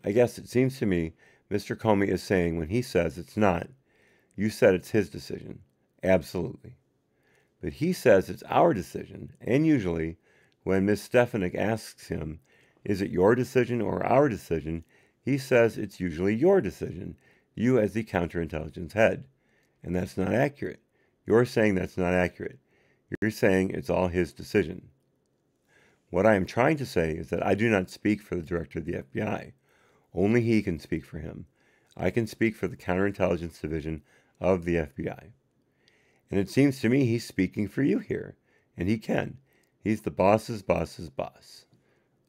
I guess it seems to me Mr. Comey is saying when he says it's not, you said it's his decision. Absolutely. But he says it's our decision, and usually when Ms. Stefanik asks him, is it your decision or our decision, he says it's usually your decision, you as the counterintelligence head. And that's not accurate. You're saying that's not accurate. You're saying it's all his decision. What I am trying to say is that I do not speak for the director of the FBI. Only he can speak for him. I can speak for the counterintelligence division of the FBI. And it seems to me he's speaking for you here, and he can. He's the boss's boss's boss.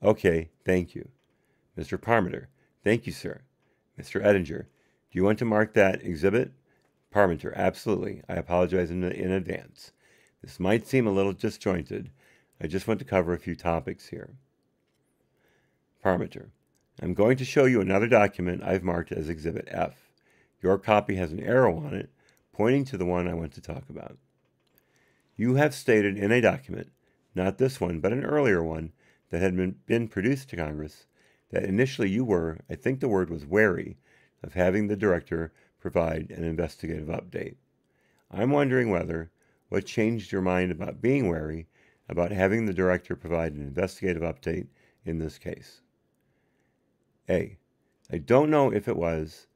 Okay, thank you. Mr. Parmenter, thank you, sir. Mr. Ettinger, do you want to mark that exhibit? Parmenter, absolutely. I apologize in advance. This might seem a little disjointed. I just want to cover a few topics here. Parmenter, I'm going to show you another document I've marked as Exhibit F. Your copy has an arrow on it, pointing to the one I want to talk about. You have stated in a document, not this one, but an earlier one that had been produced to Congress, that initially you were, I think the word was wary, of having the director provide an investigative update. I'm wondering what changed your mind about being wary about having the director provide an investigative update in this case. A. I don't know if it was.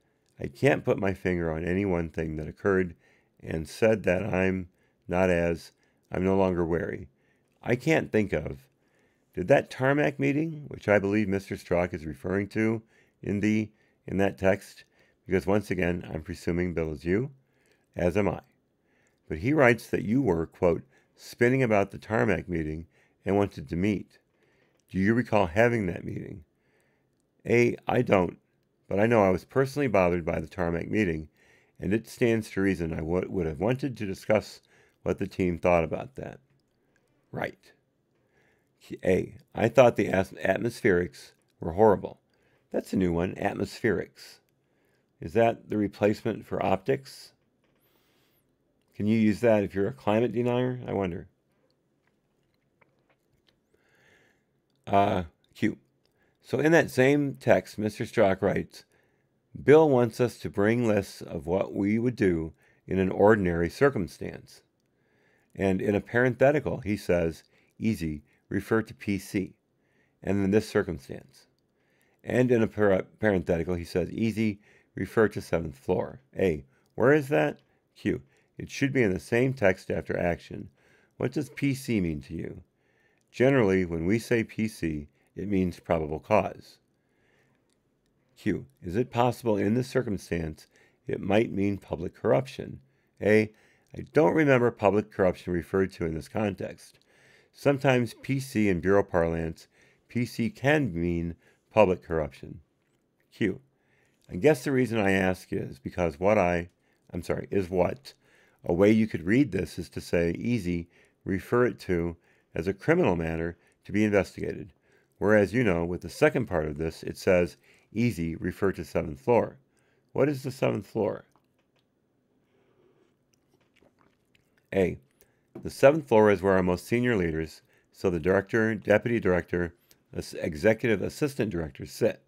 I can't put my finger on any one thing that occurred and said that I'm no longer wary. I can't think of. Did that tarmac meeting, which I believe Mr. Strzok is referring to in that text, because once again, I'm presuming Bill is you, as am I. But he writes that you were, quote, spinning about the tarmac meeting and wanted to meet. Do you recall having that meeting? A, I don't, but I know I was personally bothered by the tarmac meeting, and it stands to reason I would have wanted to discuss what the team thought about that. Right. A, I thought the atmospherics were horrible. That's a new one, atmospherics. Is that the replacement for optics? Can you use that if you're a climate denier? I wonder. Q. So in that same text, Mr. Strzok writes, Bill wants us to bring lists of what we would do in an ordinary circumstance. And in a parenthetical, he says, easy, refer to PC, and in this circumstance. And in a parenthetical, he says, easy, refer to 7th floor. A, where is that? Q, it should be in the same text after action. What does PC mean to you? Generally, when we say PC, it means probable cause. Q, is it possible in this circumstance it might mean public corruption? A, I don't remember public corruption referred to in this context. Sometimes PC in bureau parlance, PC can mean public corruption. Q, I guess the reason I ask is because a way you could read this is to say easy, refer it to as a criminal matter to be investigated. Whereas, with the second part of this, it says easy, refer to 7th floor. What is the 7th floor? A, the 7th floor is where our most senior leaders, so the director, deputy director, executive assistant directors sit.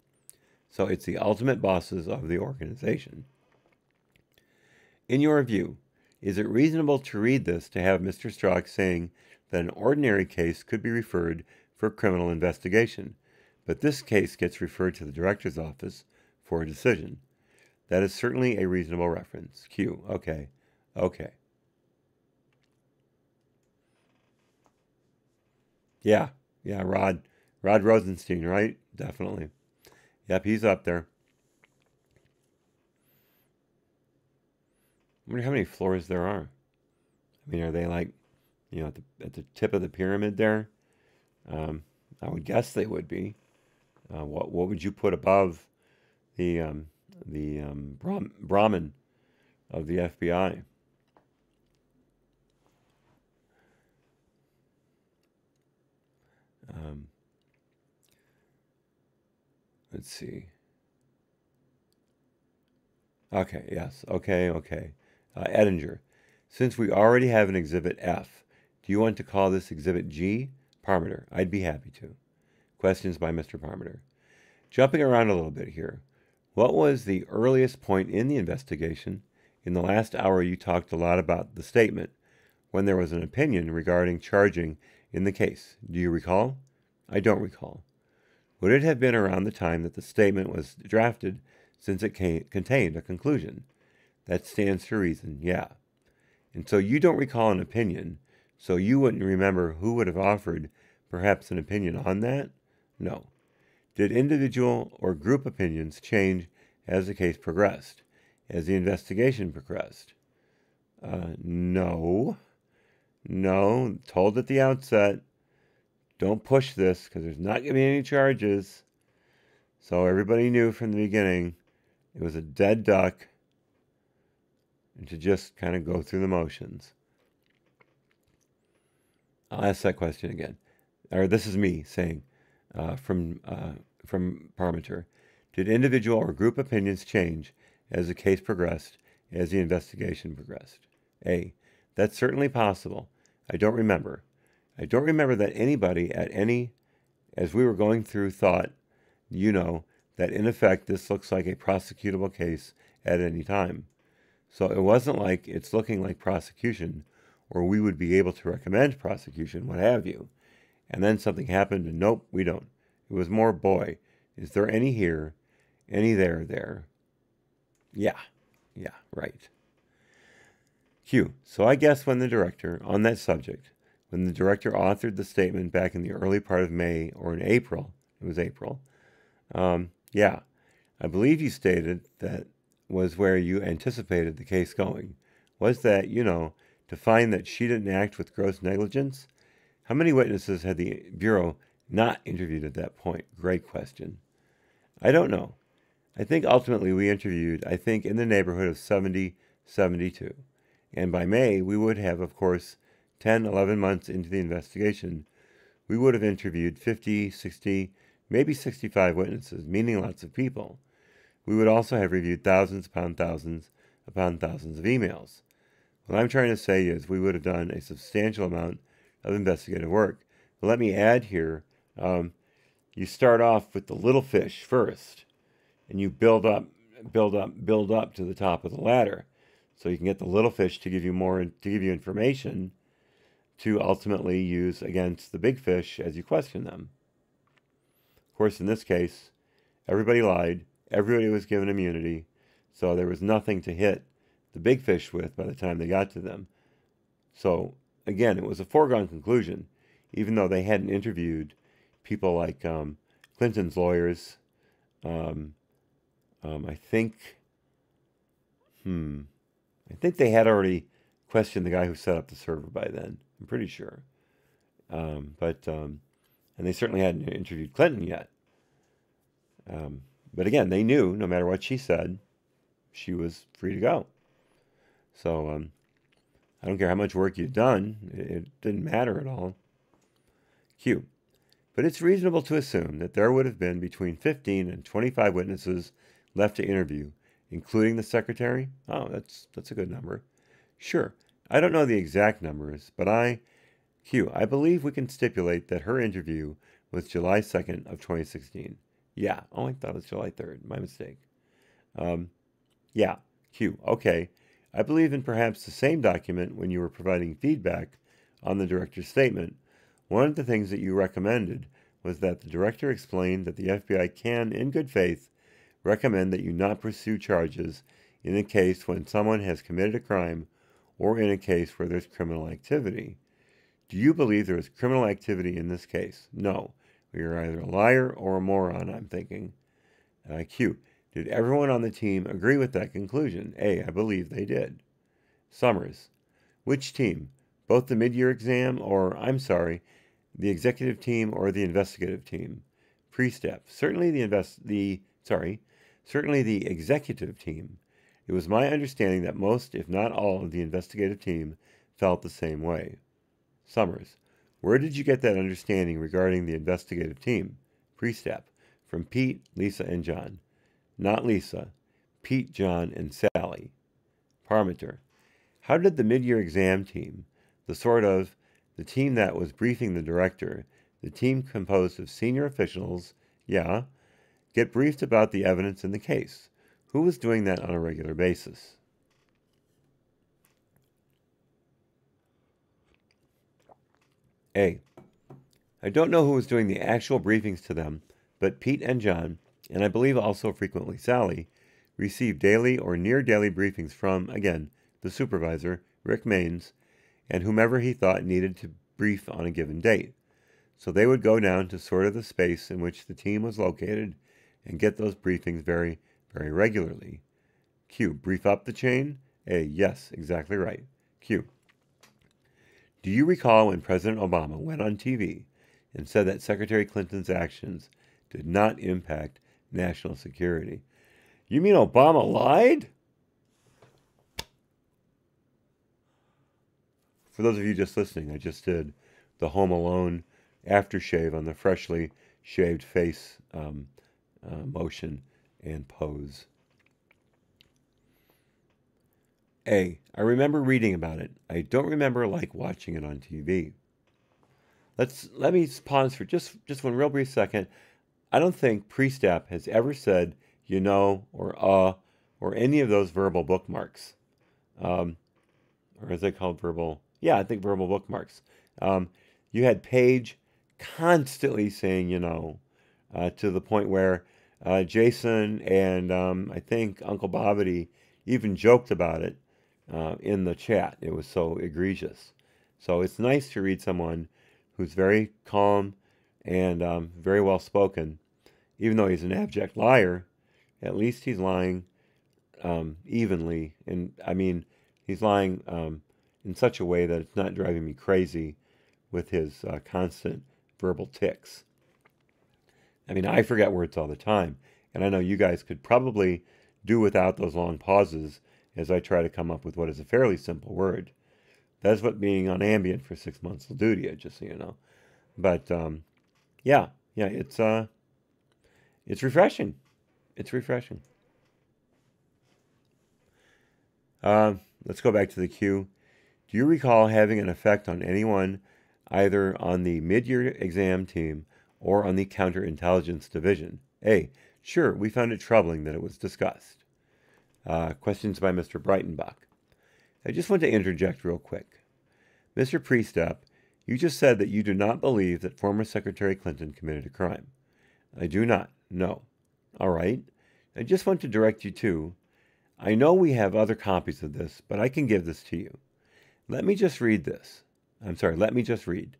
So it's the ultimate bosses of the organization. In your view, is it reasonable to read this to have Mr. Strzok saying that an ordinary case could be referred for criminal investigation, but this case gets referred to the director's office for a decision? That is certainly a reasonable reference. Q. Okay. Yeah, Rod Rosenstein, right? Definitely. Yep, he's up there. I wonder how many floors there are. I mean, are they like, at the tip of the pyramid there? I would guess they would be. What would you put above the Brahmin of the FBI? Let's see. Okay, yes. Okay. Ettinger, since we already have an Exhibit F, do you want to call this Exhibit G? Parmenter, I'd be happy to. Questions by Mr. Parmenter. Jumping around a little bit here, what was the earliest point in the investigation? In the last hour, you talked a lot about the statement when there was an opinion regarding charging in the case. Do you recall? I don't recall. Would it have been around the time that the statement was drafted, since it contained a conclusion? That stands to reason, yeah. And so you don't recall an opinion, so you wouldn't remember who would have offered perhaps an opinion on that? No. Did individual or group opinions change as the case progressed, as the investigation progressed? No. No. Told at the outset, don't push this because there's not going to be any charges. So everybody knew from the beginning it was a dead duck and to just kind of go through the motions. I'll ask that question again. Or this is me saying from Parmenter. Did individual or group opinions change as the case progressed, as the investigation progressed? A. That's certainly possible. I don't remember. I don't remember that anybody at any, as we were going through, thought, that in effect this looks like a prosecutable case at any time. So it wasn't like it's looking like prosecution, or we would be able to recommend prosecution, what have you. And then something happened, and nope, we don't. It was more, boy, is there any here, any there? Yeah, right. Q. So I guess when the director, on that subject, when the director authored the statement back in the early part of May, or in April, it was April, yeah, I believe you stated that was where you anticipated the case going. Was that, to find that she didn't act with gross negligence? How many witnesses had the Bureau not interviewed at that point? Great question. I don't know. I think ultimately we interviewed, in the neighborhood of 70, 72. And by May, we would have, of course, 10, 11 months into the investigation, we would have interviewed 50, 60, maybe 65 witnesses, meaning lots of people. We would also have reviewed thousands upon thousands of emails. What I'm trying to say is we would have done a substantial amount of investigative work. But let me add here, you start off with the little fish first, and you build up to the top of the ladder. So you can get the little fish to give you information to ultimately use against the big fish as you question them. Of course, in this case, everybody lied. Everybody was given immunity. So there was nothing to hit the big fish with by the time they got to them. So, again, it was a foregone conclusion, even though they hadn't interviewed people like Clinton's lawyers. I think they had already questioned the guy who set up the server by then. I'm pretty sure. And they certainly hadn't interviewed Clinton yet. But again, they knew no matter what she said, she was free to go. So I don't care how much work you've done. It didn't matter at all. Q. But it's reasonable to assume that there would have been between 15 and 25 witnesses left to interview, including the secretary. Oh, that's a good number. Sure. I don't know the exact numbers, but I believe we can stipulate that her interview was July 2nd of 2016. Yeah. Oh, I thought it was July 3rd. My mistake. Yeah. Q. Okay. I believe in perhaps the same document when you were providing feedback on the director's statement. One of the things that you recommended was that the director explained that the FBI can, in good faith, recommend that you not pursue charges in a case when someone has committed a crime or in a case where there's criminal activity. Do you believe there is criminal activity in this case? No. You're either a liar or a moron, I'm thinking. Q. Did everyone on the team agree with that conclusion? A. I believe they did. Summers. Which team? Both the mid-year exam or, the executive team or the investigative team? Priestap. Certainly the executive team. It was my understanding that most, if not all, of the investigative team felt the same way. Summers. Where did you get that understanding regarding the investigative team? Priestap. From Pete, Lisa, and John. Not Lisa. Pete, John, and Sally. Parmenter. How did the mid-year exam team, the team that was briefing the director, the team composed of senior officials, get briefed about the evidence in the case? Who was doing that on a regular basis? A. I don't know who was doing the actual briefings to them, but Pete and John, and I believe also frequently Sally, received daily or near-daily briefings from, again, the supervisor, Rick Maines, and whomever he thought needed to brief on a given date. So they would go down to sort of the space in which the team was located and get those briefings very, very regularly. Q. Brief up the chain? A. Yes, exactly right. Q. Do you recall when President Obama went on TV and said that Secretary Clinton's actions did not impact national security? You mean Obama lied? For those of you just listening, I just did the Home Alone aftershave on the freshly shaved face motion and pose. A. I remember reading about it. I don't remember watching it on TV. Let me pause for just one real brief second. I don't think Priestap has ever said or any of those verbal bookmarks. Or is it called verbal? Yeah, I think verbal bookmarks. You had Paige constantly saying to the point where Jason and I think Uncle Bobbity even joked about it in the chat. It was so egregious. So it's nice to read someone who's very calm and very well spoken. Even though he's an abject liar, at least he's lying evenly. And I mean, he's lying in such a way that it's not driving me crazy with his constant verbal tics. I mean, I forget words all the time. And I know you guys could probably do without those long pauses as I try to come up with what is a fairly simple word. That's what being on Ambien for 6 months will do to you, just so you know. But yeah, it's refreshing. It's refreshing. Let's go back to the Q. Do you recall having an effect on anyone, either on the mid-year exam team or on the counterintelligence division? A. Sure, we found it troubling that it was discussed. Questions by Mr. Breitenbach. I just want to interject real quick. Mr. Priestap, you just said that you do not believe that former Secretary Clinton committed a crime. I do not. No. All right. I just want to direct you to, I know we have other copies of this, but I can give this to you. Let me just read this. Let me just read.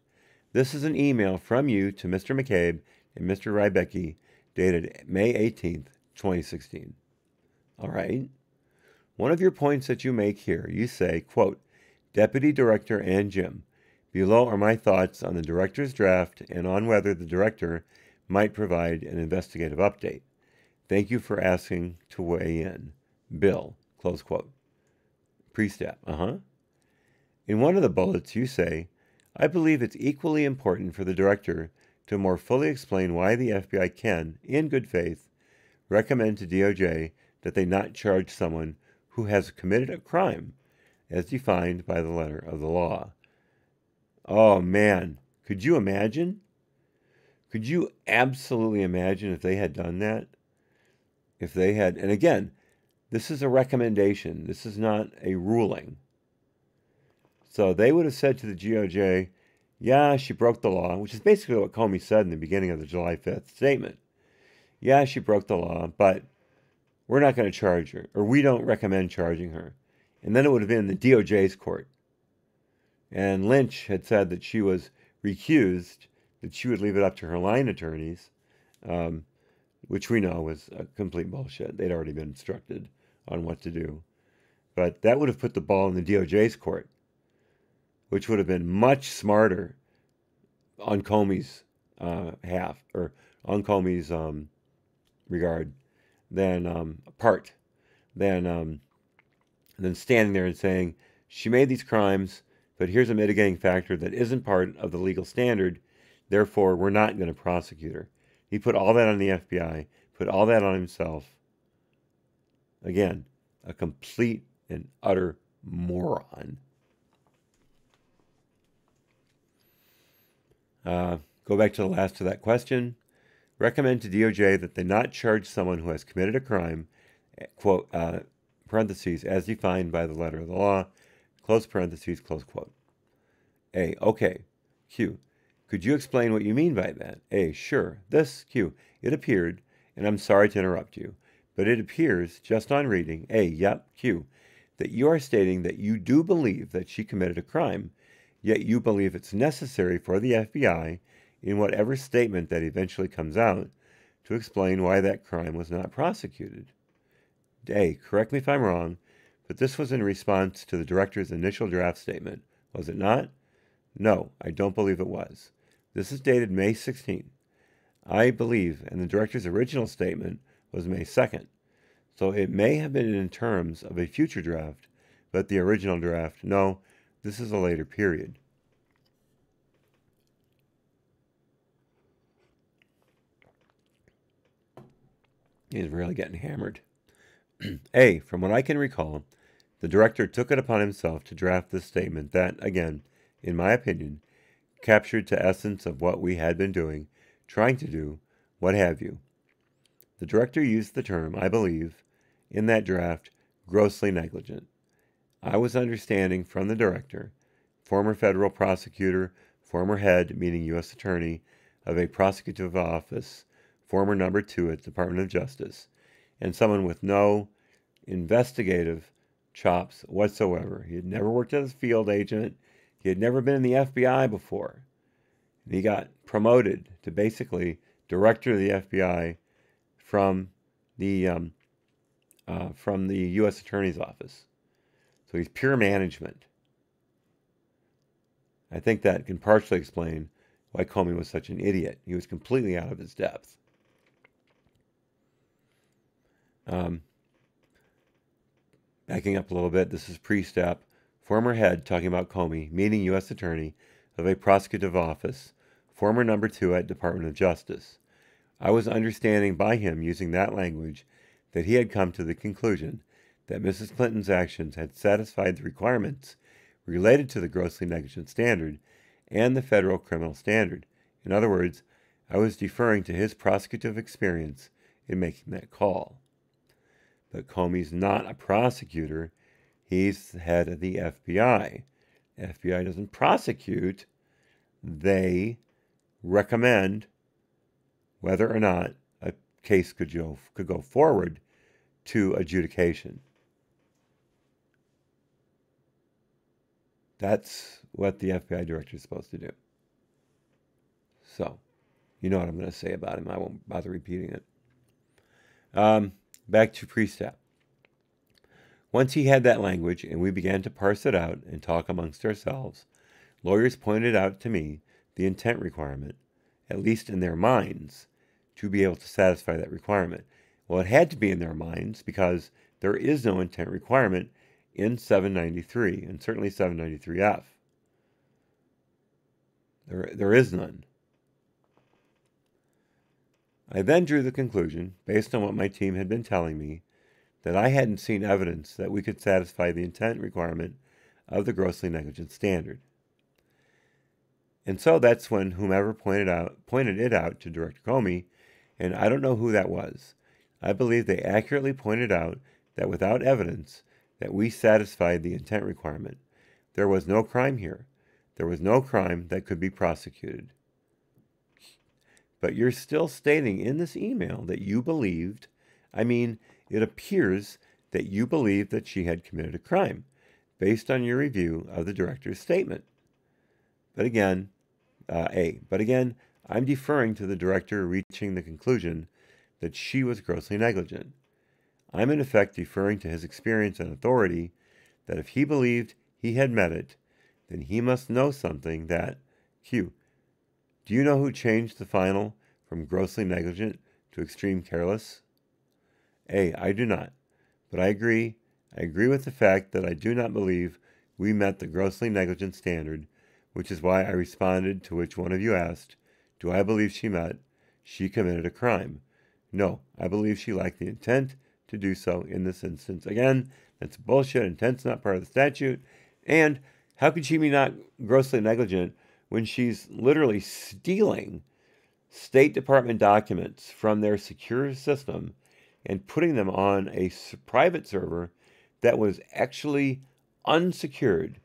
This is an email from you to Mr. McCabe and Mr. Rybecki dated May 18th, 2016. All right. One of your points that you make here, you say, quote, Deputy Director and Jim, below are my thoughts on the director's draft and on whether the director might provide an investigative update. Thank you for asking to weigh in. Bill, close quote. Priestap, In one of the bullets, you say, I believe it's equally important for the director to more fully explain why the FBI can, in good faith, recommend to DOJ that they not charge someone who has committed a crime as defined by the letter of the law. Oh, man. Could you imagine? Could you absolutely imagine if they had done that? If they had, and again, this is a recommendation. This is not a ruling. So they would have said to the DOJ, yeah, she broke the law, which is basically what Comey said in the beginning of the July 5th statement. Yeah, she broke the law, but we're not going to charge her, or we don't recommend charging her. And then it would have been the DOJ's court. And Lynch had said that she was recused, that she would leave it up to her line attorneys, which we know was a complete bullshit. They'd already been instructed on what to do. But that would have put the ball in the DOJ's court, which would have been much smarter on Comey's half, or on Comey's regard, than standing there and saying, she made these crimes, but here's a mitigating factor that isn't part of the legal standard, therefore we're not going to prosecute her. He put all that on the FBI, put all that on himself. Again, a complete and utter moron. Go back to the last of that question. Recommend to DOJ that they not charge someone who has committed a crime, quote, parentheses, as defined by the letter of the law, close parentheses, close quote. A, okay. Q, could you explain what you mean by that? A, sure. This, Q, it appeared, and I'm sorry to interrupt you, but it appears, just on reading, A, yep, Q, that you are stating that you do believe that she committed a crime, yet you believe it's necessary for the FBI, in whatever statement that eventually comes out, to explain why that crime was not prosecuted. A, correct me if I'm wrong, But this was in response to the director's initial draft statement, was it not? No, I don't believe it was. This is dated May 16th. I believe, and the director's original statement was May 2nd. So it may have been in terms of a future draft, but the original draft, no, this is a later period. He's really getting hammered. A, from what I can recall, the director took it upon himself to draft this statement that, again, in my opinion, captured to essence of what we had been doing, trying to do, what have you. The director used the term, I believe, in that draft, grossly negligent. I was understanding from the director, former federal prosecutor, former head, meaning U.S. Attorney, of a prosecutive office, former number 2 at the Department of Justice, and someone with no investigative chops whatsoever. He had never worked as a field agent. He had never been in the FBI before. And he got promoted to basically director of the FBI from the U.S. Attorney's Office. So he's pure management. I think that can partially explain why Comey was such an idiot. He was completely out of his depth. Backing up a little bit, this is Priestap, former head, talking about Comey, meaning U.S. Attorney of a prosecutive office, former number 2 at Department of Justice. I was understanding by him using that language that he had come to the conclusion that Mrs. Clinton's actions had satisfied the requirements related to the grossly negligent standard and the federal criminal standard. In other words, I was deferring to his prosecutive experience in making that call. But Comey's not a prosecutor. He's the head of the FBI. The FBI doesn't prosecute. They recommend whether or not a case could go forward to adjudication. That's what the FBI director is supposed to do. So, you know what I'm going to say about him. I won't bother repeating it. Back to Priestap. Once he had that language and we began to parse it out and talk amongst ourselves, lawyers pointed out to me the intent requirement, at least in their minds, to be able to satisfy that requirement. Well, it had to be in their minds because there is no intent requirement in 793 and certainly 793F. There is none. I then drew the conclusion, based on what my team had been telling me, that I hadn't seen evidence that we could satisfy the intent requirement of the grossly negligent standard. And so that's when whomever pointed it out to Director Comey, and I don't know who that was. I believe they accurately pointed out that without evidence that we satisfied the intent requirement, there was no crime here. There was no crime that could be prosecuted. But you're still stating in this email that you believed, it appears that you believed that she had committed a crime based on your review of the director's statement. But again, I'm deferring to the director reaching the conclusion that she was grossly negligent. I'm in effect deferring to his experience and authority that if he believed he had met it, then he must know something that, Q, do you know who changed the final from grossly negligent to extreme careless? A, I do not, but I agree with the fact that I do not believe we met the grossly negligent standard, which is why I responded to which one of you asked, do I believe she committed a crime? No, I believe she lacked the intent to do so in this instance. Again, that's bullshit. Intent's not part of the statute. And how could she be not grossly negligent when she's literally stealing State Department documents from their secure system and putting them on a private server that was actually unsecured?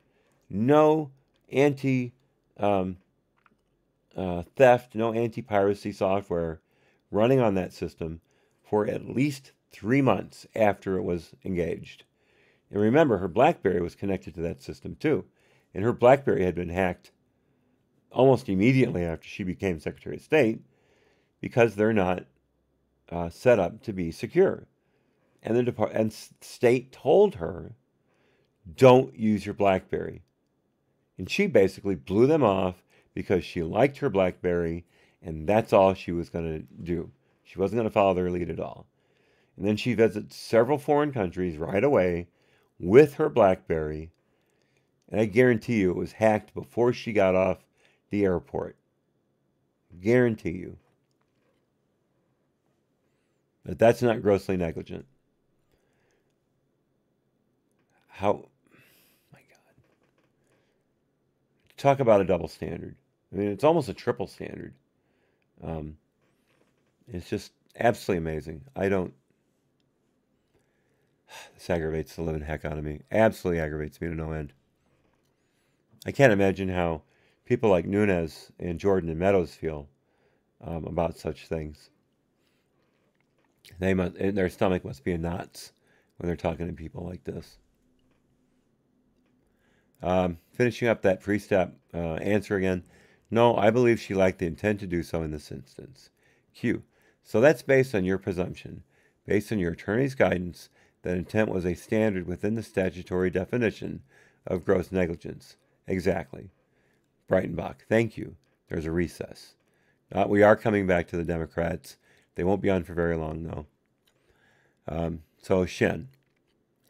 No anti-theft, no anti-piracy software running on that system for at least 3 months after it was engaged. And remember, her BlackBerry was connected to that system too. And her BlackBerry had been hacked almost immediately after she became Secretary of State because they're not set up to be secure. And the state told her don't use your BlackBerry. And she basically blew them off because she liked her BlackBerry, and that's all she was going to do. She wasn't going to follow their lead at all. And then she visits several foreign countries right away with her BlackBerry, and I guarantee you it was hacked before she got off the airport. Guarantee you. But that's not grossly negligent. How, my God. Talk about a double standard. I mean, it's almost a triple standard. It's just absolutely amazing. This aggravates the living heck out of me. Absolutely aggravates me to no end. I can't imagine how people like Nunes and Jordan and Meadows feel about such things. Their stomach must be in knots when they're talking to people like this. Finishing up that Priestap answer again. No, I believe she lacked the intent to do so in this instance. Q. So that's based on your presumption, based on your attorney's guidance, that intent was a standard within the statutory definition of gross negligence. Exactly. Breitenbach, thank you. There's a recess. We are coming back to the Democrats. They won't be on for very long, though. So Shen.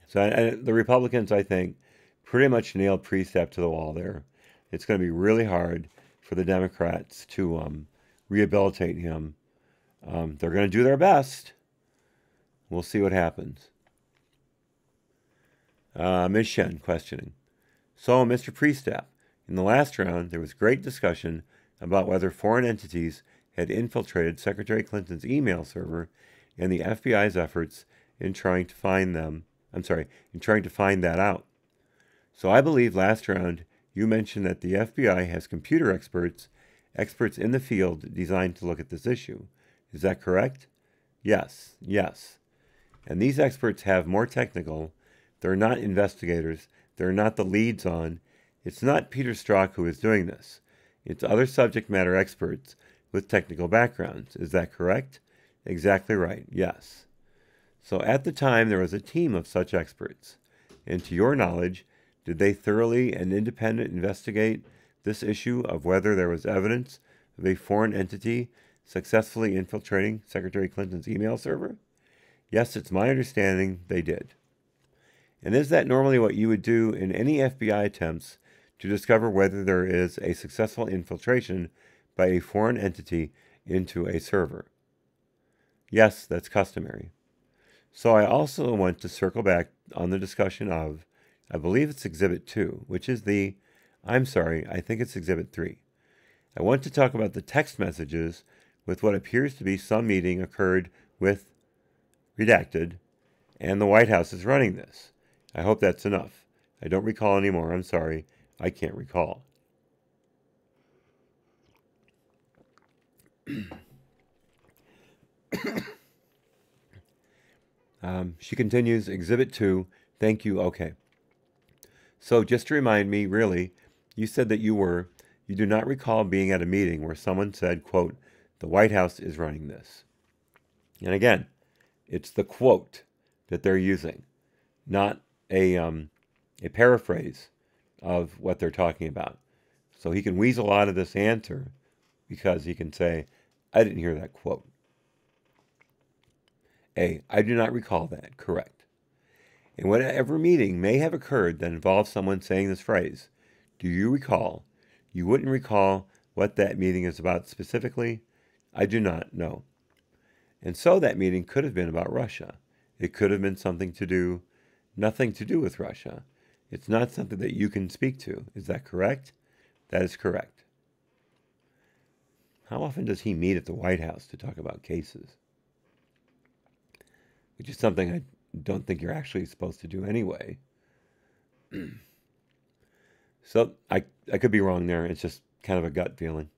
So the Republicans, I think, pretty much nailed Priestap to the wall there. It's going to be really hard for the Democrats to rehabilitate him. They're going to do their best. We'll see what happens. Ms. Shen questioning. So, Mr. Priestap, in the last round, there was great discussion about whether foreign entities had infiltrated Secretary Clinton's email server and the FBI's efforts in trying to find that out. So I believe last round you mentioned that the FBI has computer experts in the field designed to look at this issue. Is that correct? Yes. And these experts have more technical. They're not investigators. They're not the leads on. It's not Peter Strzok who is doing this. It's other subject matter experts with technical backgrounds. Is that correct? Exactly right. Yes. So at the time, there was a team of such experts. And to your knowledge, did they thoroughly and independently investigate this issue of whether there was evidence of a foreign entity successfully infiltrating Secretary Clinton's email server? Yes, it's my understanding they did. And is that normally what you would do in any FBI attempts to discover whether there is a successful infiltration by a foreign entity into a server? Yes, that's customary. So I also want to circle back on the discussion of, I believe it's Exhibit 2, which is I think it's Exhibit 3. I want to talk about the text messages with what appears to be some meeting occurred with redacted, and the White House is running this. I hope that's enough. I don't recall anymore. I'm sorry. I can't recall. She continues, Exhibit 2, thank you, okay. So just to remind me, really, you said that you do not recall being at a meeting where someone said, quote, the White House is running this. And again, it's the quote that they're using, not a paraphrase of what they're talking about. So he can weasel out of this answer because he can say, I didn't hear that quote. I do not recall that. Correct. And whatever meeting may have occurred that involved someone saying this phrase, do you recall? You wouldn't recall what that meeting is about specifically? I do not know. And so that meeting could have been about Russia. It could have been nothing to do with Russia. It's not something that you can speak to. Is that correct? That is correct. How often does he meet at the White House to talk about cases? Which is something I don't think you're actually supposed to do anyway. So I could be wrong there. It's just kind of a gut feeling.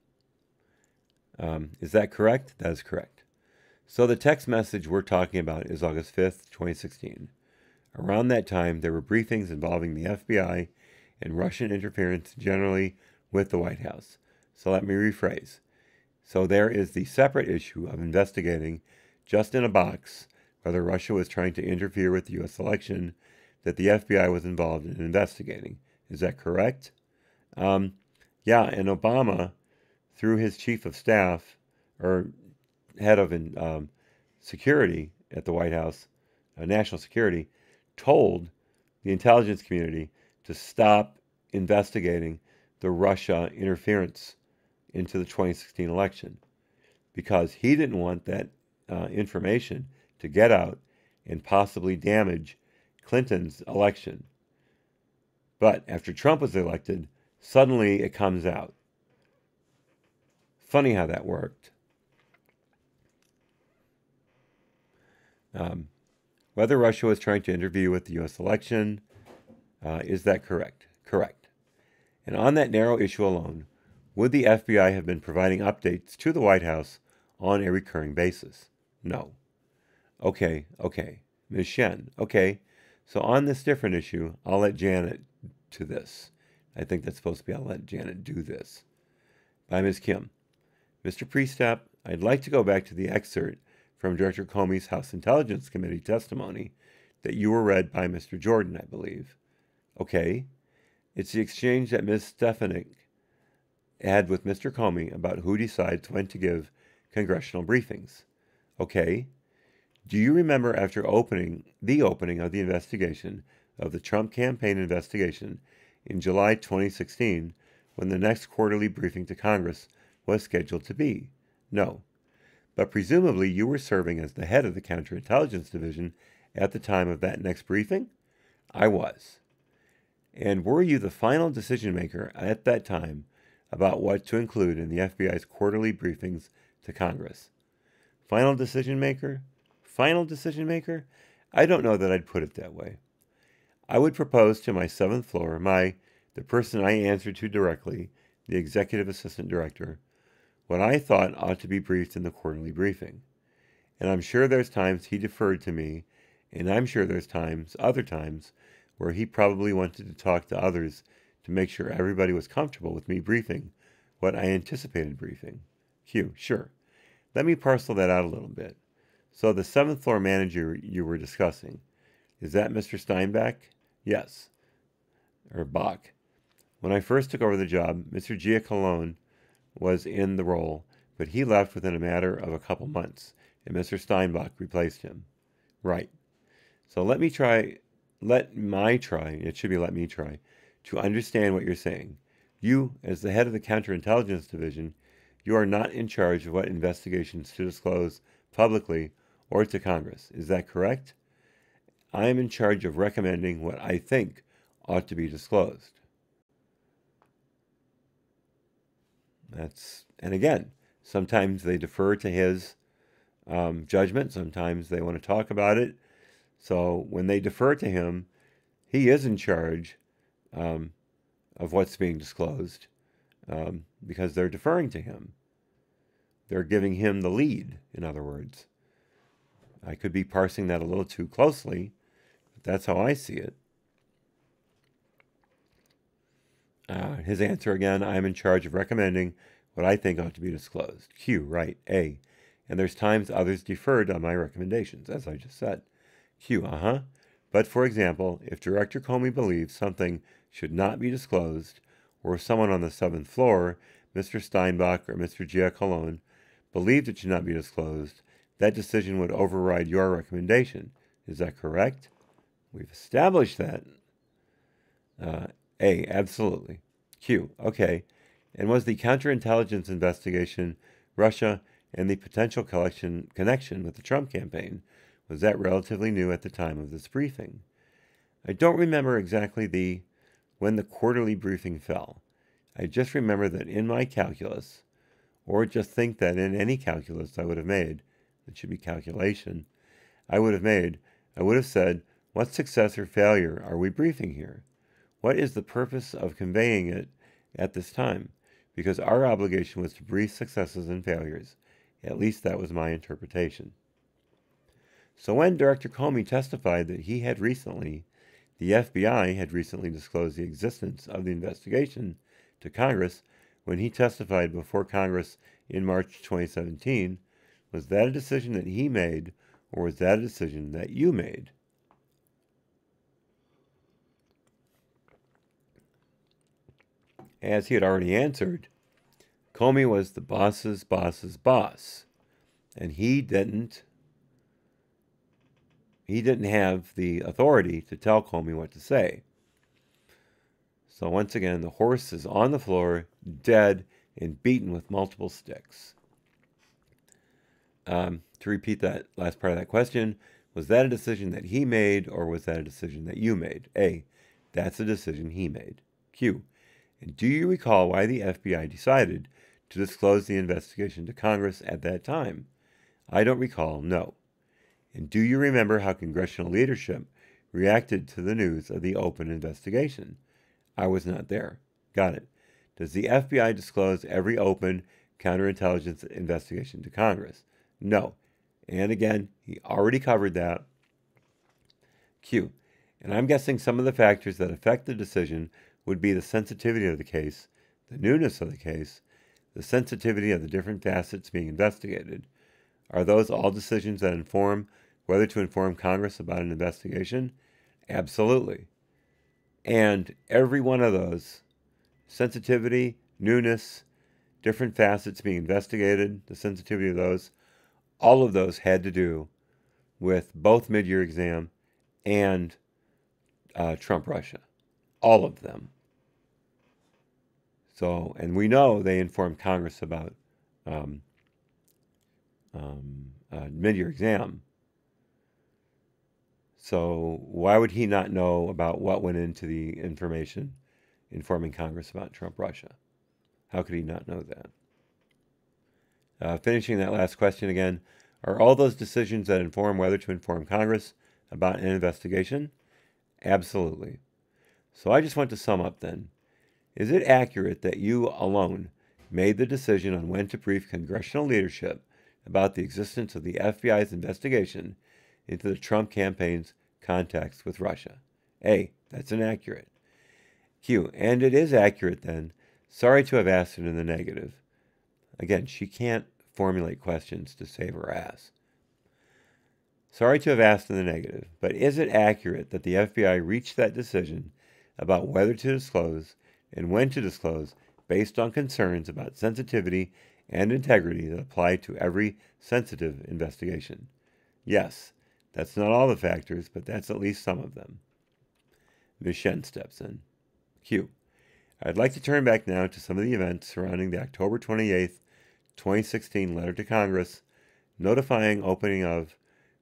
Is that correct? That is correct. So the text message we're talking about is August 5th, 2016. Around that time, there were briefings involving the FBI and Russian interference generally with the White House. So let me rephrase. So there is the separate issue of investigating, just in a box, whether Russia was trying to interfere with the U.S. election that the FBI was involved in investigating. Is that correct? Yeah, and Obama, through his chief of staff, or head of security at the White House, national security, told the intelligence community to stop investigating the Russia interference into the 2016 election because he didn't want that information to get out and possibly damage Clinton's election. But after Trump was elected, suddenly it comes out. Funny how that worked. Whether Russia was trying to interfere with the U.S. election, is that correct? Correct. And on that narrow issue alone, would the FBI have been providing updates to the White House on a recurring basis? No. Okay. Ms. Shen, okay. So on this different issue, I'll let Janet do this. I think that's supposed to be I'll let Janet do this. By Ms. Kim. Mr. Priestap, I'd like to go back to the excerpt from Director Comey's House Intelligence Committee testimony that you were read by Mr. Jordan, I believe. Okay. It's the exchange that Ms. Stefanik had with Mr. Comey about who decides when to give congressional briefings. Okay. Do you remember after the opening of the investigation of the Trump campaign investigation in July 2016, when the next quarterly briefing to Congress was scheduled to be? No. But presumably you were serving as the head of the Counterintelligence Division at the time of that next briefing? I was. And were you the final decision maker at that time about what to include in the FBI's quarterly briefings to Congress? Final decision maker? Final decision maker? I don't know that I'd put it that way. I would propose to my seventh floor, the person I answered to directly, the executive assistant director, what I thought ought to be briefed in the quarterly briefing. And I'm sure there's times he deferred to me, and I'm sure there's other times, where he probably wanted to talk to others to make sure everybody was comfortable with me briefing what I anticipated briefing. Q, sure. Let me parcel that out a little bit. So the seventh floor manager you were discussing, is that Mr. Steinbach? Yes. Or Bach. When I first took over the job, Mr. Giacalone was in the role, but he left within a matter of a couple months, and Mr. Steinbach replaced him. Right. So let me try, to understand what you're saying. You, as the head of the Counterintelligence Division, you are not in charge of what investigations to disclose publicly or to Congress. Is that correct? I am in charge of recommending what I think ought to be disclosed. And again, sometimes they defer to his judgment. Sometimes they want to talk about it. So when they defer to him, he is in charge of what's being disclosed because they're deferring to him. They're giving him the lead, in other words. I could be parsing that a little too closely, but that's how I see it. His answer again, I am in charge of recommending what I think ought to be disclosed. Q, right, A. And there's times others deferred on my recommendations, as I just said. Q, But for example, if Director Comey believes something should not be disclosed, or someone on the seventh floor, Mr. Steinbach or Mr. Giacalone, believed it should not be disclosed, that decision would override your recommendation. Is that correct? We've established that. A, absolutely. Q, okay. And was the counterintelligence investigation, Russia, and the potential connection with the Trump campaign, was that relatively new at the time of this briefing? I don't remember exactly when the quarterly briefing fell. I just remember that in my calculus, or just think that in any calculus I would have made, it should be calculation, I would have said, what success or failure are we briefing here? What is the purpose of conveying it at this time? Because our obligation was to brief successes and failures. At least that was my interpretation. So when Director Comey testified that the FBI had recently disclosed the existence of the investigation to Congress when he testified before Congress in March 2017, was that a decision that he made, or was that a decision that you made? as he had already answered, Comey was the boss's boss's boss, and he didn't have the authority to tell Comey what to say. So once again, the horse is on the floor, dead, and beaten with multiple sticks. To repeat that last part of that question, was that a decision that he made, or was that a decision that you made? A, that's a decision he made. Q, and do you recall why the FBI decided to disclose the investigation to Congress at that time? I don't recall, no. And do you remember how congressional leadership reacted to the news of the open investigation? I was not there. Got it. Does the FBI disclose every open counterintelligence investigation to Congress? No. And again, he already covered that. Q. And I'm guessing some of the factors that affect the decision would be the sensitivity of the case, the newness of the case, the sensitivity of the different facets being investigated. Are those all decisions that inform whether to inform Congress about an investigation? Absolutely. And every one of those, sensitivity, newness, different facets being investigated, the sensitivity of those, all of those had to do with both mid-year exam and Trump-Russia. All of them. So, and we know they informed Congress about mid-year exam. So why would he not know about what went into the information informing Congress about Trump-Russia? How could he not know that? Finishing that last question again, are all those decisions that inform whether to inform Congress about an investigation? Absolutely. So I just want to sum up then. Is it accurate that you alone made the decision on when to brief congressional leadership about the existence of the FBI's investigation into the Trump campaign's contacts with Russia? A, that's inaccurate. Q, and it is accurate then. Sorry to have asked it in the negative. Again, she can't formulate questions to save her ass. Sorry to have asked in the negative, but is it accurate that the FBI reached that decision about whether to disclose and when to disclose based on concerns about sensitivity and integrity that apply to every sensitive investigation? Yes, that's not all the factors, but that's at least some of them. Ms. Shen steps in. Q. I'd like to turn back now to some of the events surrounding the October 28th, 2016 letter to Congress notifying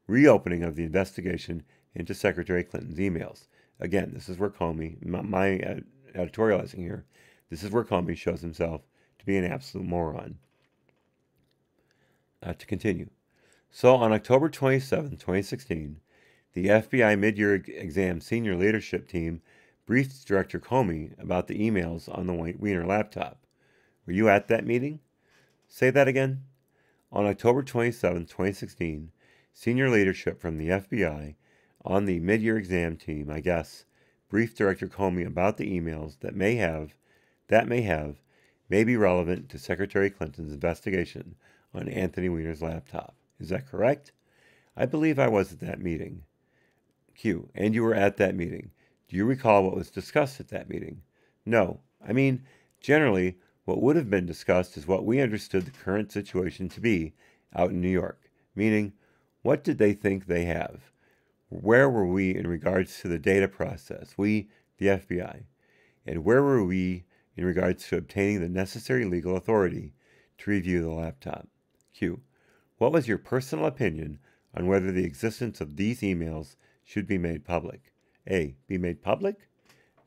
reopening of the investigation into Secretary Clinton's emails. Again, this is where Comey, my editorializing here, this is where Comey shows himself to be an absolute moron. To continue. So on October 27, 2016, the FBI mid-year exam senior leadership team briefed Director Comey about the emails on the Wiener laptop. Were you at that meeting? Say that again. On October 27, 2016, senior leadership from the FBI on the mid-year exam team, I guess, briefed Director Comey about the emails that may be relevant to Secretary Clinton's investigation on Anthony Weiner's laptop. Is that correct? I believe I was at that meeting. Q. And you were at that meeting. Do you recall what was discussed at that meeting? No. I mean, generally, what would have been discussed is what we understood the current situation to be out in New York, meaning, what did they think they have? Where were we in regards to the data process, we, the FBI? And where were we in regards to obtaining the necessary legal authority to review the laptop? Q. What was your personal opinion on whether the existence of these emails should be made public? A. Be made public?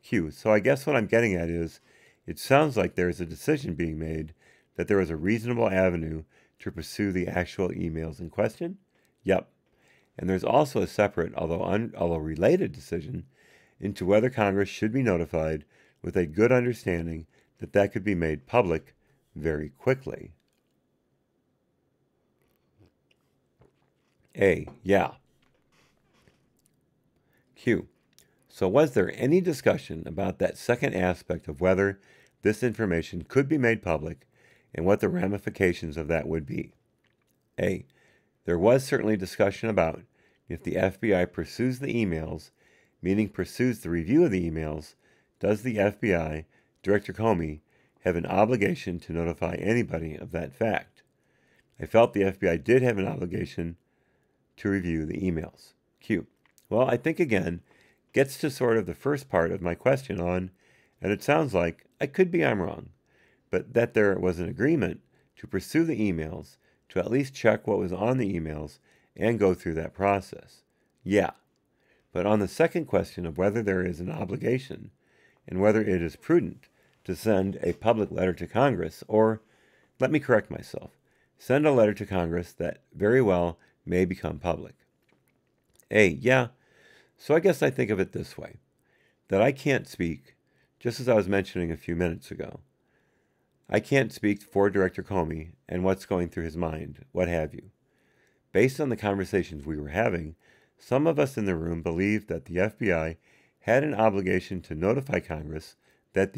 Q. So I guess what I'm getting at is, it sounds like there is a decision being made that there is a reasonable avenue to pursue the actual emails in question? Yep. And there's also a separate, although related decision into whether Congress should be notified with a good understanding that that could be made public very quickly. A. Yeah. Q. So was there any discussion about that second aspect of whether this information could be made public and what the ramifications of that would be? A. There was certainly discussion about if the FBI pursues the emails, meaning pursues the review of the emails, does the FBI, Director Comey, have an obligation to notify anybody of that fact. I felt the FBI did have an obligation to review the emails. Q. Well, I think again, gets to sort of the first part of my question on, and it sounds like, I'm wrong, but that there was an agreement to pursue the emails, to at least check what was on the emails, and go through that process. Yeah. But on the second question of whether there is an obligation, and whether it is prudent to send a public letter to Congress, or, let me correct myself, send a letter to Congress that very well may become public. Yeah. So I guess I think of it this way, that I can't speak, just as I was mentioning a few minutes ago. I can't speak for Director Comey and what's going through his mind, what have you. Based on the conversations we were having, some of us in the room believed that the FBI had an obligation to notify Congress that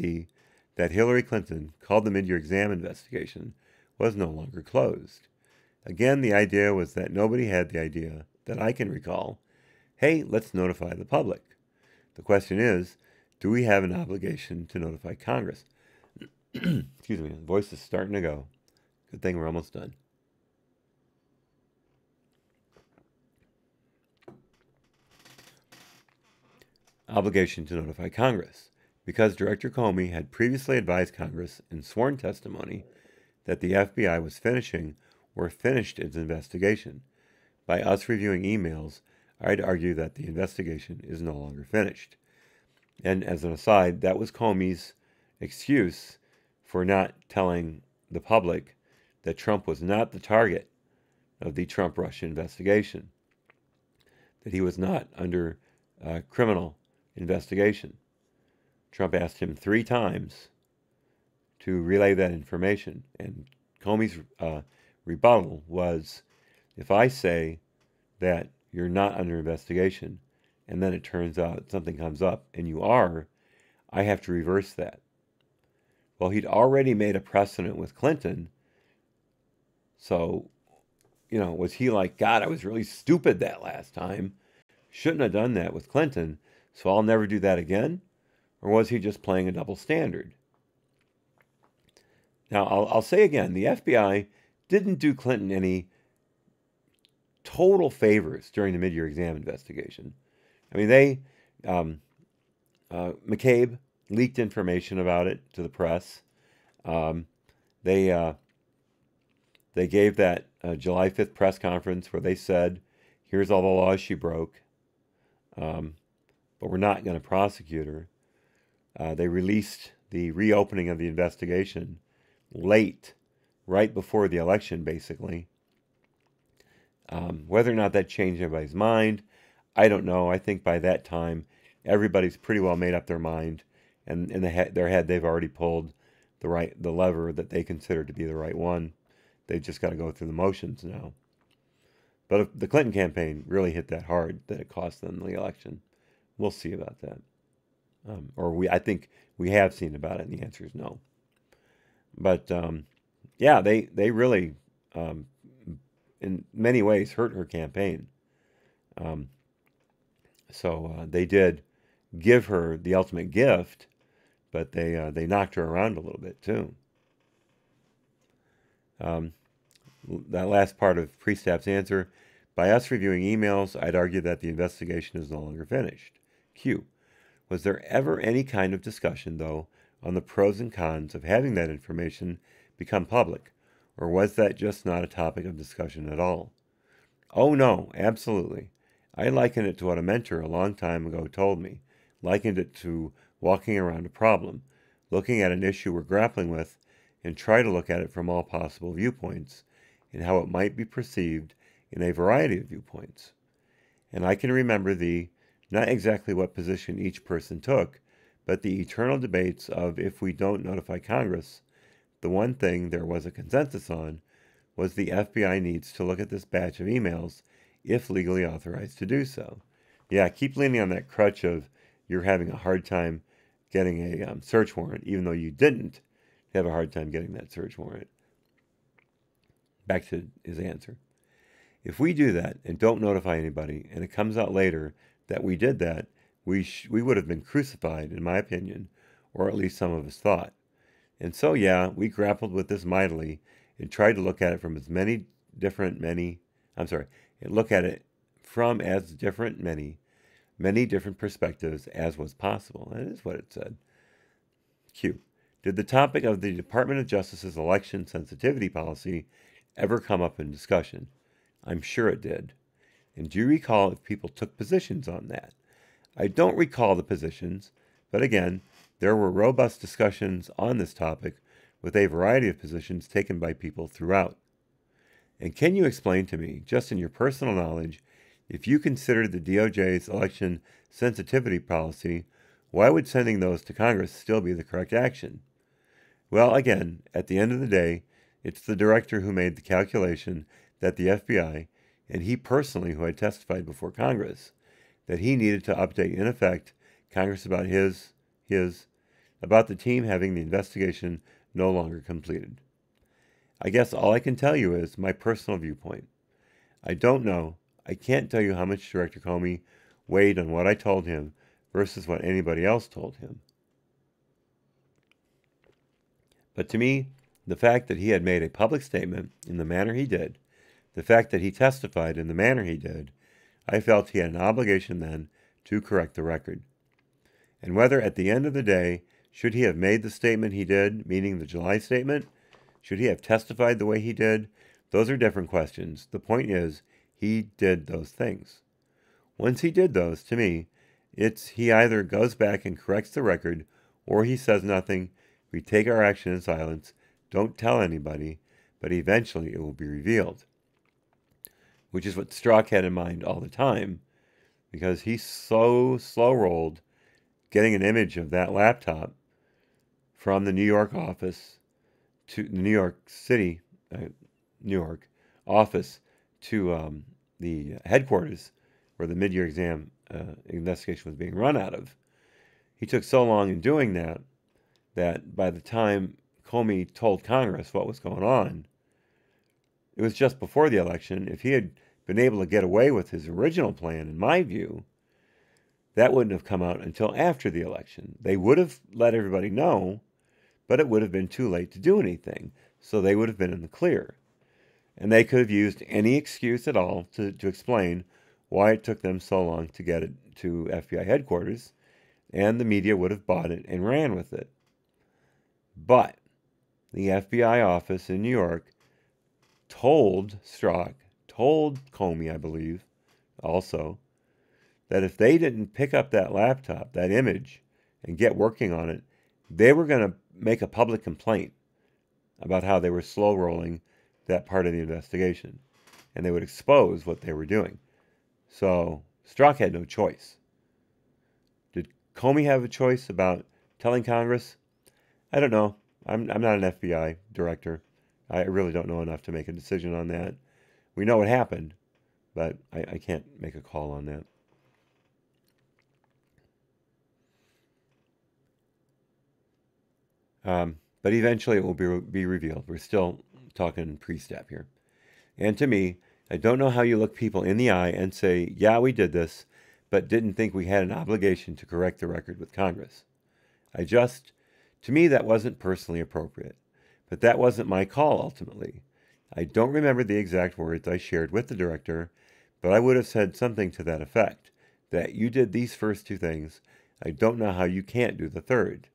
Hillary Clinton called the mid-year exam investigation was no longer closed. Again, the idea was that nobody had the idea, that I can recall, hey, let's notify the public. The question is, do we have an obligation to notify Congress? Excuse me, the voice is starting to go. Good thing we're almost done. Obligation to notify Congress, because Director Comey had previously advised Congress in sworn testimony that the FBI was finishing or finished its investigation. By us reviewing emails, I'd argue that the investigation is no longer finished. And as an aside, that was Comey's excuse for not telling the public that Trump was not the target of the Trump-Russia investigation, that he was not under criminal investigation. Trump asked him 3 times to relay that information, and Comey's rebuttal was, if I say that you're not under investigation, and then it turns out something comes up, and you are, I have to reverse that. Well, he'd already made a precedent with Clinton, so, was he like, God, I was really stupid that last time. Shouldn't have done that with Clinton, so I'll never do that again? Or was he just playing a double standard? Now, I'll say again, the FBI didn't do Clinton any total favors during the mid-year exam investigation. I mean, McCabe leaked information about it to the press. They gave that July 5th press conference where they said, here's all the laws she broke, but we're not going to prosecute her. They released the reopening of the investigation late, right before the election, basically. Whether or not that changed anybody's mind, I don't know. I think by that time, everybody's pretty well made up their mind, and in their head, they've already pulled the lever that they consider to be the right one. They've just got to go through the motions now. But if the Clinton campaign really hit that hard that it cost them the election, we'll see about that. I think we have seen about it, and the answer is no. But they really, in many ways, hurt her campaign. So they did give her the ultimate gift, but they knocked her around a little bit too. That last part of Priestap's answer, by us reviewing emails, I'd argue that the investigation is no longer finished. Q. Was there ever any kind of discussion, though, on the pros and cons of having that information become public, or was that just not a topic of discussion at all? Oh, no, absolutely. I likened it to what a mentor a long time ago told me, likened it to walking around a problem, looking at an issue we're grappling with, and try to look at it from all possible viewpoints, and how it might be perceived in a variety of viewpoints. And I can remember not exactly what position each person took, but the eternal debates of if we don't notify Congress, the one thing there was a consensus on was the FBI needs to look at this batch of emails if legally authorized to do so. Yeah, keep leaning on that crutch of you're having a hard time getting a search warrant, even though you didn't have a hard time getting that search warrant. Back to his answer. If we do that and don't notify anybody, and it comes out later that we did that, we would have been crucified, in my opinion, or at least some of us thought. And so, yeah, we grappled with this mightily and tried to look at it from as many different, look at it from as different, many different perspectives as was possible. That is what it said. Q. Did the topic of the Department of Justice's election sensitivity policy ever come up in discussion? I'm sure it did. And do you recall if people took positions on that? I don't recall the positions, but again, there were robust discussions on this topic with a variety of positions taken by people throughout. And can you explain to me, just in your personal knowledge, if you consider the DOJ's election sensitivity policy, why would sending those to Congress still be the correct action? Well, again, at the end of the day, it's the director who made the calculation that the FBI, and he personally who had testified before Congress, that he needed to update, in effect, Congress about about the team having the investigation no longer completed. I guess all I can tell you is my personal viewpoint. I don't know. I can't tell you how much Director Comey weighed on what I told him versus what anybody else told him. But to me, the fact that he had made a public statement in the manner he did, the fact that he testified in the manner he did, I felt he had an obligation then to correct the record. And whether at the end of the day, should he have made the statement he did, meaning the July statement, should he have testified the way he did, those are different questions. The point is, he did those things. Once he did those, to me, he either goes back and corrects the record, or he says nothing, we take our action in silence, don't tell anybody, but eventually it will be revealed. Which is what Strzok had in mind all the time, because he so slow-rolled getting an image of that laptop from the New York office to the New York City, New York office to the headquarters where the mid-year exam investigation was being run out of. He took so long in doing that that by the time Comey told Congress what was going on, it was just before the election. If he had been able to get away with his original plan, in my view, that wouldn't have come out until after the election. They would have let everybody know, but it would have been too late to do anything, so they would have been in the clear. And they could have used any excuse at all to explain why it took them so long to get it to FBI headquarters, and the media would have bought it and ran with it. But the FBI office in New York told Comey, I believe, also, that if they didn't pick up that laptop, that image, and get working on it, they were going to make a public complaint about how they were slow-rolling that part of the investigation, and they would expose what they were doing. So Strzok had no choice. Did Comey have a choice about telling Congress? I don't know. I'm not an FBI director. I really don't know enough to make a decision on that. We know what happened, but I can't make a call on that. But eventually it will be revealed. We're still talking Priestap here. And to me, I don't know how you look people in the eye and say, yeah, we did this, but didn't think we had an obligation to correct the record with Congress. To me, that wasn't personally appropriate. But that wasn't my call, ultimately. I don't remember the exact words I shared with the director, but I would have said something to that effect, that you did these first two things. I don't know how you can't do the third.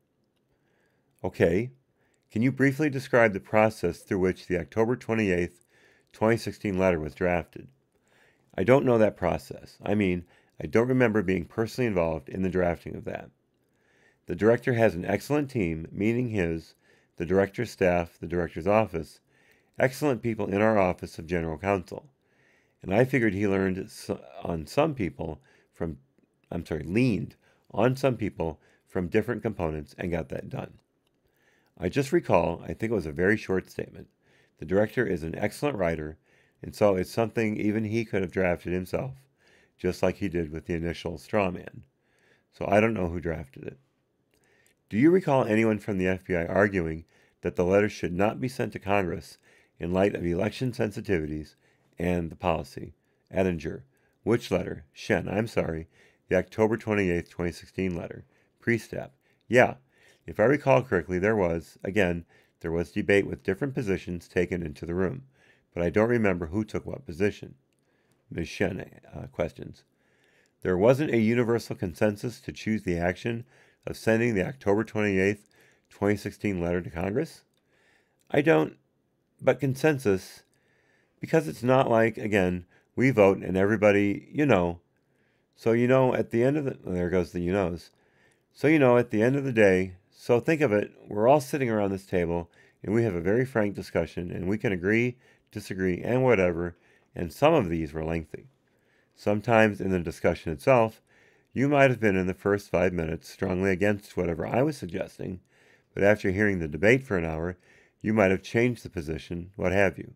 Okay, can you briefly describe the process through which the October 28th, 2016 letter was drafted? I don't know that process. I don't remember being personally involved in the drafting of that. The director has an excellent team, meaning the director's staff, the director's office, excellent people in our office of general counsel. And I figured he leaned on some people from different components and got that done. I just recall, I think it was a very short statement. The director is an excellent writer, and so it's something even he could have drafted himself, just like he did with the initial straw man. So I don't know who drafted it. Do you recall anyone from the FBI arguing that the letter should not be sent to Congress in light of election sensitivities and the policy? Ettinger. Which letter? Shen. I'm sorry. The October 28th, 2016 letter. Priestap. Yeah. If I recall correctly, there was debate with different positions taken into the room, but I don't remember who took what position. Ms. Shen questions. There wasn't a universal consensus to choose the action of sending the October 28th, 2016 letter to Congress? I don't, but consensus, because it's not like, again, we vote and everybody, So, at the end of there goes the knows. So, at the end of the day, so think of it, we're all sitting around this table and we have a very frank discussion and we can agree, disagree, and whatever, and some of these were lengthy. Sometimes in the discussion itself, you might have been in the first 5 minutes strongly against whatever I was suggesting, but after hearing the debate for an hour, you might have changed the position, what have you.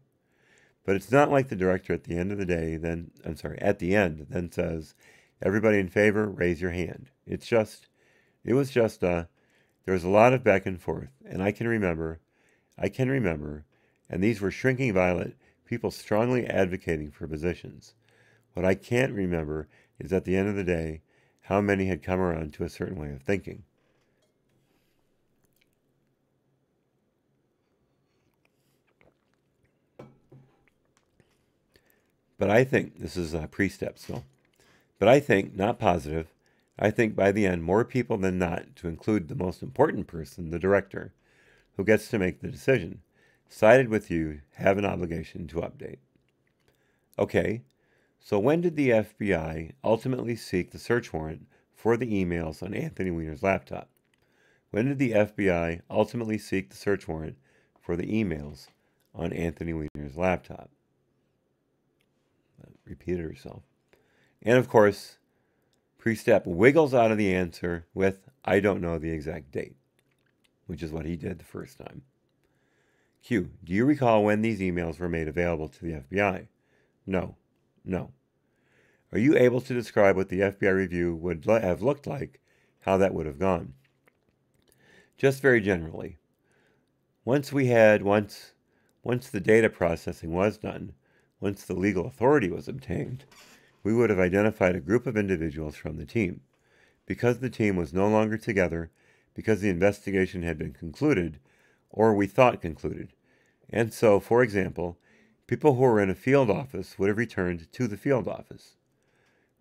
But it's not like the director at the end of the day at the end then says, everybody in favor, raise your hand. There was a lot of back and forth, and I can remember, and these were shrinking violet, people strongly advocating for positions. What I can't remember is at the end of the day, how many had come around to a certain way of thinking. But I think, this is Priestap still, but I think, not positive, I think by the end more people than not, to include the most important person, the director, who gets to make the decision, sided with you, have an obligation to update. Okay, so when did the FBI ultimately seek the search warrant for the emails on Anthony Weiner's laptop? When did the FBI ultimately seek the search warrant for the emails on Anthony Weiner's laptop? Repeated herself. And of course, Priestap wiggles out of the answer with, I don't know the exact date, which is what he did the first time. Q, do you recall when these emails were made available to the FBI? No. Are you able to describe what the FBI review would have looked like, how that would have gone? Just very generally. Once the data processing was done, once the legal authority was obtained, we would have identified a group of individuals from the team. Because the team was no longer together, because the investigation had been concluded, or we thought concluded. And so, for example, people who were in a field office would have returned to the field office.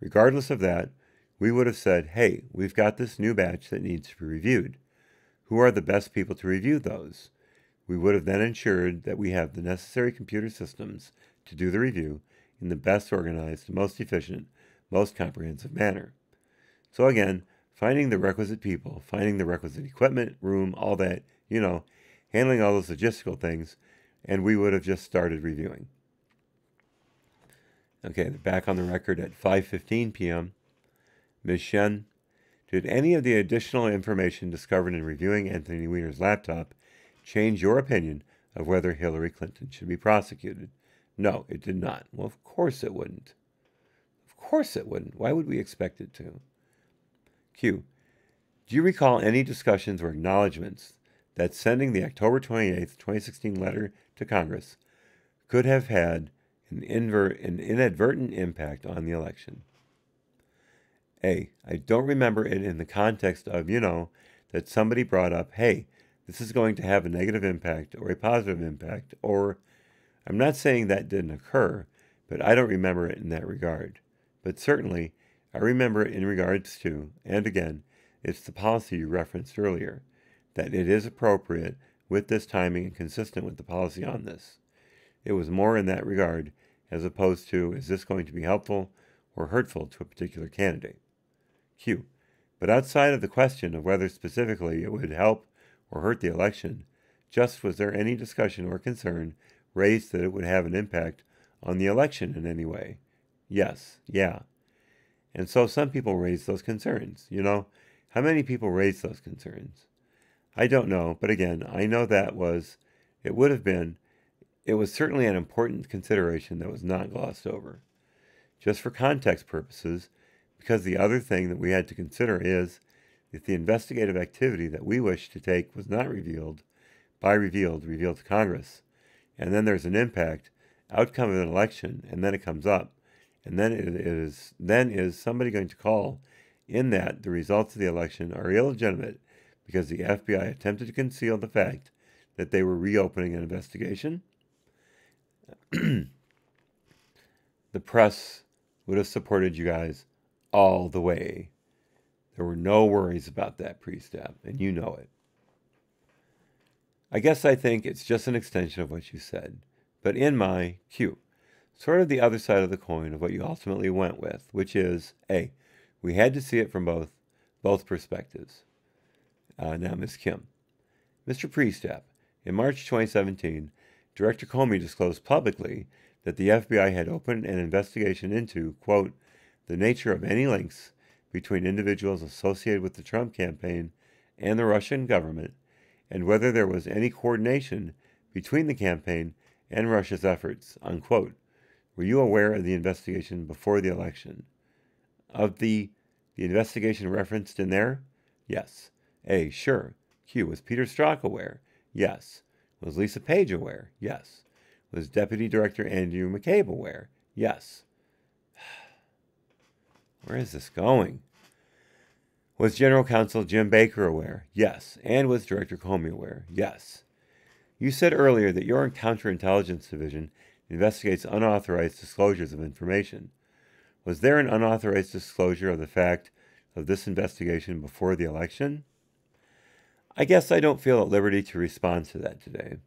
Regardless of that, we would have said, hey, we've got this new batch that needs to be reviewed. Who are the best people to review those? We would have then ensured that we have the necessary computer systems to do the review in the best organized, most efficient, most comprehensive manner. So again, finding the requisite people, finding the requisite equipment, room, all that, handling all those logistical things, and we would have just started reviewing. Okay, back on the record at 5:15 p.m. Ms. Shen, did any of the additional information discovered in reviewing Anthony Weiner's laptop change your opinion of whether Hillary Clinton should be prosecuted? No, it did not. Well, of course it wouldn't. Of course it wouldn't. Why would we expect it to? Q, do you recall any discussions or acknowledgments that sending the October 28th, 2016 letter to Congress could have had an inadvertent impact on the election? A, I don't remember it in the context of, that somebody brought up, hey, this is going to have a negative impact or a positive impact, or I'm not saying that didn't occur, but I don't remember it in that regard. But certainly, I remember it in regards to, and again, it's the policy you referenced earlier, that it is appropriate with this timing and consistent with the policy on this. It was more in that regard, as opposed to, is this going to be helpful or hurtful to a particular candidate? Q. But outside of the question of whether specifically it would help or hurt the election, just was there any discussion or concern raised that it would have an impact on the election in any way? Yes, yeah. And so some people raised those concerns. How many people raised those concerns? I don't know, but again, I know it was certainly an important consideration that was not glossed over. Just for context purposes, because the other thing that we had to consider is if the investigative activity that we wish to take was not revealed to Congress, and then there's an impact, outcome of an election, and then it comes up, and then is somebody going to call in that the results of the election are illegitimate because the FBI attempted to conceal the fact that they were reopening an investigation. The press would have supported you guys all the way. There were no worries about that, Priestap, and you know it. I guess I think it's just an extension of what you said, but in my cue, sort of the other side of the coin of what you ultimately went with, which is, A, we had to see it from both perspectives. Now, Ms. Kim. Mr. Priestap, in March 2017, Director Comey disclosed publicly that the FBI had opened an investigation into, quote, the nature of any links between individuals associated with the Trump campaign and the Russian government, and whether there was any coordination between the campaign and Russia's efforts, unquote. Were you aware of the investigation before the election? Of the investigation referenced in there? Yes. A, sure. Q, was Peter Strzok aware? Yes. Was Lisa Page aware? Yes. Was Deputy Director Andrew McCabe aware? Yes. Where is this going? Was General Counsel Jim Baker aware? Yes. And was Director Comey aware? Yes. You said earlier that your Counterintelligence Division investigates unauthorized disclosures of information. Was there an unauthorized disclosure of the fact of this investigation before the election? I guess I don't feel at liberty to respond to that today.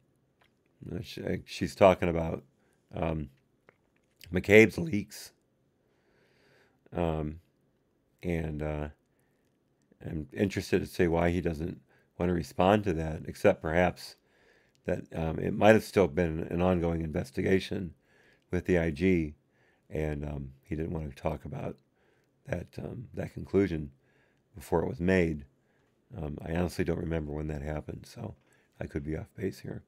She's talking about McCabe's leaks. And I'm interested to see why he doesn't want to respond to that, except perhaps that it might have still been an ongoing investigation with the IG, and he didn't want to talk about that conclusion before it was made. I honestly don't remember when that happened, so I could be off base here.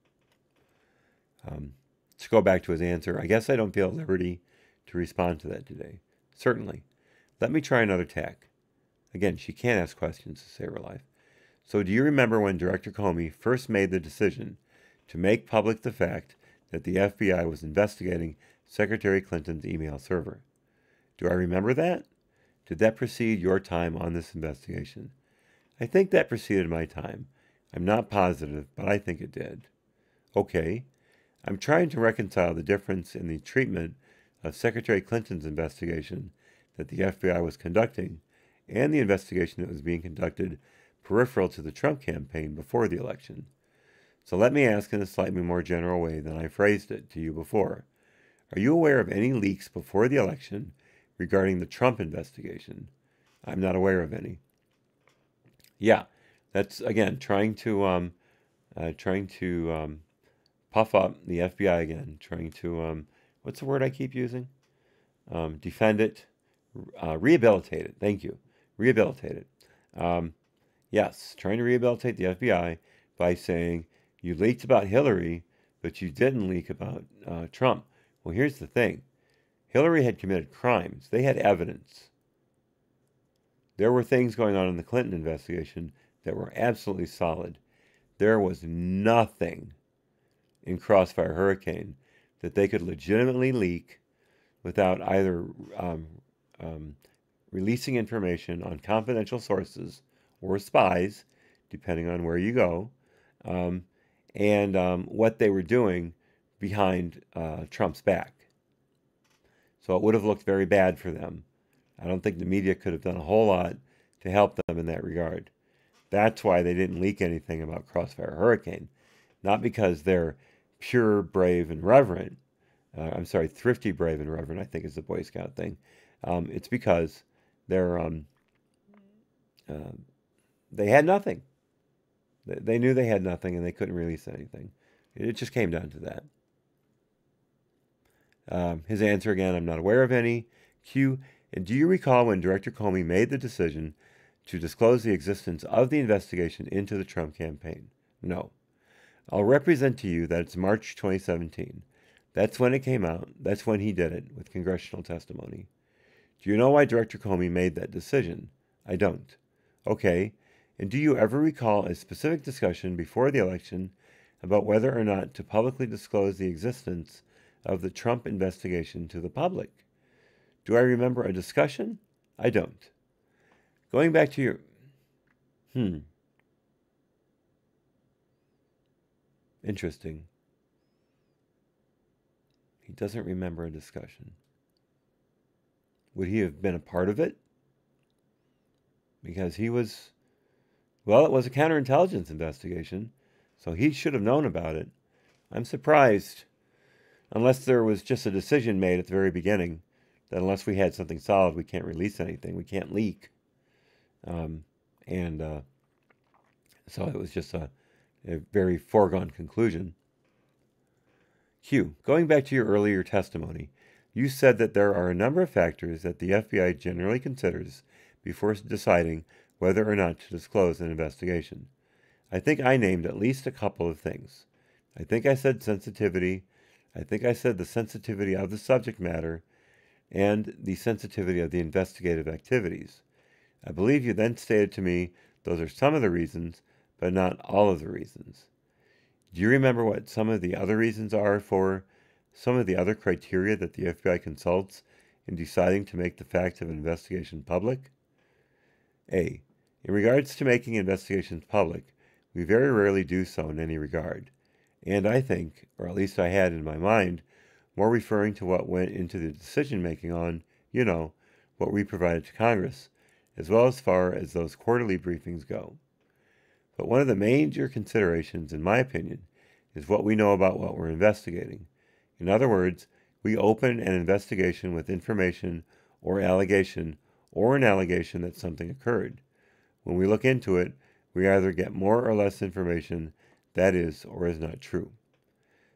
To go back to his answer, I guess I don't feel at liberty to respond to that today. Certainly. Let me try another tack. Again, she can't ask questions to save her life. So do you remember when Director Comey first made the decision to make public the fact that the FBI was investigating Secretary Clinton's email server? Do I remember that? Did that precede your time on this investigation? I think that preceded my time. I'm not positive, but I think it did. Okay. I'm trying to reconcile the difference in the treatment of Secretary Clinton's investigation that the FBI was conducting and the investigation that was being conducted peripheral to the Trump campaign before the election. So let me ask in a slightly more general way than I phrased it to you before. Are you aware of any leaks before the election regarding the Trump investigation? I'm not aware of any. Yeah, that's, again, trying to puff up the FBI again, trying to, what's the word I keep using? Defend it, rehabilitate it. Thank you. Rehabilitate it. Yes, trying to rehabilitate the FBI by saying you leaked about Hillary, but you didn't leak about Trump. Well, here's the thing. Hillary had committed crimes. They had evidence. There were things going on in the Clinton investigation that were absolutely solid. There was nothing in Crossfire Hurricane that they could legitimately leak without either releasing information on confidential sources or spies, depending on where you go, and what they were doing behind Trump's back. So it would have looked very bad for them. I don't think the media could have done a whole lot to help them in that regard. That's why they didn't leak anything about Crossfire Hurricane. Not because they're pure, brave, and reverent. Thrifty, brave, and reverent, I think is the Boy Scout thing. It's because they're they had nothing. They knew they had nothing, and they couldn't release anything. It just came down to that. His answer again, I'm not aware of any. Q, and do you recall when Director Comey made the decision to disclose the existence of the investigation into the Trump campaign? No. I'll represent to you that it's March 2017. That's when it came out. That's when he did it with congressional testimony. Do you know why Director Comey made that decision? I don't. Okay. And do you ever recall a specific discussion before the election about whether or not to publicly disclose the existence of the Trump investigation to the public? Do I remember a discussion? I don't. Going back to your... Interesting. He doesn't remember a discussion. Would he have been a part of it? Because he was, well, it was a counterintelligence investigation, so he should have known about it. I'm surprised, unless there was just a decision made at the very beginning that unless we had something solid, we can't release anything, we can't leak. And so it was just a very foregone conclusion. Q, going back to your earlier testimony, you said that there are a number of factors that the FBI generally considers before deciding whether or not to disclose an investigation. I think I named at least a couple of things. I think I said sensitivity. I think I said the sensitivity of the subject matter and the sensitivity of the investigative activities. I believe you then stated to me those are some of the reasons, but not all of the reasons. Do you remember what some of the other reasons are for some of the other criteria that the FBI consults in deciding to make the facts of an investigation public? A. In regards to making investigations public, we very rarely do so in any regard. And I think, or at least I had in my mind, more referring to what went into the decision-making on, what we provided to Congress, as well as far as those quarterly briefings go. But one of the major considerations, in my opinion, is what we know about what we're investigating. In other words, we open an investigation with information or allegation or an allegation that something occurred. When we look into it, we either get more or less information that is or is not true.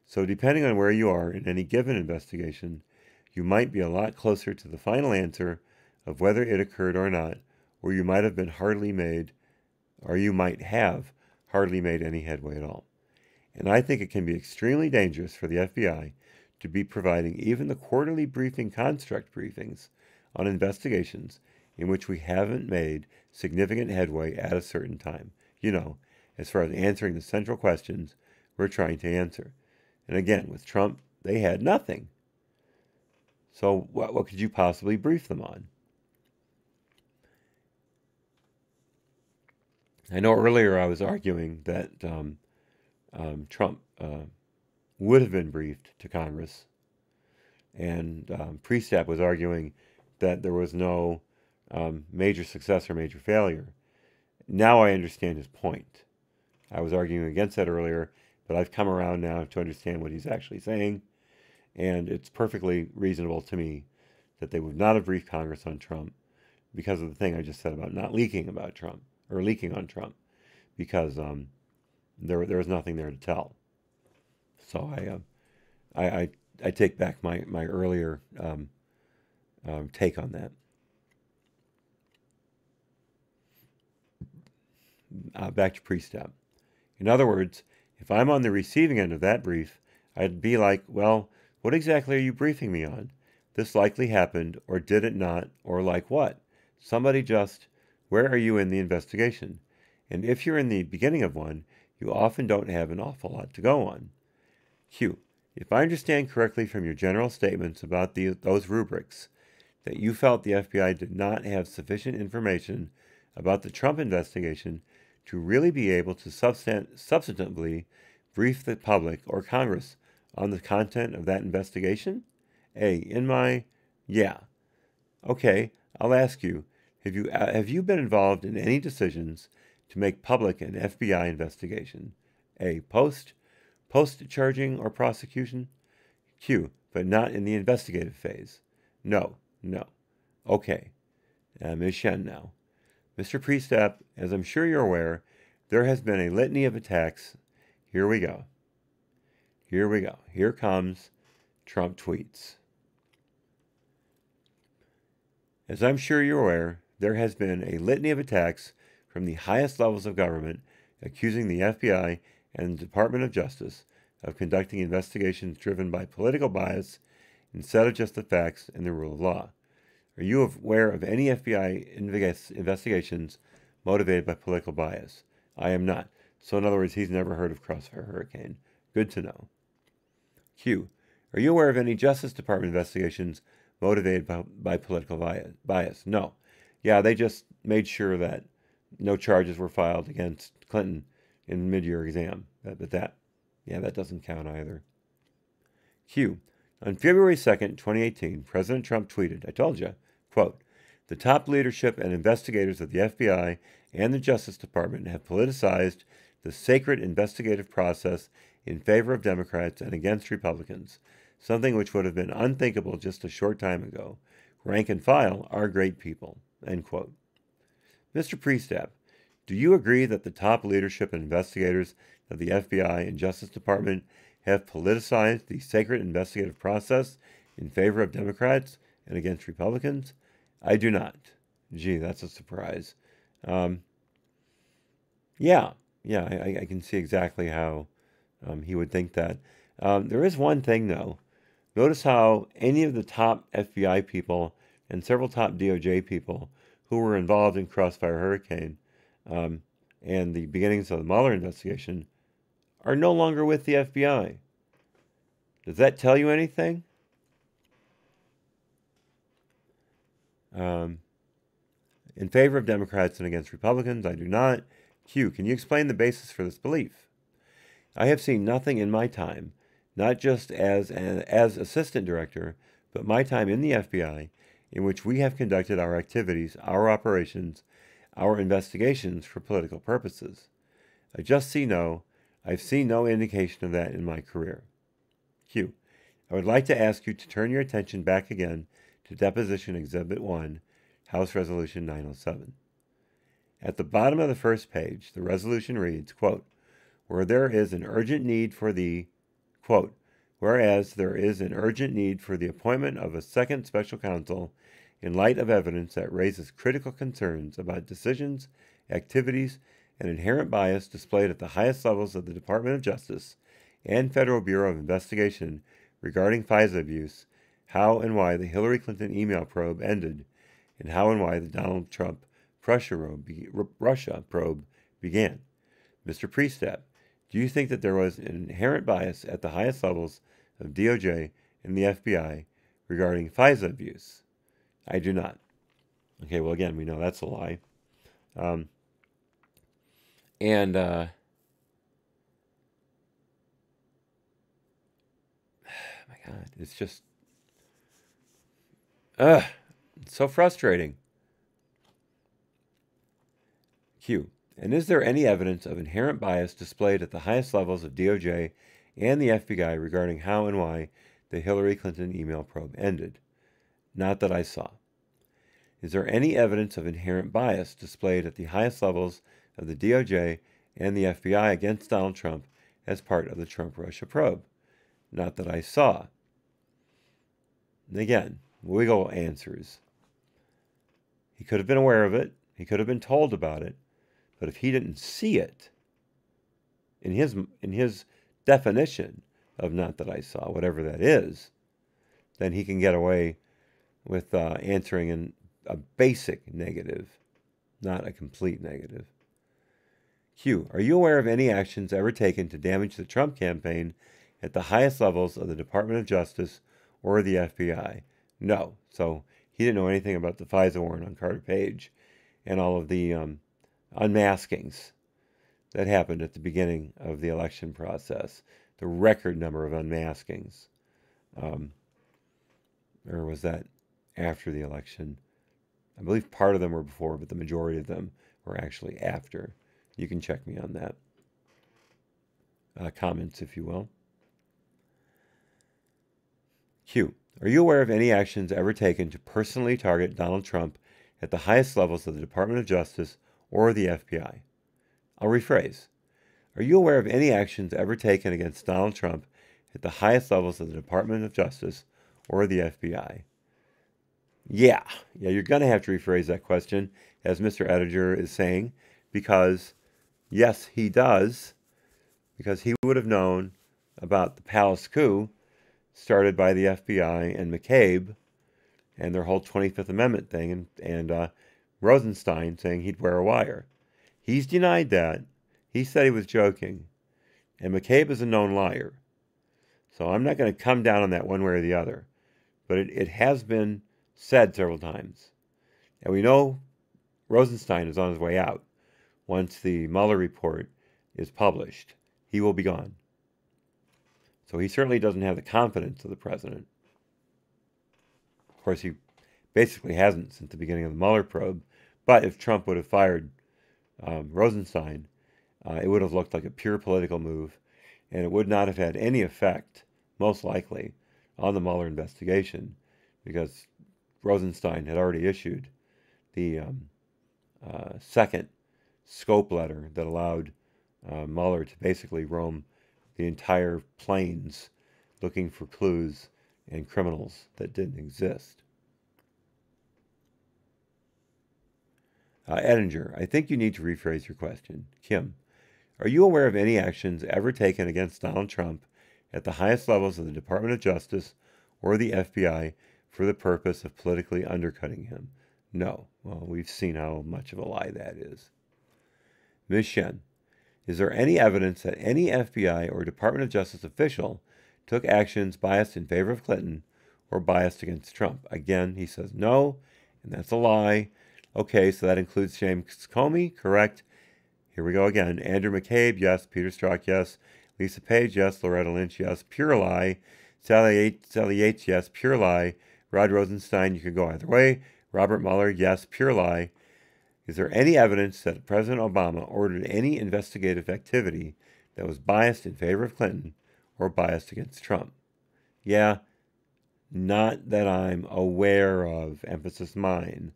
So depending on where you are in any given investigation, you might be a lot closer to the final answer of whether it occurred or not, or you might have hardly made any headway at all. And I think it can be extremely dangerous for the FBI to be providing even the quarterly briefing construct briefings on investigations in which we haven't made significant headway at a certain time, as far as answering the central questions we're trying to answer. And again, with Trump, they had nothing. So what could you possibly brief them on? I know earlier I was arguing that Trump would have been briefed to Congress, and Priestap was arguing that there was no major success or major failure. Now I understand his point. I was arguing against that earlier, but I've come around now to understand what he's actually saying, and it's perfectly reasonable to me that they would not have briefed Congress on Trump because of the thing I just said about not leaking about Trump, or leaking on Trump, because there was nothing there to tell. So I take back my earlier take on that. Back to Priestap. In other words, if I'm on the receiving end of that brief, I'd be like, well, what exactly are you briefing me on? This likely happened, or did it not, or like what? Somebody just, where are you in the investigation? And if you're in the beginning of one, you often don't have an awful lot to go on. Q. If I understand correctly from your general statements about those rubrics, that you felt the FBI did not have sufficient information about the Trump investigation to really be able to substantively brief the public or Congress on the content of that investigation? Yeah. Okay, I'll ask you, have you been involved in any decisions to make public an FBI investigation? A, post-charging or prosecution? Q, but not in the investigative phase. No. Okay. Ms. Shen now. Mr. Priestap, as I'm sure you're aware, there has been a litany of attacks. Here we go. Here comes Trump tweets. As I'm sure you're aware, there has been a litany of attacks from the highest levels of government accusing the FBI and the Department of Justice of conducting investigations driven by political bias instead of just the facts and the rule of law. Are you aware of any FBI investigations motivated by political bias? I am not. So in other words, he's never heard of Crossfire Hurricane. Good to know. Q. Are you aware of any Justice Department investigations motivated by political bias? No. Yeah, they just made sure that no charges were filed against Clinton in the mid-year exam. Yeah, that doesn't count either. Q. On February 2nd, 2018, President Trump tweeted, I told you, quote, the top leadership and investigators of the FBI and the Justice Department have politicized the sacred investigative process in favor of Democrats and against Republicans, something which would have been unthinkable just a short time ago. Rank and file are great people, end quote. Mr. Priestap, do you agree that the top leadership and investigators of the FBI and Justice Department have politicized the sacred investigative process in favor of Democrats and against Republicans? I do not. Gee, that's a surprise. Yeah, I can see exactly how he would think that. There is one thing, though. Notice how any of the top FBI people and several top DOJ people who were involved in Crossfire Hurricane and the beginnings of the Mueller investigation are no longer with the FBI. Does that tell you anything? In favor of Democrats and against Republicans, I do not. Q, can you explain the basis for this belief? I have seen nothing in my time, not just as assistant director, but my time in the FBI, in which we have conducted our activities, our operations, our investigations for political purposes. I've seen no indication of that in my career. Q, I would like to ask you to turn your attention back again to Deposition Exhibit 1, House Resolution 907. At the bottom of the first page, the resolution reads, quote, whereas there is an urgent need for the appointment of a second special counsel in light of evidence that raises critical concerns about decisions, activities, and inherent bias displayed at the highest levels of the Department of Justice and Federal Bureau of Investigation regarding FISA abuse, how and why the Hillary Clinton email probe ended, and how and why the Donald Trump Russia probe began. Mr. Priestap, do you think that there was an inherent bias at the highest levels of DOJ and the FBI regarding FISA abuse? I do not. Okay, well, again, we know that's a lie. My God, it's just, it's so frustrating. Q. And is there any evidence of inherent bias displayed at the highest levels of DOJ and the FBI regarding how and why the Hillary Clinton email probe ended? Not that I saw. Is there any evidence of inherent bias displayed at the highest levels of the DOJ and the FBI against Donald Trump as part of the Trump-Russia probe? Not that I saw. And again, wiggle answers. He could have been aware of it. He could have been told about it. But if he didn't see it, in his definition of not that I saw, whatever that is, then he can get away with answering in a basic negative, not a complete negative. Q, are you aware of any actions ever taken to damage the Trump campaign at the highest levels of the Department of Justice or the FBI? No. So he didn't know anything about the FISA warrant on Carter Page and all of the unmaskings that happened at the beginning of the election process. The record number of unmaskings. Or was that after the election? I believe part of them were before, but the majority of them were actually after. You can check me on that. Comments, if you will. Q. Are you aware of any actions ever taken to personally target Donald Trump at the highest levels of the Department of Justice or the FBI? I'll rephrase. Are you aware of any actions ever taken against Donald Trump at the highest levels of the Department of Justice or the FBI? Yeah, you're going to have to rephrase that question, as Mr. Editor is saying, because, yes, he does, because he would have known about the Palace coup started by the FBI and McCabe and their whole 25th Amendment thing, and Rosenstein saying he'd wear a wire. He's denied that. He said he was joking. And McCabe is a known liar. So I'm not going to come down on that one way or the other. But it has been said several times. And we know Rosenstein is on his way out. Once the Mueller report is published, he will be gone. So he certainly doesn't have the confidence of the president. Of course, he basically hasn't since the beginning of the Mueller probe. But if Trump would have fired Rosenstein, it would have looked like a pure political move, and it would not have had any effect, most likely, on the Mueller investigation, because Rosenstein had already issued the second scope letter that allowed Mueller to basically roam the entire plains looking for clues and criminals that didn't exist. Edinger, I think you need to rephrase your question. Kim, are you aware of any actions ever taken against Donald Trump at the highest levels of the Department of Justice or the FBI for the purpose of politically undercutting him? No. Well, we've seen how much of a lie that is. Ms. Shen, is there any evidence that any FBI or Department of Justice official took actions biased in favor of Clinton or biased against Trump? Again, he says no, and that's a lie. Okay, so that includes James Comey, correct? Here we go again. Andrew McCabe, yes. Peter Strzok, yes. Lisa Page, yes. Loretta Lynch, yes. Pure lie. Sally Yates, yes. Pure lie. Rod Rosenstein, you could go either way. Robert Mueller, yes. Pure lie. Is there any evidence that President Obama ordered any investigative activity that was biased in favor of Clinton or biased against Trump? Yeah, not that I'm aware of. Emphasis mine.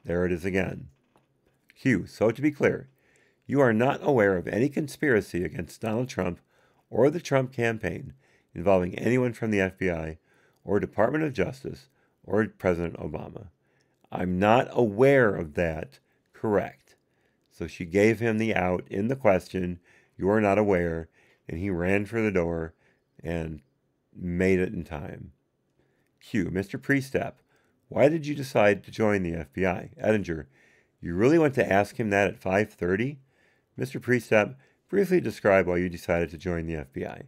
There it is again. Q. So to be clear, you are not aware of any conspiracy against Donald Trump or the Trump campaign involving anyone from the FBI or Department of Justice or President Obama. I'm not aware of that. Correct. So she gave him the out in the question, you are not aware, and he ran for the door and made it in time. Q. Mr. Priestap, why did you decide to join the FBI? Edinger, you really want to ask him that at 5:30? Mr. Priestap, briefly describe why you decided to join the FBI.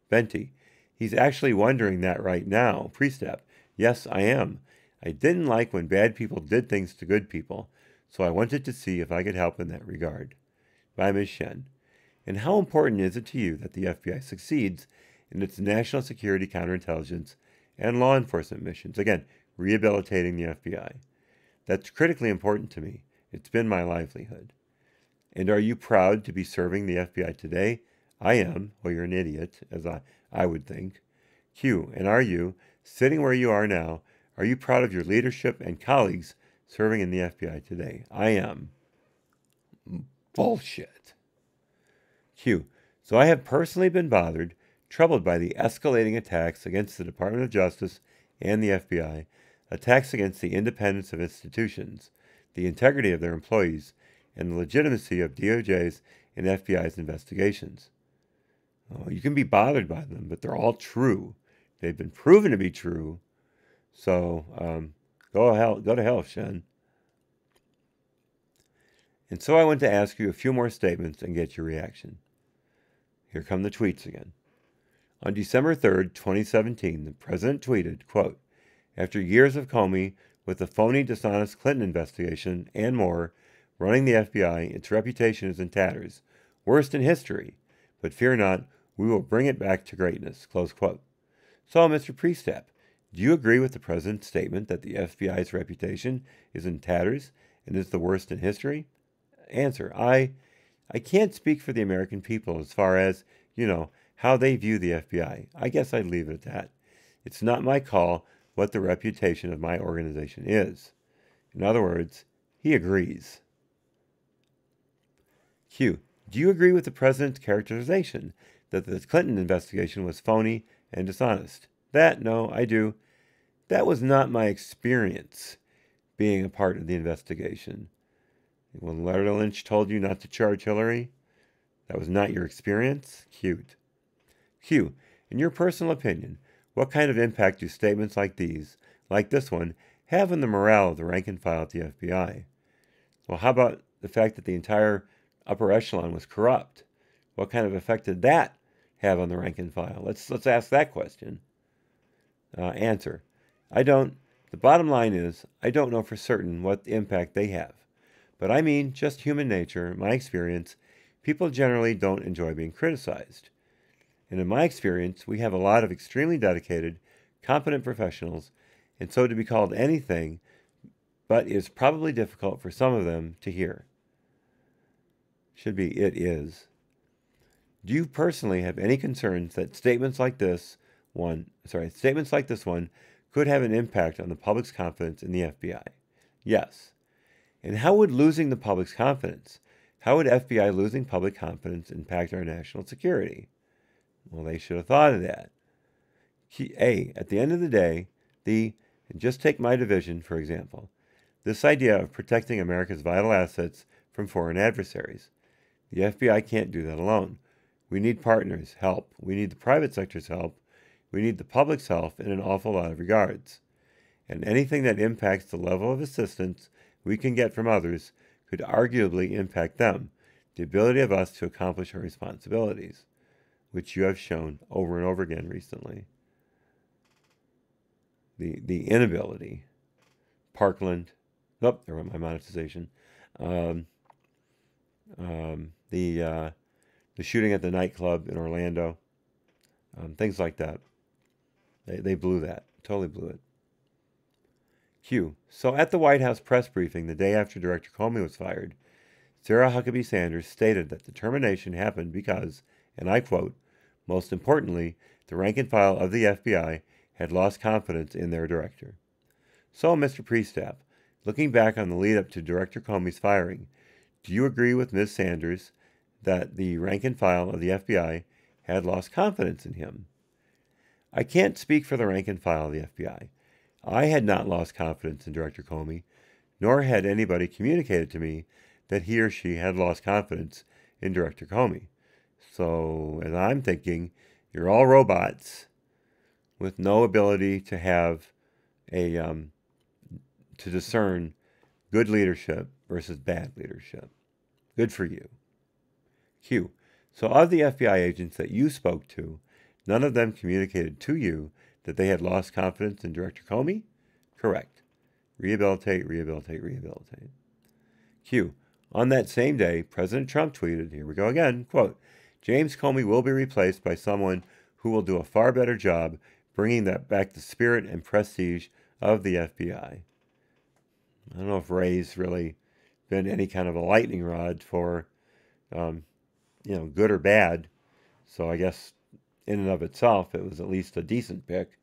Venti, he's actually wondering that right now. Priestap, yes, I am. I didn't like when bad people did things to good people, so I wanted to see if I could help in that regard. By Ms. Shen, and how important is it to you that the FBI succeeds in its national security, counterintelligence, and law enforcement missions? Again, rehabilitating the FBI. That's critically important to me. It's been my livelihood. And are you proud to be serving the FBI today? I am. Well, you're an idiot, as I would think. Q. And are you, sitting where you are now, are you proud of your leadership and colleagues serving in the FBI today? I am. Bullshit. Q. So I have personally been troubled by the escalating attacks against the Department of Justice and the FBI, attacks against the independence of institutions, the integrity of their employees, and the legitimacy of DOJ's and FBI's investigations. Oh, you can be bothered by them, but they're all true. They've been proven to be true. So go to hell, Shen. And so I want to ask you a few more statements and get your reaction. Here come the tweets again. On December 3rd, 2017, the president tweeted, quote, after years of Comey with the phony, dishonest Clinton investigation and more, running the FBI, its reputation is in tatters, worst in history. But fear not, we will bring it back to greatness, close quote. So, Mr. Priestap, do you agree with the president's statement that the FBI's reputation is in tatters and is the worst in history? Answer, I can't speak for the American people as far as, how they view the FBI. I guess I'd leave it at that. It's not my call what the reputation of my organization is. In other words, he agrees. Q. Do you agree with the president's characterization that the Clinton investigation was phony and dishonest? No, I do. That was not my experience being a part of the investigation. When Loretta Lynch told you not to charge Hillary, that was not your experience? Cute. Q. In your personal opinion, what kind of impact do statements like these, like this one, have on the morale of the rank and file at the FBI? Well, how about the fact that the entire upper echelon was corrupt? What kind of effect did that have on the rank and file? Let's ask that question. Answer. The bottom line is, I don't know for certain what impact they have. But I mean, just human nature, my experience, people generally don't enjoy being criticized. And in my experience, we have a lot of extremely dedicated, competent professionals, and so to be called anything but is probably difficult for some of them to hear. Should be, it is. Do you personally have any concerns that statements like this one could have an impact on the public's confidence in the FBI? Yes. And how would losing the public's confidence, how would FBI losing public confidence impact our national security? Well, they should have thought of that. At the end of the day, and just take my division, for example, this idea of protecting America's vital assets from foreign adversaries. The FBI can't do that alone. We need partners' help. We need the private sector's help. We need the public's help in an awful lot of regards. And anything that impacts the level of assistance we can get from others could arguably impact them, the ability of us to accomplish our responsibilities, which you have shown over and over again recently. The inability. Parkland. Oh, there went my monetization. The shooting at the nightclub in Orlando. Things like that. They blew that. Totally blew it. Q. So at the White House press briefing the day after Director Comey was fired, Sarah Huckabee Sanders stated that the termination happened because, and I quote, most importantly, the rank and file of the FBI had lost confidence in their director. So, Mr. Priestap, looking back on the lead up to Director Comey's firing, do you agree with Ms. Sanders that the rank and file of the FBI had lost confidence in him? I can't speak for the rank and file of the FBI. I had not lost confidence in Director Comey, nor had anybody communicated to me that he or she had lost confidence in Director Comey. So, as I'm thinking, you're all robots with no ability to have to discern good leadership versus bad leadership. Good for you. Q. So of the FBI agents that you spoke to, none of them communicated to you that they had lost confidence in Director Comey? Correct. Rehabilitate, rehabilitate, rehabilitate. Q. On that same day, President Trump tweeted, here we go again, quote, James Comey will be replaced by someone who will do a far better job bringing back the spirit and prestige of the FBI. I don't know if Ray's really been any kind of a lightning rod for, good or bad. So I guess in and of itself, it was at least a decent pick.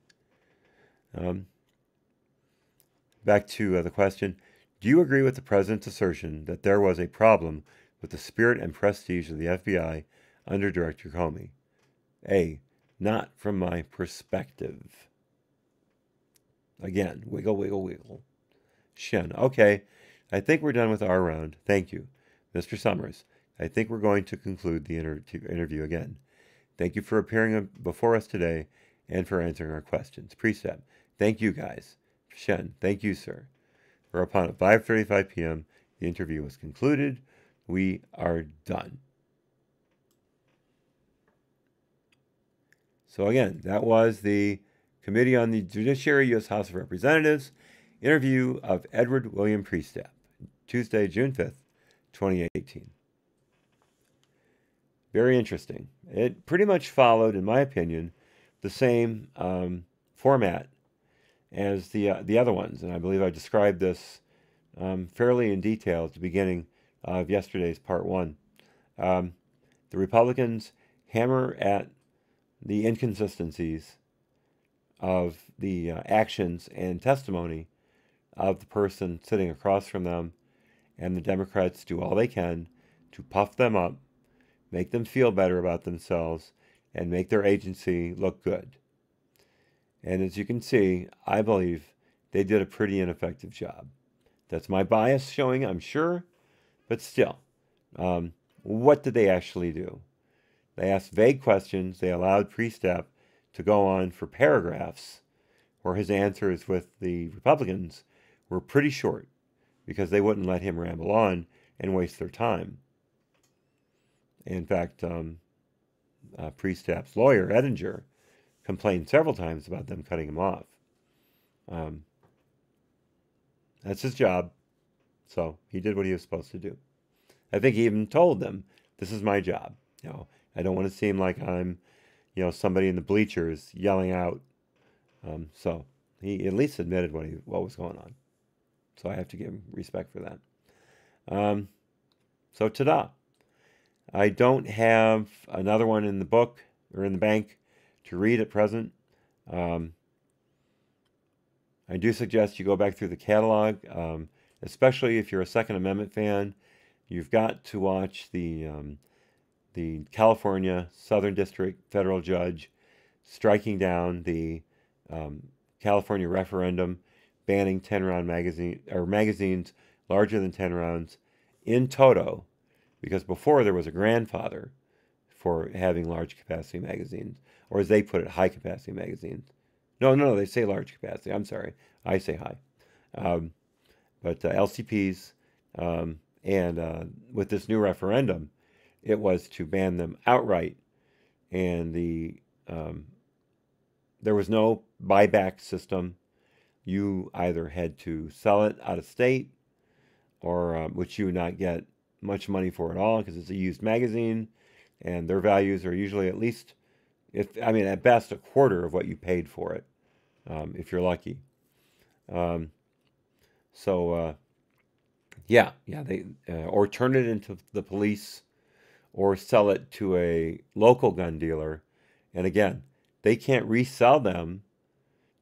Back to the question. Do you agree with the president's assertion that there was a problem with the spirit and prestige of the FBI under Director Comey? A. Not from my perspective. Again, wiggle, wiggle, wiggle. Shen. Okay, I think we're done with our round. Thank you. Mr. Summers, I think we're going to conclude the interview again. Thank you for appearing before us today and for answering our questions. Priestap, thank you guys. Shen, thank you, sir. Whereupon at 5:35 p.m., the interview was concluded. We are done. So again, that was the Committee on the Judiciary, U.S. House of Representatives, interview of Edward William Priestap, Tuesday, June 5th, 2018. Very interesting. It pretty much followed, in my opinion, the same format as the other ones, and I believe I described this fairly in detail at the beginning of yesterday's part one. The Republicans hammer at the inconsistencies of the actions and testimony of the person sitting across from them, and the Democrats do all they can to puff them up, make them feel better about themselves, and make their agency look good. And as you can see, I believe they did a pretty ineffective job. That's my bias showing, I'm sure, but still, what did they actually do? They asked vague questions. They allowed Priestap to go on for paragraphs where his answers with the Republicans were pretty short because they wouldn't let him ramble on and waste their time. In fact, Priestap's lawyer, Edinger, complained several times about them cutting him off. That's his job, so he did what he was supposed to do. I think he even told them, this is my job. I don't want to seem like I'm, somebody in the bleachers yelling out. So he at least admitted what was going on. So I have to give him respect for that. So ta-da. I don't have another one in the book or in the bank to read at present. I do suggest you go back through the catalog, especially if you're a Second Amendment fan. You've got to watch the California Southern District federal judge striking down the California referendum banning 10-round magazines larger than 10 rounds in toto, because before there was a grandfather for having large capacity magazines, or as they put it, high capacity magazines. No, they say large capacity. I'm sorry, I say high. But LCPs, and with this new referendum, it was to ban them outright, and there was no buyback system. You either had to sell it out of state, or which you would not get much money for at all because it's a used magazine, and their values are usually at least, at best, a quarter of what you paid for it, if you're lucky. They or turn it into the police, or sell it to a local gun dealer, and again, they can't resell them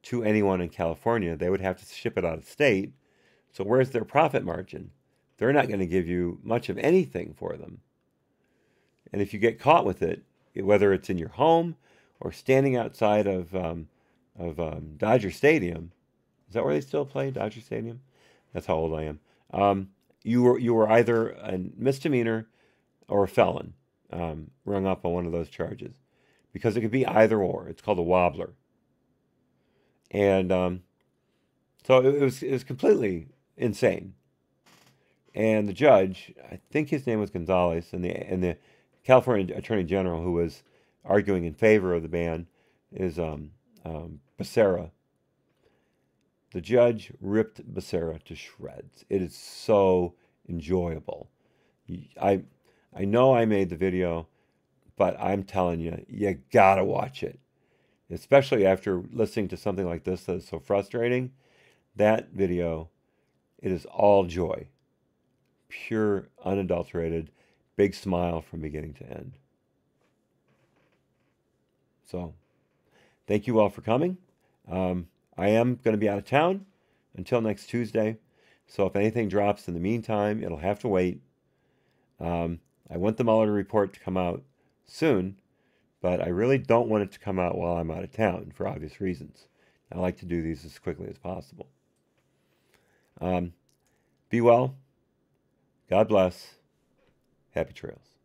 to anyone in California. They would have to ship it out of state. So where's their profit margin? They're not going to give you much of anything for them. And if you get caught with it, whether it's in your home or standing outside of Dodger Stadium, is that where they still play, Dodger Stadium? That's how old I am. You were either a misdemeanor or a felon, rung up on one of those charges, because it could be either or. It's called a wobbler. And so it was completely insane. And the judge, I think his name was Gonzalez, and the California Attorney General, who was arguing in favor of the ban, is Becerra. The judge ripped Becerra to shreds. It is so enjoyable. I know I made the video, but I'm telling you, you gotta watch it. Especially after listening to something like this that is so frustrating. That video, it is all joy. Pure, unadulterated, big smile from beginning to end. So, thank you all for coming. I am going to be out of town until next Tuesday. So if anything drops in the meantime, it'll have to wait. I want the Mueller report to come out soon, but I really don't want it to come out while I'm out of town for obvious reasons. I like to do these as quickly as possible. Be well. God bless. Happy trails.